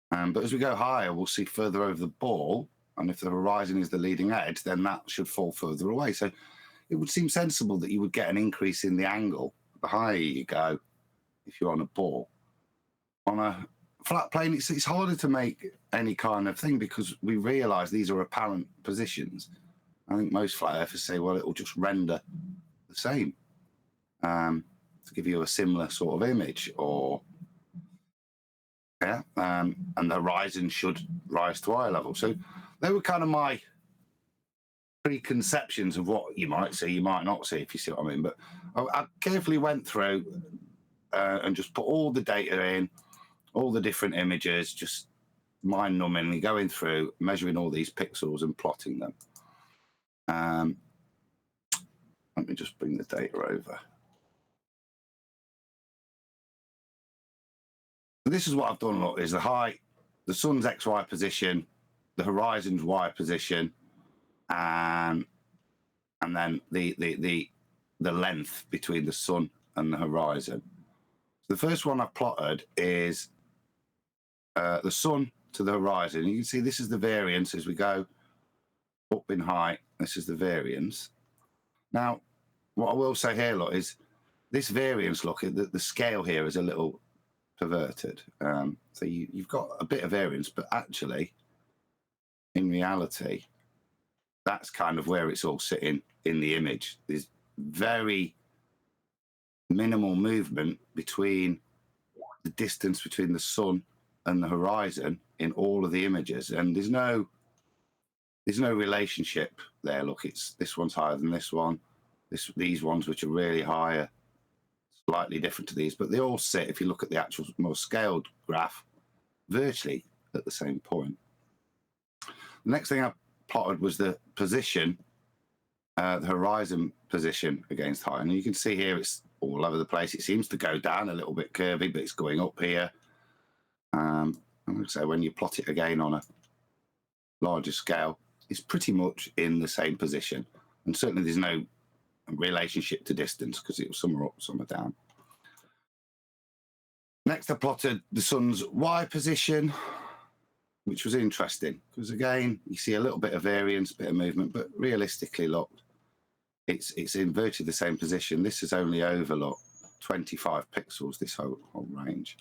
But as we go higher, we'll see further over the ball, and if the horizon is the leading edge, then that should fall further away. So it would seem sensible that you would get an increase in the angle the higher you go if you're on a ball. On a flat plane, it's harder to make any kind of thing because we realise these are apparent positions. I think most flat earthers say, well, it will just render the same to give you a similar sort of image, or and the horizon should rise to eye level. So they were kind of my preconceptions of what you might see, you might not see, if you see what I mean. But I carefully went through and just put all the data in, all the different images, just mind-numbingly going through, measuring all these pixels and plotting them. Let me just bring the data over. This is what I've done. Look, is the height, the sun's XY position, the horizon's Y position, and then the length between the sun and the horizon. So the first one I've plotted is the sun to the horizon. You can see this is the variance as we go up in height. This is the variance. Now, what I will say here, look, is this variance, look, the scale here is a little perverted. So you've got a bit of variance, but actually, in reality, that's kind of where it's all sitting in the image. There's very minimal movement between the distance between the sun and the horizon in all of the images, and there's no relationship there. Look, it's this one's higher than this one. These ones, which are really higher, slightly different to these, but they all sit, if you look at the actual more scaled graph, virtually at the same point. The next thing I plotted was the position, the horizon position against height. And you can see here it's all over the place. It seems to go down a little bit curvy, but it's going up here. So when you plot it again on a larger scale, it's pretty much in the same position. And certainly there's no relationship to distance because it was some are up, some are down. Next, I plotted the sun's Y position, which was interesting because again, you see a little bit of variance, bit of movement, but realistically, look, it's in virtually the same position. This is only over, look, 25 pixels, this whole range.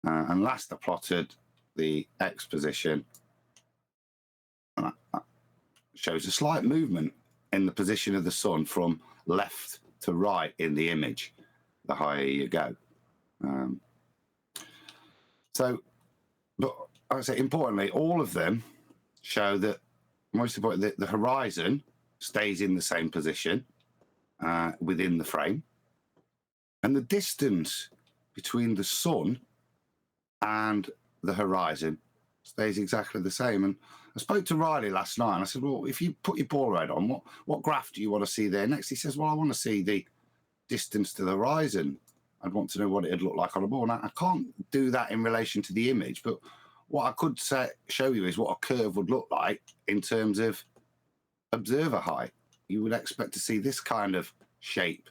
And last, I plotted the X position. And that shows a slight movement in the position of the sun from left to right in the image, the higher you go. But I would say importantly, all of them show that, most importantly, the horizon stays in the same position within the frame. And the distance between the sun and the horizon stays exactly the same. And I spoke to Riley last night and I said, well, if you put your ball head on, what graph do you want to see there next? He says, well, I want to see the distance to the horizon. I'd want to know what it'd look like on a ball. Now, I can't do that in relation to the image, but what I could show you is what a curve would look like in terms of observer height. You would expect to see this kind of shape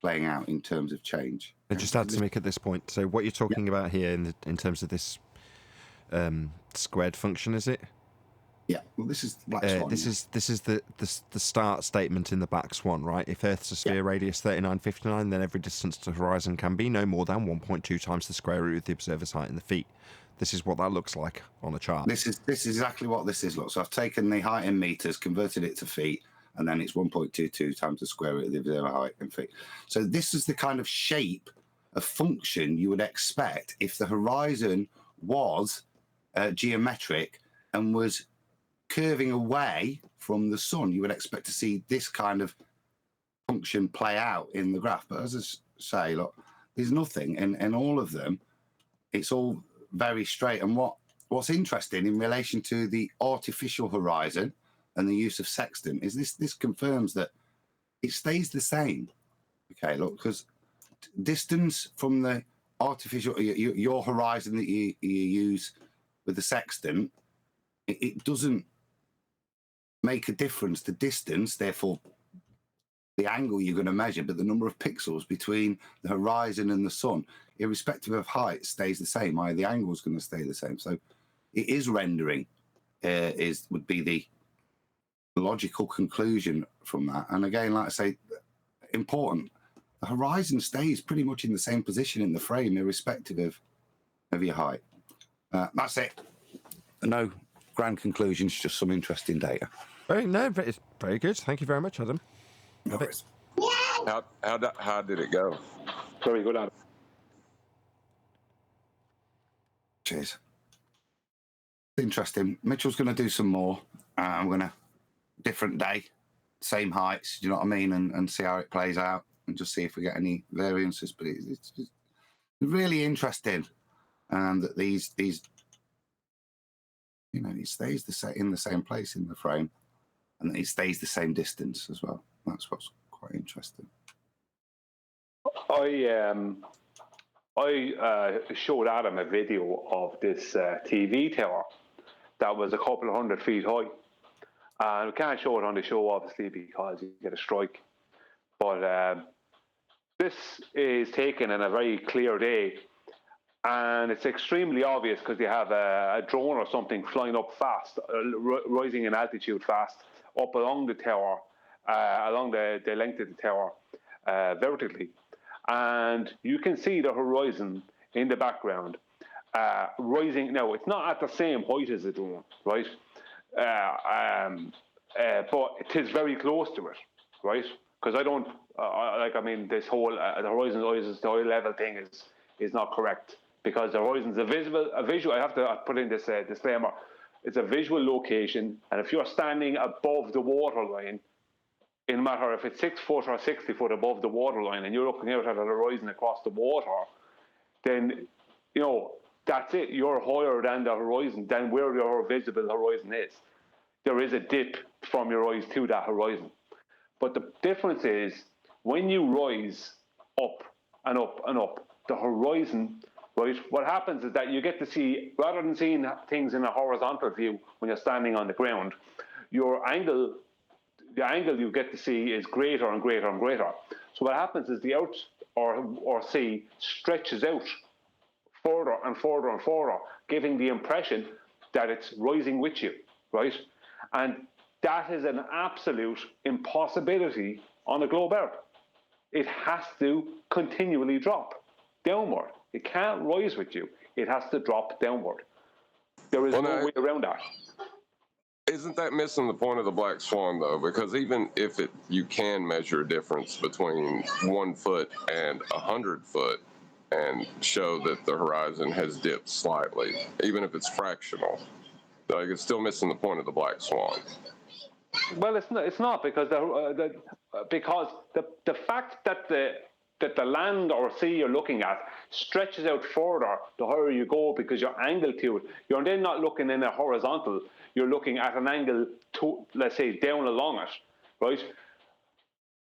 playing out in terms of change. I just add to Mick at this point. So what you're talking about here in terms of this squared function, is it? Yeah. Well, this is Black Swan. This is the start statement in the Black Swan, right? If Earth's a sphere radius 3959, then every distance to the horizon can be no more than 1.2 times the square root of the observer's height in the feet. This is what that looks like on a chart. This is exactly what this is. Look, so I've taken the height in meters, converted it to feet, and then it's 1.22 times the square root of the observer height in feet. So this is the kind of shape of function you would expect if the horizon was geometric and was curving away from the sun. You would expect to see this kind of function play out in the graph. But as I say, look, there's nothing in all of them. It's all very straight. And what's interesting in relation to the artificial horizon and the use of sextant is this confirms that it stays the same. Okay, look, because distance from the artificial, your horizon that you use with the sextant, it doesn't make a difference to distance, therefore the angle you're going to measure, but the number of pixels between the horizon and the sun, irrespective of height, stays the same. The angle is going to stay the same. So it is rendering, would be the logical conclusion from that. And again, like I say, important, the horizon stays pretty much in the same position in the frame, irrespective of your height. That's it. No grand conclusions, just some interesting data. Very good. Thank you very much, Adam. No worries. How did it go? Very good, Adam. Cheers. Interesting. Mitchell's going to do some more. I'm going to different day, same heights. Do you know what I mean? And see how it plays out, and just see if we get any variances. But it's just really interesting, that these it stays in the same place in the frame, and it stays the same distance as well. That's what's quite interesting. I showed Adam a video of this TV tower that was a couple of 100 feet high. And we can't show it on the show, obviously, because you get a strike. But this is taken in a very clear day. And it's extremely obvious because you have a drone or something flying up fast, rising in altitude fast, up along the tower, along the length of the tower, vertically. And you can see the horizon in the background rising. Now, it's not at the same height as the drone, right? But it is very close to it, right? Because I don't, this whole, the horizon to eye level thing is not correct. Because the horizon's a visual, I have to put in this disclaimer, it's a visual location, and if you're standing above the waterline, no matter if it's 6 foot or 60 foot above the waterline, and you're looking out at the horizon across the water, then, that's it, you're higher than the horizon, than where your visible horizon is. There is a dip from your eyes to that horizon. But the difference is, when you rise up and up and up, the horizon, right, what happens is that you get to see, rather than seeing things in a horizontal view when you're standing on the ground, the angle you get to see is greater and greater and greater. So what happens is the earth or sea stretches out further and further and further, giving the impression that it's rising with you, right? And that is an absolute impossibility on the globe Earth. It has to continually drop downward. It can't rise with you. It has to drop downward. There is no way around that. Isn't that missing the point of the Black Swan, though? Because even if you can measure a difference between 1 foot and 100 foot and show that the horizon has dipped slightly, even if it's fractional, like it's still missing the point of the Black Swan. Well, it's not because the fact that the that the land or sea you're looking at stretches out further the higher you go because you're angled to it. You're then not looking in a horizontal, you're looking at an angle to, let's say, down along it, right?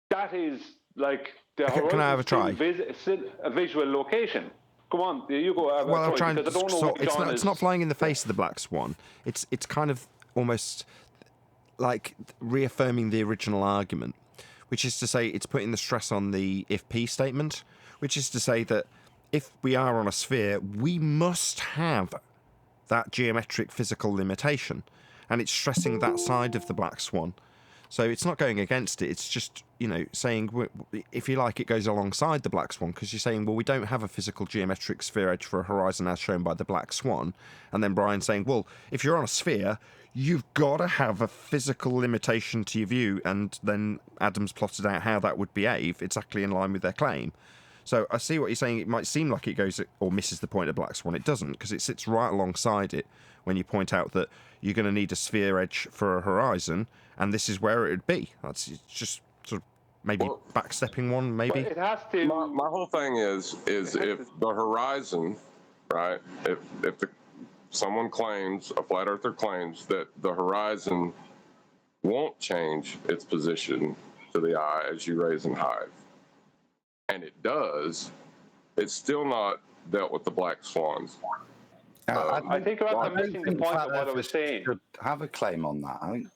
That is like the horizon. Can I have a try? A visual location. Come on, you go. Well, I'm trying. Because I don't know it's not flying in the face of the black swan. It's kind of almost like reaffirming the original argument, which is to say it's putting the stress on the if P statement, which is to say that if we are on a sphere, we must have that geometric physical limitation, and it's stressing that side of the black swan. So it's not going against it. It's just, saying, if you like, it goes alongside the black swan, because you're saying, well, we don't have a physical geometric sphere edge for a horizon as shown by the black swan. And then Brian's saying, well, if you're on a sphere, you've got to have a physical limitation to your view. And then Adam's plotted out how that would behave exactly in line with their claim. So I see what you're saying. It might seem like it goes or misses the point of black swan. It doesn't, because it sits right alongside it when you point out that you're going to need a sphere edge for a horizon, and this is where it would be. It's just sort of maybe backstepping one, maybe. It has to. My whole thing is if the horizon, right? If someone claims, a flat earther claims that the horizon won't change its position to the eye as you raise and hide, and it does, it's still not dealt with the black swans. I think you're actually missing the point of what I was saying. Should have a claim on that. I think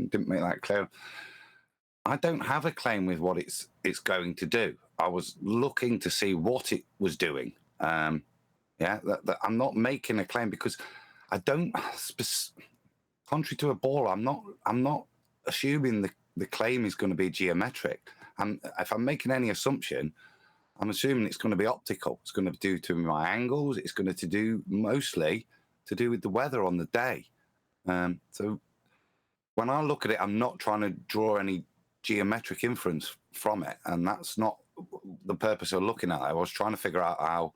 didn't make that clear. I don't have a claim with what it's going to do. I was looking to see what it was doing. I'm not making a claim because I don't. Contrary to a ball, I'm not assuming the claim is going to be geometric. If I'm making any assumption, I'm assuming it's going to be optical. It's going to do to my angles. It's going to do mostly to do with the weather on the day. So when I look at it, I'm not trying to draw any geometric inference from it, and that's not the purpose of looking at it. I was trying to figure out how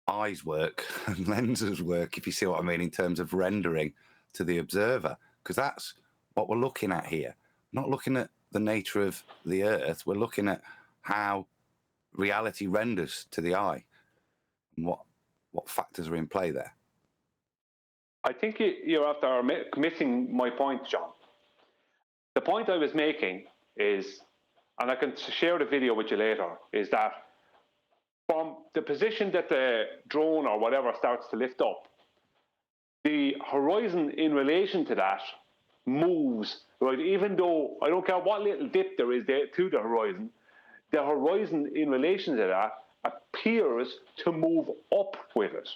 eyes work and lenses work, if you see what I mean, in terms of rendering to the observer, because that's what we're looking at here. Not looking at the nature of the Earth. We're looking at how reality renders to the eye and what factors are in play there. I think you're after missing my point, John. The point I was making is, and I can share the video with you later, is that from the position that the drone or whatever starts to lift up, the horizon in relation to that moves, right? Even though I don't care what little dip there is there to the horizon in relation to that appears to move up with it.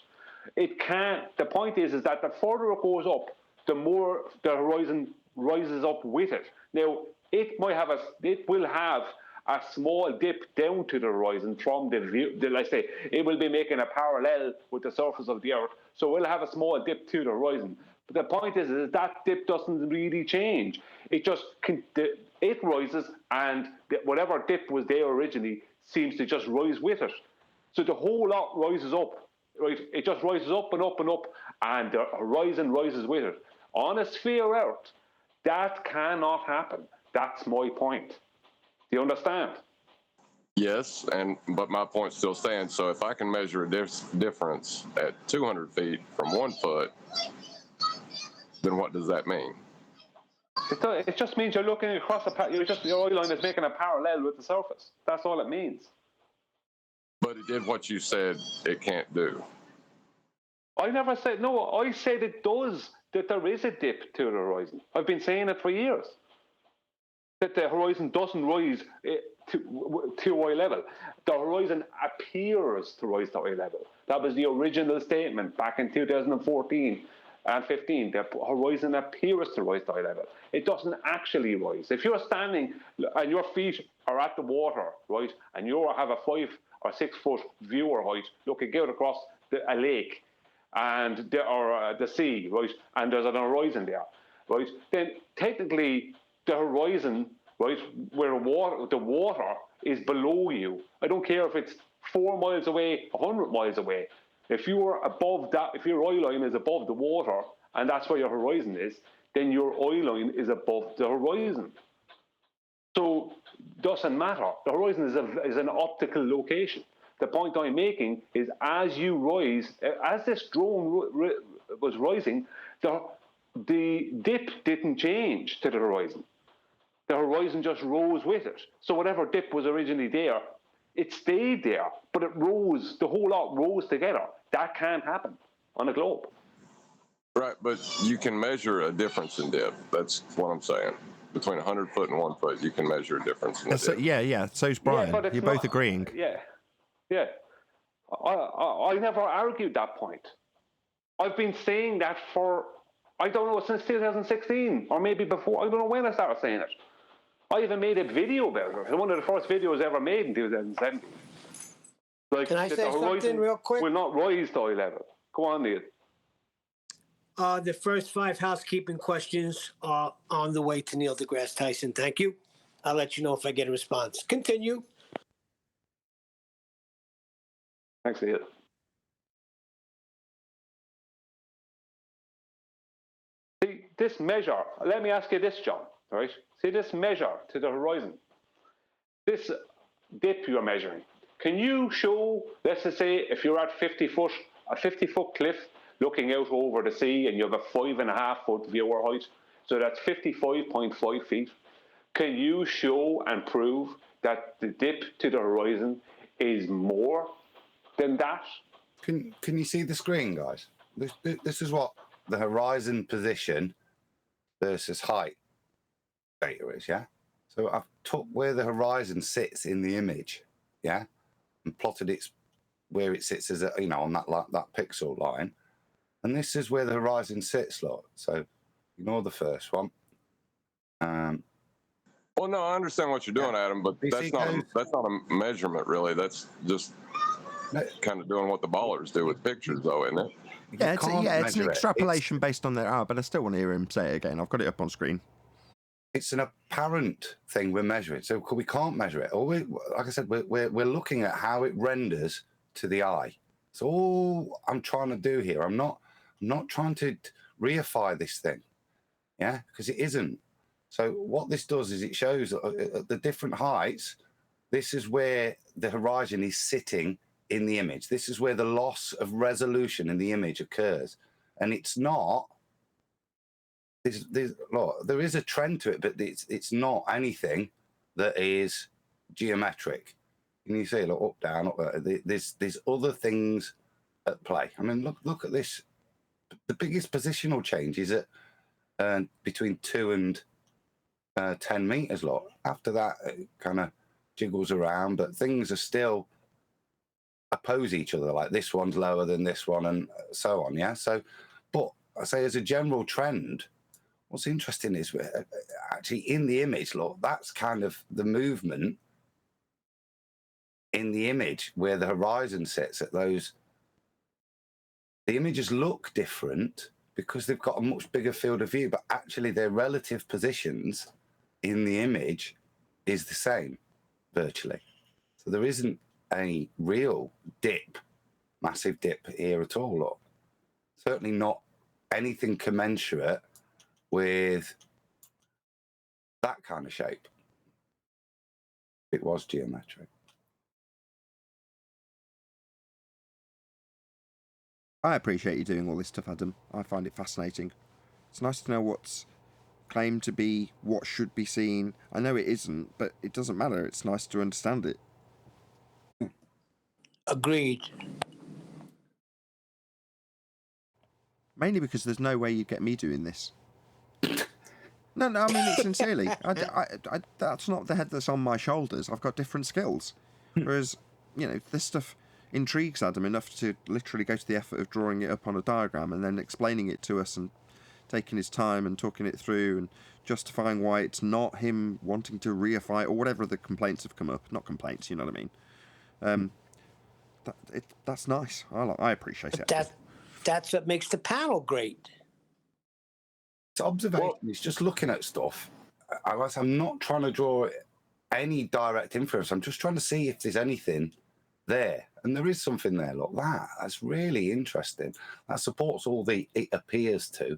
It can't. The point is that the further it goes up, the more the horizon rises up with it. Now, it will have a small dip down to the horizon from the view. Let's say it will be making a parallel with the surface of the Earth, so it will have a small dip to the horizon. But the point is that dip doesn't really change. It just it rises, and whatever dip was there originally seems to just rise with it. So the whole lot rises up. Right, it just rises up and up and up, and the horizon rises with it. On a sphere Earth, that cannot happen. That's my point. Do you understand? Yes, but my point still stands. So if I can measure a difference at 200 feet from 1 foot, then what does that mean? It just means you're looking across your eye line is making a parallel with the surface. That's all it means. But it did what you said it can't do. I never said, no, I said it does, that there is a dip to the horizon. I've been saying it for years. That the horizon doesn't rise to eye level. The horizon appears to rise to eye level. That was the original statement back in 2014 and 15. The horizon appears to rise to eye level. It doesn't actually rise. If you're standing and your feet are at the water, right, and you have a 5 or 6 foot viewer height looking out across a lake and the sea, right, and there's an horizon there, right, then technically the horizon, right, where the water is below you. I don't care if it's 4 miles away, 100 miles away. If you are above that, if your eye line is above the water and that's where your horizon is, then your eye line is above the horizon. So doesn't matter. The horizon is an optical location. The point I'm making is as you rise, as this drone was rising, the dip didn't change to the horizon. The horizon just rose with it. So whatever dip was originally there, it stayed there, but it rose, the whole lot rose together. That can't happen on a globe. Right, but you can measure a difference in dip. That's what I'm saying. Between 100 foot and 1 foot, you can measure a difference in the dip. Yeah. So's Brian. Yeah, but You're both agreeing. Yeah. I never argued that point. I've been saying that for, I don't know, since 2016, or maybe before. I don't know when I started saying it. I even made a video about it. One of the first videos ever made in 2017. Like, Can I say something real quick? Will not rise to eye level. Go on, Neil. The first 5 housekeeping questions are on the way to Neil deGrasse Tyson. Thank you. I'll let you know if I get a response. Continue. Thanks, Neil. See, this measure, let me ask you this, John, right? See this measure to the horizon, this dip you're measuring. Can you show, let's just say, if you're at a 50-foot cliff looking out over the sea and you have a 5.5-foot viewer height, so that's 55.5 feet. Can you show and prove that the dip to the horizon is more than that? Can you see the screen, guys? This is what the horizon position versus height data is, yeah? So I've took where the horizon sits in the image, yeah, and plotted it where it sits as a, you know, on that pixel line, and this is where the horizon sits, look. So ignore the first one. Well, no, I understand what you're doing, Adam, but that's not a measurement, really. That's just kind of doing what the ballers do with pictures, though, isn't it? Yeah, it's an extrapolation based on their but I still want to hear him say it again. I've got it up on screen. It's an apparent thing we're measuring, so we can't measure it. Like I said, we're looking at how it renders to the eye. So all I'm trying to do here, I'm not trying to reify this thing, yeah, because it isn't. So what this does is it shows at the different heights. This is where the horizon is sitting in the image. This is where the loss of resolution in the image occurs, and it's not. Look, there is a trend to it, but it's not anything that is geometric. Can you see? Look, up, down, up. There's other things at play. I mean, look at this. The biggest positional change is at between 2 and 10 meters. Look, after that, it kind of jiggles around, but things are still oppose each other. Like this one's lower than this one, and so on. Yeah. So, but I say as a general trend. What's interesting is actually in the image, look, that's kind of the movement in the image where the horizon sits at those. The images look different because they've got a much bigger field of view, but actually their relative positions in the image is the same virtually. So there isn't a real dip, massive dip here at all. Look, certainly not anything commensurate with that kind of shape. It was geometric. I appreciate you doing all this stuff, Adam. I find it fascinating. It's nice to know what's claimed to be what should be seen. I know it isn't, but it doesn't matter. It's nice to understand it. Agreed. Mainly because there's no way you'd get me doing this. No, I mean it sincerely. That's not the head that's on my shoulders. I've got different skills. Whereas, this stuff intrigues Adam enough to literally go to the effort of drawing it up on a diagram and then explaining it to us and taking his time and talking it through and justifying why it's not him wanting to reify or whatever the complaints have come up. Not complaints, you know what I mean? That's nice. I appreciate it. That's what makes the panel great. It's observation. It's just looking at stuff. I'm not trying to draw any direct inference. I'm just trying to see if there's anything there. And there is something there. Look, that's really interesting. That supports all the it appears to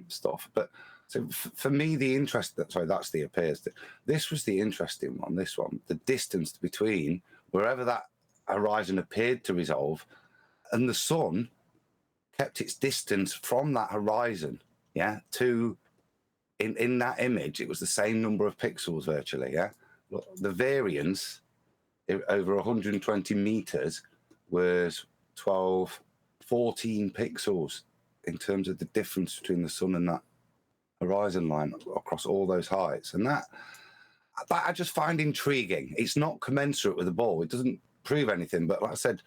stuff. But So for me, that's the appears. This was the interesting one, this one. The distance between wherever that horizon appeared to resolve and the sun kept its distance from that horizon, to, in that image, it was the same number of pixels virtually, Look, the variance over 120 meters was 12, 14 pixels in terms of the difference between the sun and that horizon line across all those heights. And that I just find intriguing. It's not commensurate with the ball. It doesn't prove anything, but like I said,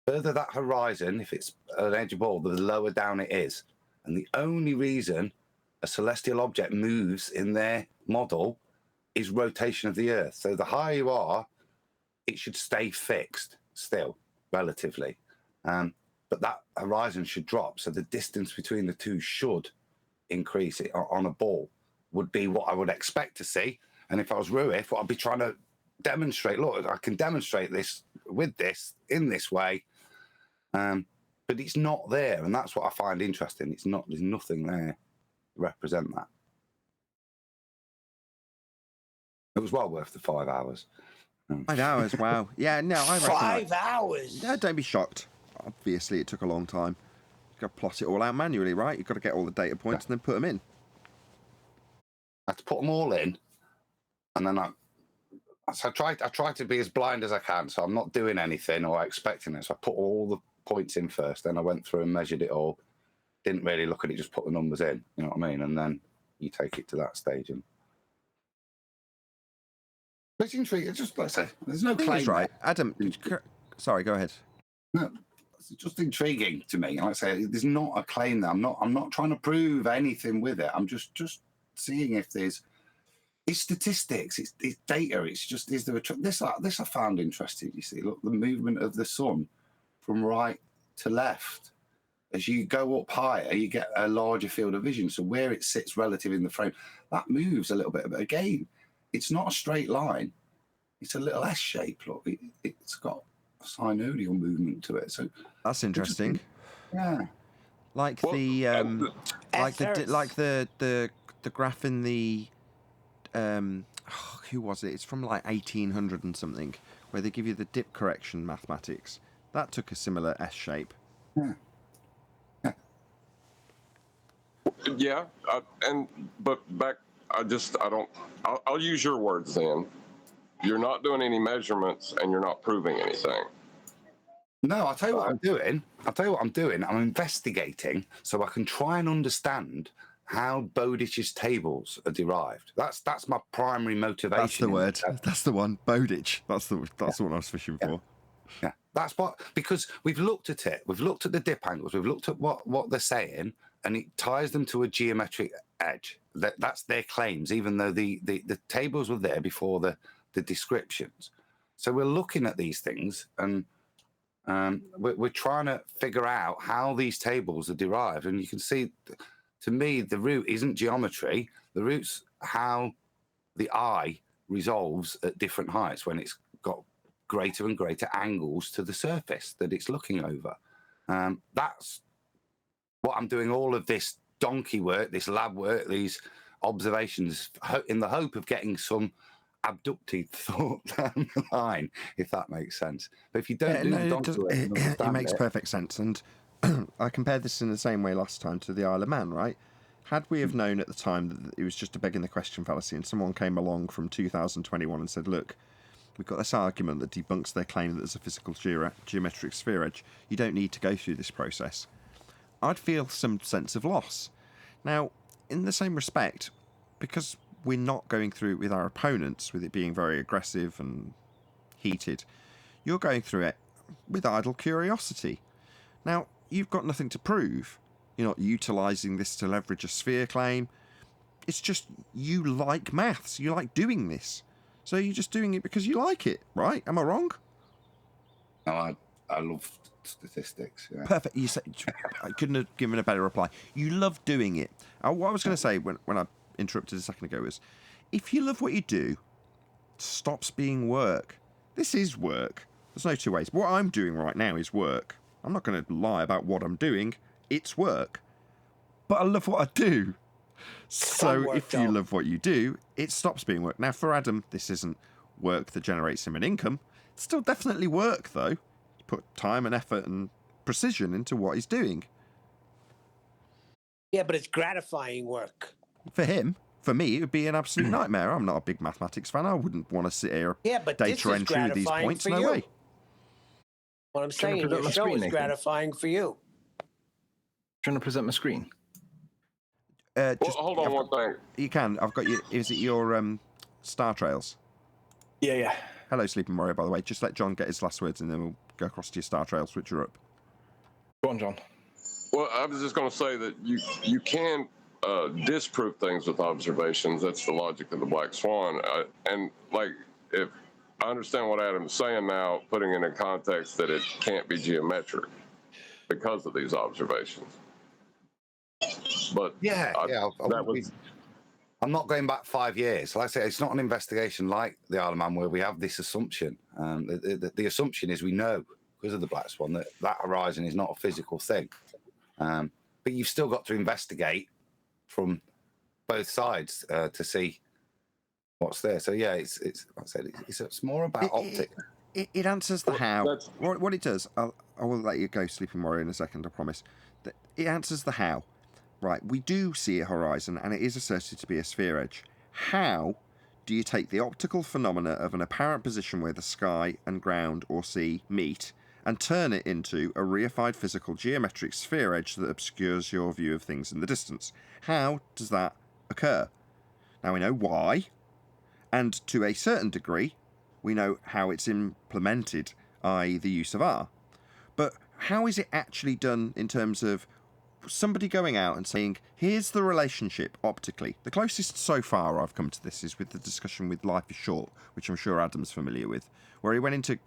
further that horizon, if it's an edge ball, the lower down it is. And the only reason a celestial object moves in their model is rotation of the Earth. So the higher you are, it should stay fixed still, relatively. But that horizon should drop. So the distance between the two should increase it on a ball, would be what I would expect to see. And if I was Ruif, what I'd be trying to demonstrate, look, I can demonstrate this with this in this way. But it's not there. And that's what I find interesting. There's nothing there to represent that. It was well worth the 5 hours. 5 hours, wow. Yeah, no, I reckon. 5 hours? No, don't be shocked. Obviously, it took a long time. You've got to plot it all out manually, right? You've got to get all the data points and then put them in. I had to put them all in. And then I try to be as blind as I can. So I'm not doing anything or expecting it. So I put all the points in first. Then I went through and measured it all. Didn't really look at it, just put the numbers in. You know what I mean? And then you take it to that stage. And it's intriguing. It's just like I say, there's no claim. Right, Adam. Sorry, go ahead. No, it's just intriguing to me. Like I say, there's not a claim there. I'm not trying to prove anything with it. I'm just seeing if there's. It's statistics. It's data. It's just is there a this I found interesting. You see, look, the movement of the sun from right to left. As you go up higher, you get a larger field of vision. So where it sits relative in the frame, that moves a little bit. But again, it's not a straight line. It's a little S shape. Look, it's got a synovial movement to it. So that's interesting. Yeah, like the graph in the who was it? It's from like 1800 and something, where they give you the dip correction mathematics. That took a similar S shape. Yeah. Yeah, I'll use your words then. You're not doing any measurements and you're not proving anything. No, I'll tell you what I'm doing. I'm investigating so I can try and understand how Bowditch's tables are derived. That's my primary motivation. That's the word. That's the one. Bowditch. That's the one I was fishing for. Yeah, that's what, because we've looked at it. We've looked at the dip angles. We've looked at what they're saying, and it ties them to a geometric edge. That's their claims, even though the tables were there before the descriptions. So we're looking at these things, and we're trying to figure out how these tables are derived. And you can see, to me, the root isn't geometry. The root's how the eye resolves at different heights when it's got greater and greater angles to the surface that it's looking over. That's what I'm doing, all of this donkey work, this lab work, these observations, in the hope of getting some abducted thought down the line, if that makes sense. But if you don't it makes perfect sense. And I compared this in the same way last time to the Isle of Man, right? Had we have known at the time that it was just a begging the question fallacy, and someone came along from 2021 and said, look, we've got this argument that debunks their claim that there's a physical geometric sphere edge, you don't need to go through this process, I'd feel some sense of loss. Now, in the same respect, because we're not going through it with our opponents, with it being very aggressive and heated, you're going through it with idle curiosity. Now, you've got nothing to prove. You're not utilising this to leverage a sphere claim. It's just you like maths. You like doing this. So you're just doing it because you like it, right? Am I wrong? No, I love statistics. Yeah. Perfect. You said, I couldn't have given a better reply. You love doing it. What I was going to say when I interrupted a second ago is, if you love what you do, it stops being work. This is work. There's no two ways. What I'm doing right now is work. I'm not going to lie about what I'm doing. It's work. but I love what I do. So work, if you though. love what you do, it stops being work. Now, for Adam, this isn't work that generates him an income. It's still definitely work, though. He put time and effort and precision into what he's doing. Yeah, but it's gratifying work. For him, for me, it would be an absolute nightmare. I'm not a big mathematics fan. I wouldn't want to sit here data entry these points. No way. What I'm saying, your show is gratifying for you. Trying to present my screen. Just, hold on one thing. You can. I've got you. Is it your Star Trails? Yeah. Hello, Sleeping Warrior, by the way. Just let John get his last words and then we'll go across to your Star Trails, which are up. Go on, John. Well, I was just going to say that you can disprove things with observations. That's the logic of the black swan. And like, if I understand what Adam's saying now, putting it in context that it can't be geometric because of these observations. But I'm not going back 5 years. Like I say, it's not an investigation like the Isle of Man where we have this assumption. The assumption is we know because of the black swan that horizon is not a physical thing. But you've still got to investigate from both sides to see what's there. So yeah, it's like I said, it's more about optics. It answers the how. What it does, I will let you go, Sleeping Warrior, in a second, I promise. It answers the how. Right, we do see a horizon, and it is asserted to be a sphere edge. How do you take the optical phenomena of an apparent position where the sky and ground or sea meet and turn it into a reified physical geometric sphere edge that obscures your view of things in the distance? How does that occur? Now we know why, and to a certain degree, we know how it's implemented, i.e. the use of R. But how is it actually done in terms of somebody going out and saying, here's the relationship optically? The closest so far I've come to this is with the discussion with Life is Short, which I'm sure Adam's familiar with, where he went into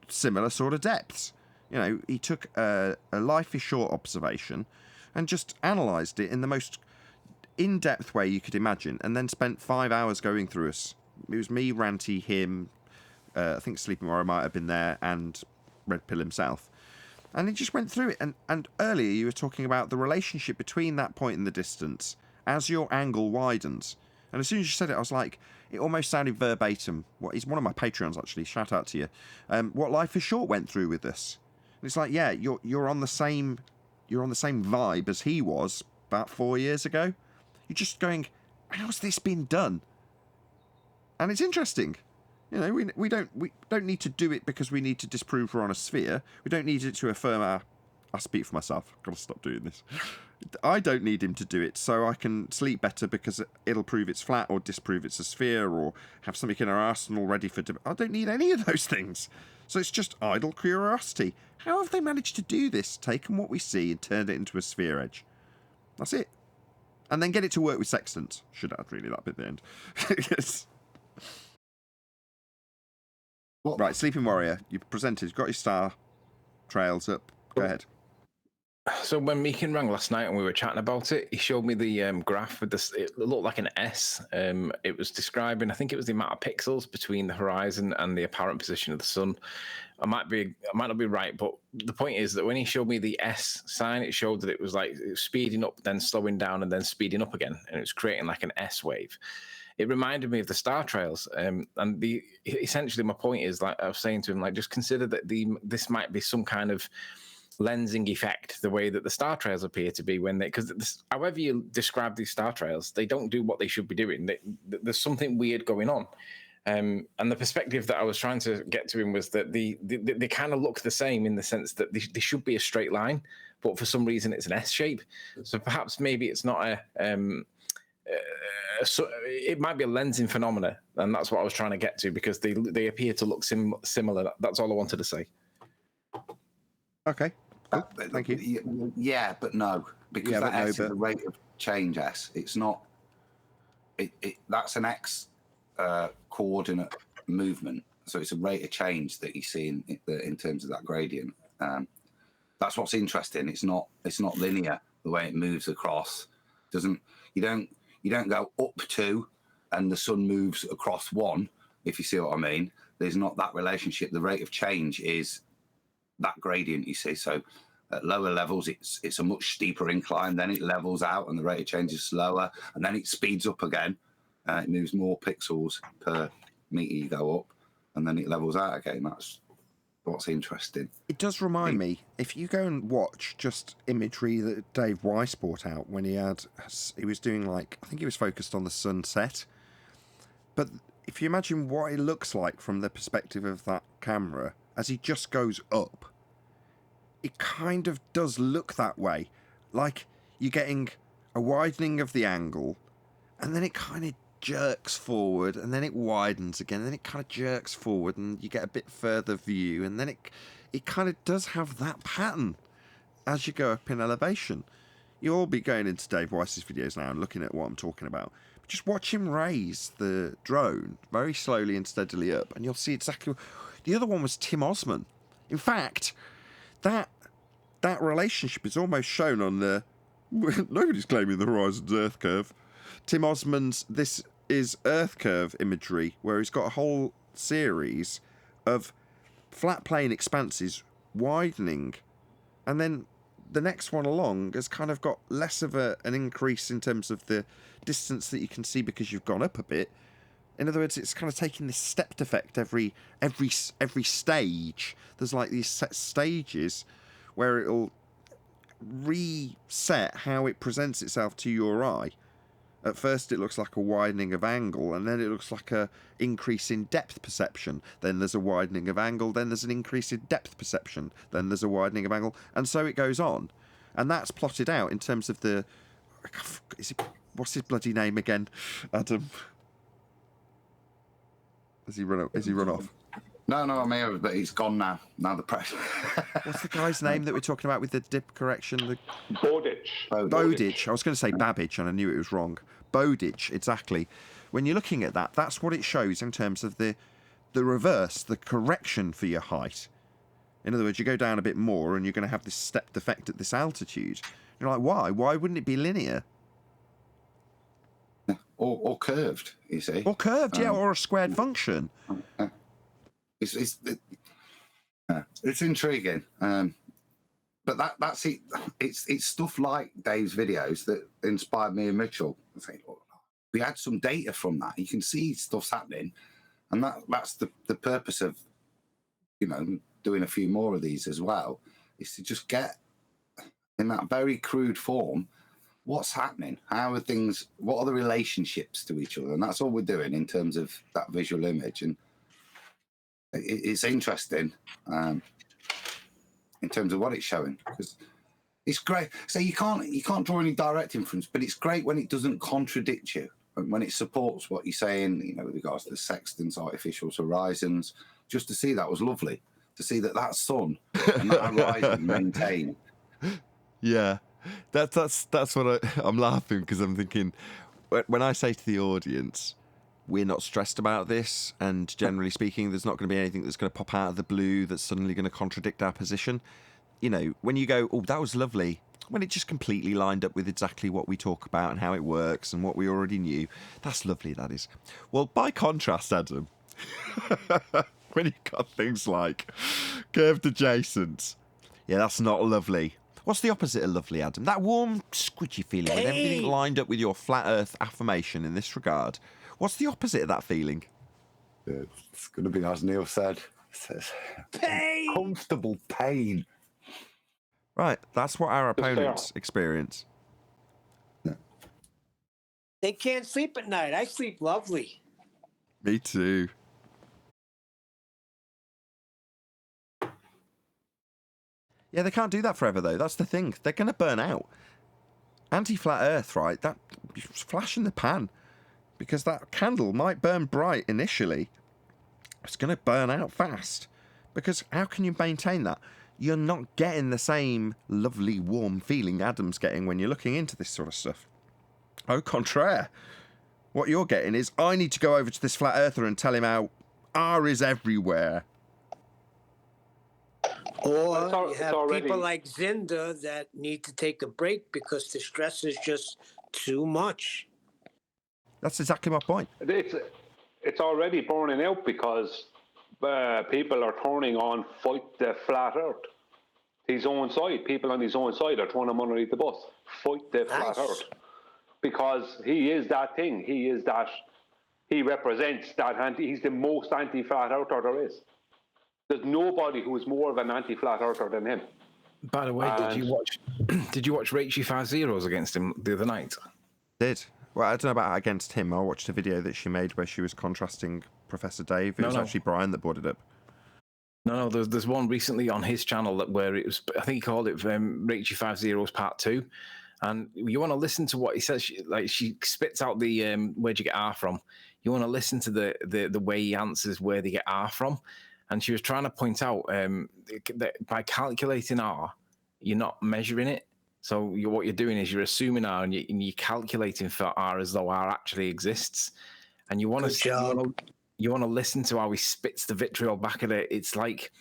similar sort of depths. You know, he took a Life is Short observation and just analysed it in the most in-depth way you could imagine, and then spent 5 hours going through us. It was me, Ranty, him, I think Sleeping Warrior might have been there, and Red Pill himself. And he just went through it. And earlier you were talking about the relationship between that point in the distance as your angle widens. And as soon as you said it, I was like, it almost sounded verbatim. He's one of my Patreons, actually. Shout out to you. What Life is Short went through with this. And it's like, yeah, you're on the same vibe as he was about 4 years ago. You're just going, how's this been done? And it's interesting. You know, we don't need to do it because we need to disprove we're on a sphere. We don't need it to affirm our... I speak for myself. I've got to stop doing this. I don't need him to do it so I can sleep better because it'll prove it's flat or disprove it's a sphere or have something in our arsenal ready for... I don't need any of those things. So it's just idle curiosity. How have they managed to do this? Taken what we see and turned it into a sphere edge. That's it. And then get it to work with sextants. Should add really that bit at the end. Yes. Right, Sleeping Warrior, you've presented, you've got your Star Trails up. Go ahead. So when Meekin rang last night and we were chatting about it, he showed me the graph with this. It looked like an S. It was describing, I think it was the amount of pixels between the horizon and the apparent position of the sun. I might not be right, but the point is that when he showed me the S sign, it showed that it was speeding up, then slowing down, and then speeding up again, and it was creating like an S wave. It reminded me of the Star Trails, and essentially my point is, like I was saying to him, like just consider that this might be some kind of lensing effect, the way that the Star Trails appear to be because however you describe these Star Trails, they don't do what they should be doing. There's something weird going on, and the perspective that I was trying to get to him was that they kind of look the same in the sense that they should be a straight line, but for some reason it's an S shape. So perhaps maybe it's not it might be a lensing phenomena, and that's what I was trying to get to because they appear to look similar. That's all I wanted to say. Okay. Cool. Thank you. Yeah, but no, because that S is the rate of change. S. It's not. That's an X coordinate movement, so it's a rate of change that you see in terms of that gradient. That's what's interesting. It's not linear the way it moves across. You don't go up 2 and the sun moves across 1, if you see what I mean. There's not that relationship. The rate of change is that gradient, you see. So At lower levels, it's a much steeper incline. Then it levels out, and the rate of change is slower, and then it speeds up again. It moves more pixels per meter you go up, and then it levels out again. That's what's interesting. It does remind me, if you go and watch just imagery that Dave Weiss brought out when he was doing, like, I think he was focused on the sunset. But if you imagine what it looks like from the perspective of that camera, as he just goes up, it kind of does look that way. Like you're getting a widening of the angle, and then it kind of jerks forward, and then it widens again, and then it kind of jerks forward, and you get a bit further view, and then it kind of does have that pattern as you go up in elevation. You'll all be going into Dave Weiss's videos now and looking at what I'm talking about. But just watch him raise the drone very slowly and steadily up, and you'll see exactly. The other one was Tim Osman. In fact, that relationship is almost shown on the. Nobody's claiming the horizon's Earth curve. Tim Osman's this is Earth curve imagery, where he's got a whole series of flat plane expanses widening, and then the next one along has kind of got less of an increase in terms of the distance that you can see because you've gone up a bit. In other words, it's kind of taking this stepped effect every stage. There's like these set stages where it'll reset how it presents itself to your eye. At first it looks like a widening of angle, and then it looks like a increase in depth perception. Then there's a widening of angle, then there's an increase in depth perception, then there's a widening of angle, and so it goes on. And that's plotted out in terms of the... what's his bloody name again, Adam? Has he run off? No, I'm here, but he's gone now. Now the press. What's the guy's name that we're talking about with the dip correction? Bowditch. Bowditch. I was going to say Babbage, and I knew it was wrong. Bowditch, exactly. When you're looking at that, that's what it shows in terms of the reverse, the correction for your height. In other words, you go down a bit more, and you're going to have this stepped effect at this altitude. You're like, why? Why wouldn't it be linear? Or curved, you see. Or curved, yeah, or a squared function. It's intriguing, but that's it. It's stuff like Dave's videos that inspired me and Mitchell. We had some data from that. You can see stuff's happening, and that's the purpose of doing a few more of these as well. Is to just get in that very crude form what's happening, how are things, what are the relationships to each other, and that's all we're doing in terms of that visual image. And it's interesting in terms of what it's showing, because it's great. So you can't draw any direct inference, but it's great when it doesn't contradict you, and when it supports what you're saying, with regards to the sextants, artificial horizons. Just to see that was lovely. To see that sun and that horizon maintained. Yeah, that's what I'm laughing, because I'm thinking, when I say to the audience, we're not stressed about this, and generally speaking, there's not going to be anything that's going to pop out of the blue that's suddenly going to contradict our position. When you go, oh, that was lovely, when it just completely lined up with exactly what we talk about and how it works and what we already knew, that's lovely, that is. Well, by contrast, Adam, when you've got things like curved adjacent, yeah, that's not lovely. What's the opposite of lovely, Adam? That warm, squidgy feeling with everything lined up with your flat Earth affirmation in this regard. What's the opposite of that feeling? Yeah, it's going to be, as Neil said, pain. Comfortable pain. Right, that's what our opponents experience. Yeah. They can't sleep at night. I sleep lovely. Me too. Yeah, they can't do that forever, though. That's the thing. They're going to burn out. Anti-flat Earth, right? That flash in the pan. Because that candle might burn bright initially. It's going to burn out fast. Because how can you maintain that? You're not getting the same lovely, warm feeling Adam's getting when you're looking into this sort of stuff. Au contraire. What you're getting is, I need to go over to this flat earther and tell him how R is everywhere. Or you have people like Zinda that need to take a break because the stress is just too much. That's exactly my point. It's already burning out because people are turning on Fight the Flat Earth. his own side. People on his own side are throwing him underneath the bus. Fight the flat Earth, because he is that thing. He is that. He represents that he's the most anti-flat earther there is. There's nobody who is more of an anti-flat earther than him. By the way, did you watch Rachie 5-0s against him the other night? Did. Well, I don't know about against him. I watched a video that she made where she was contrasting Professor Dave. It was actually Brian that brought it up. No, there's one recently on his channel where it was, I think he called it Rachie 5-0s Part 2. And you want to listen to what he says. She spits out the where'd you get R from. You want to listen to the way he answers where they get R from. And she was trying to point out that by calculating R, you're not measuring it. So what you're doing is you're assuming R and you're calculating for R as though R actually exists. And you want to listen to how he spits the vitriol back at it. It's like,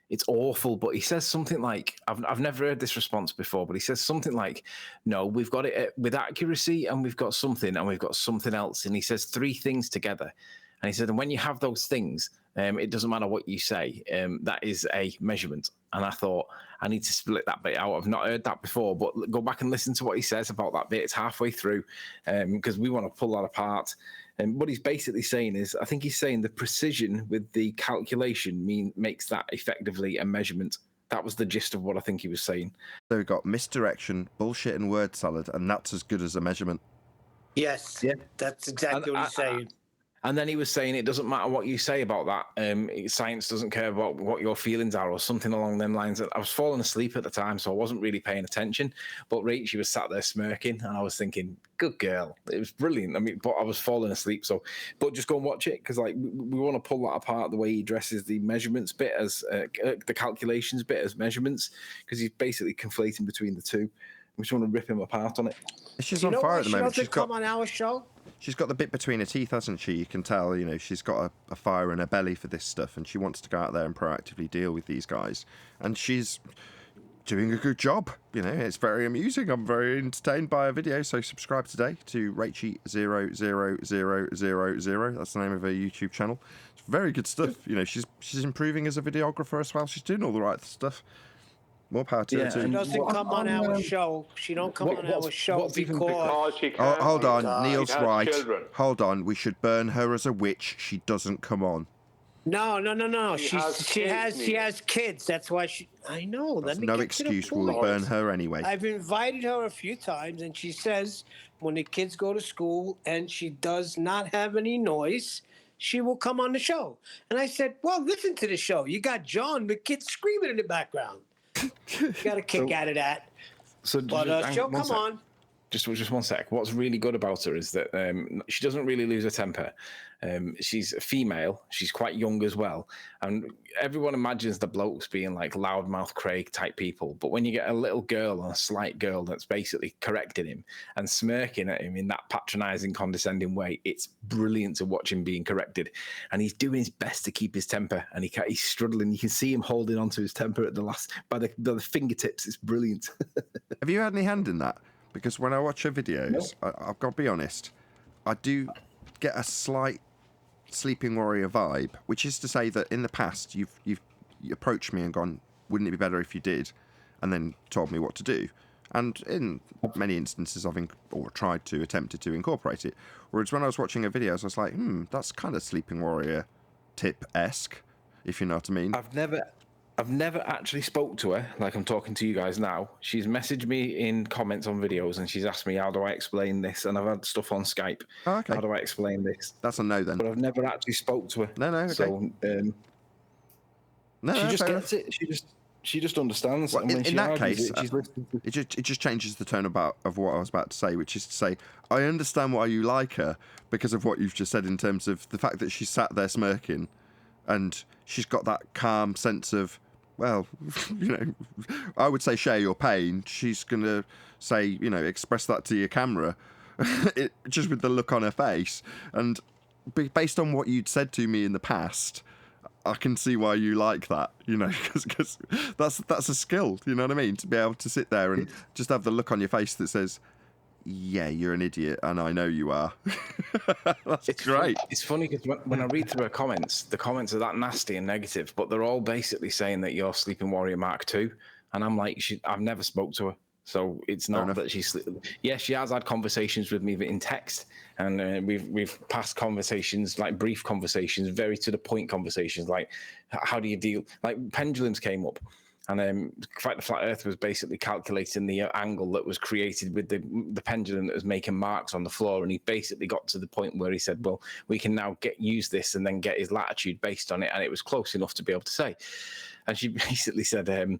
it's awful. But he says something like, I've never heard this response before, but he says something like, no, we've got it with accuracy and we've got something else. And he says three things together. And he said, and when you have those things, it doesn't matter what you say. That is a measurement. And I thought, I need to split that bit out. I've not heard that before, but go back and listen to what he says about that bit. It's halfway through, because we want to pull that apart. And what he's basically saying is, I think he's saying the precision with the calculation makes that effectively a measurement. That was the gist of what I think he was saying. So we've got misdirection, bullshit, and word salad, and that's as good as a measurement. Yes, that's exactly what he's saying. And then he was saying it doesn't matter what you say about that. Science doesn't care about what your feelings are or something along them lines. I was falling asleep at the time, so I wasn't really paying attention. But Rachel was sat there smirking, and I was thinking, good girl. It was brilliant. I mean, but I was falling asleep. But just go and watch it, because we want to pull that apart, the way he dresses the measurements bit as the calculations bit as measurements, because he's basically conflating between the two. We just want to rip him apart on it. She's on fire at the moment. She's come on our show. She's got the bit between her teeth, hasn't she? You can tell, she's got a fire in her belly for this stuff, and she wants to go out there and proactively deal with these guys. And she's doing a good job. It's very amusing. I'm very entertained by her video. So subscribe today to Rachie00000. That's the name of her YouTube channel. It's very good stuff. She's improving as a videographer as well. She's doing all the right stuff. More power to her too. She doesn't come on our show. She don't come on our show because she can't. Hold on, Neil's right. Children. Hold on, we should burn her as a witch. She doesn't come on. No. She has kids. That's why she. I know. That's no excuse. We'll burn her anyway. I've invited her a few times, and she says when the kids go to school and she does not have any noise, she will come on the show. And I said, well, listen to the show. You got John, the kids screaming in the background. You got a kick out of that. But she'll come on. Just one sec. What's really good about her is that she doesn't really lose her temper. She's a female. She's quite young as well. And everyone imagines the blokes being like loudmouth Craig type people. But when you get a little girl and a slight girl that's basically correcting him and smirking at him in that patronizing, condescending way, it's brilliant to watch him being corrected. And he's doing his best to keep his temper. And he's struggling. You can see him holding onto his temper at the last by the fingertips. It's brilliant. Have you had any hand in that? Because when I watch her videos, I've got to be honest, I do get a slight Sleeping Warrior vibe, which is to say that in the past you approached me and gone, wouldn't it be better if you did, and then told me what to do. And in many instances I've attempted to incorporate it. Whereas when I was watching her videos, I was like, that's kind of Sleeping Warrior tip-esque, if you know what I mean. I've never actually spoke to her like I'm talking to you guys now. She's messaged me in comments on videos and she's asked me, how do I explain this? And I've had stuff on Skype. Oh, okay. How do I explain this? That's a no then. But I've never actually spoke to her. No, okay. So she just gets it. She just understands. Well, in that case, it just changes the tone of what I was about to say, which is to say, I understand why you like her because of what you've just said in terms of the fact that she sat there smirking and she's got that calm sense of, well, I would say share your pain. She's going to say, express that to your camera, just with the look on her face. And based on what you'd said to me in the past, I can see why you like that, because that's a skill, you know what I mean? To be able to sit there and just have the look on your face that says, yeah, you're an idiot, and I know you are. It's great. It's funny because when I read through her comments, the comments are that nasty and negative, but they're all basically saying that you're Sleeping Warrior Mark II. And I'm like, I've never spoke to her. So it's not that she's. Yes, she has had conversations with me in text, and we've passed conversations, like brief conversations, very to the point conversations, like how do you deal? Like pendulums came up, and in fact, the flat Earth was basically calculating the angle that was created with the pendulum that was making marks on the floor, and he basically got to the point where he said, "Well, we can now use this and then get his latitude based on it," and it was close enough to be able to say. And she basically said.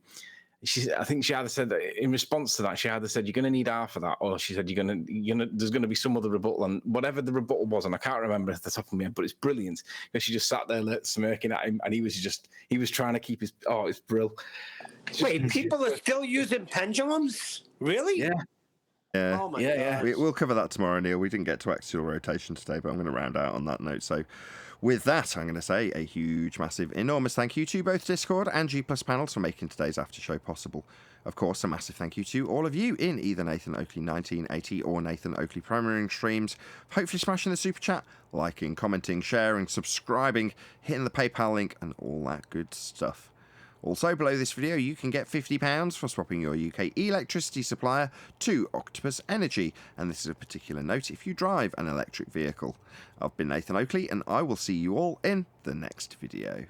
I think she either said that in response to that, she either said, "You're going to need half of that," or she said, there's going to be some other rebuttal, and whatever the rebuttal was, and I can't remember at the top of my head, but it's brilliant because she just sat there smirking at him, and he was trying to keep his. Oh, it's brilliant. Wait, people are still using pendulums? Really? Yeah. Yeah. Oh my God. We'll cover that tomorrow, Neil. We didn't get to axial rotation today, but I'm going to round out on that note. So with that, I'm going to say a huge, massive, enormous thank you to both Discord and G+ panels for making today's after show possible. Of course, a massive thank you to all of you in either Nathan Oakley 1980 or Nathan Oakley Premiering streams. Hopefully smashing the super chat, liking, commenting, sharing, subscribing, hitting the PayPal link, and all that good stuff. Also, below this video, you can get £50 for swapping your UK electricity supplier to Octopus Energy, and this is a particular note if you drive an electric vehicle. I've been Nathan Oakley, and I will see you all in the next video.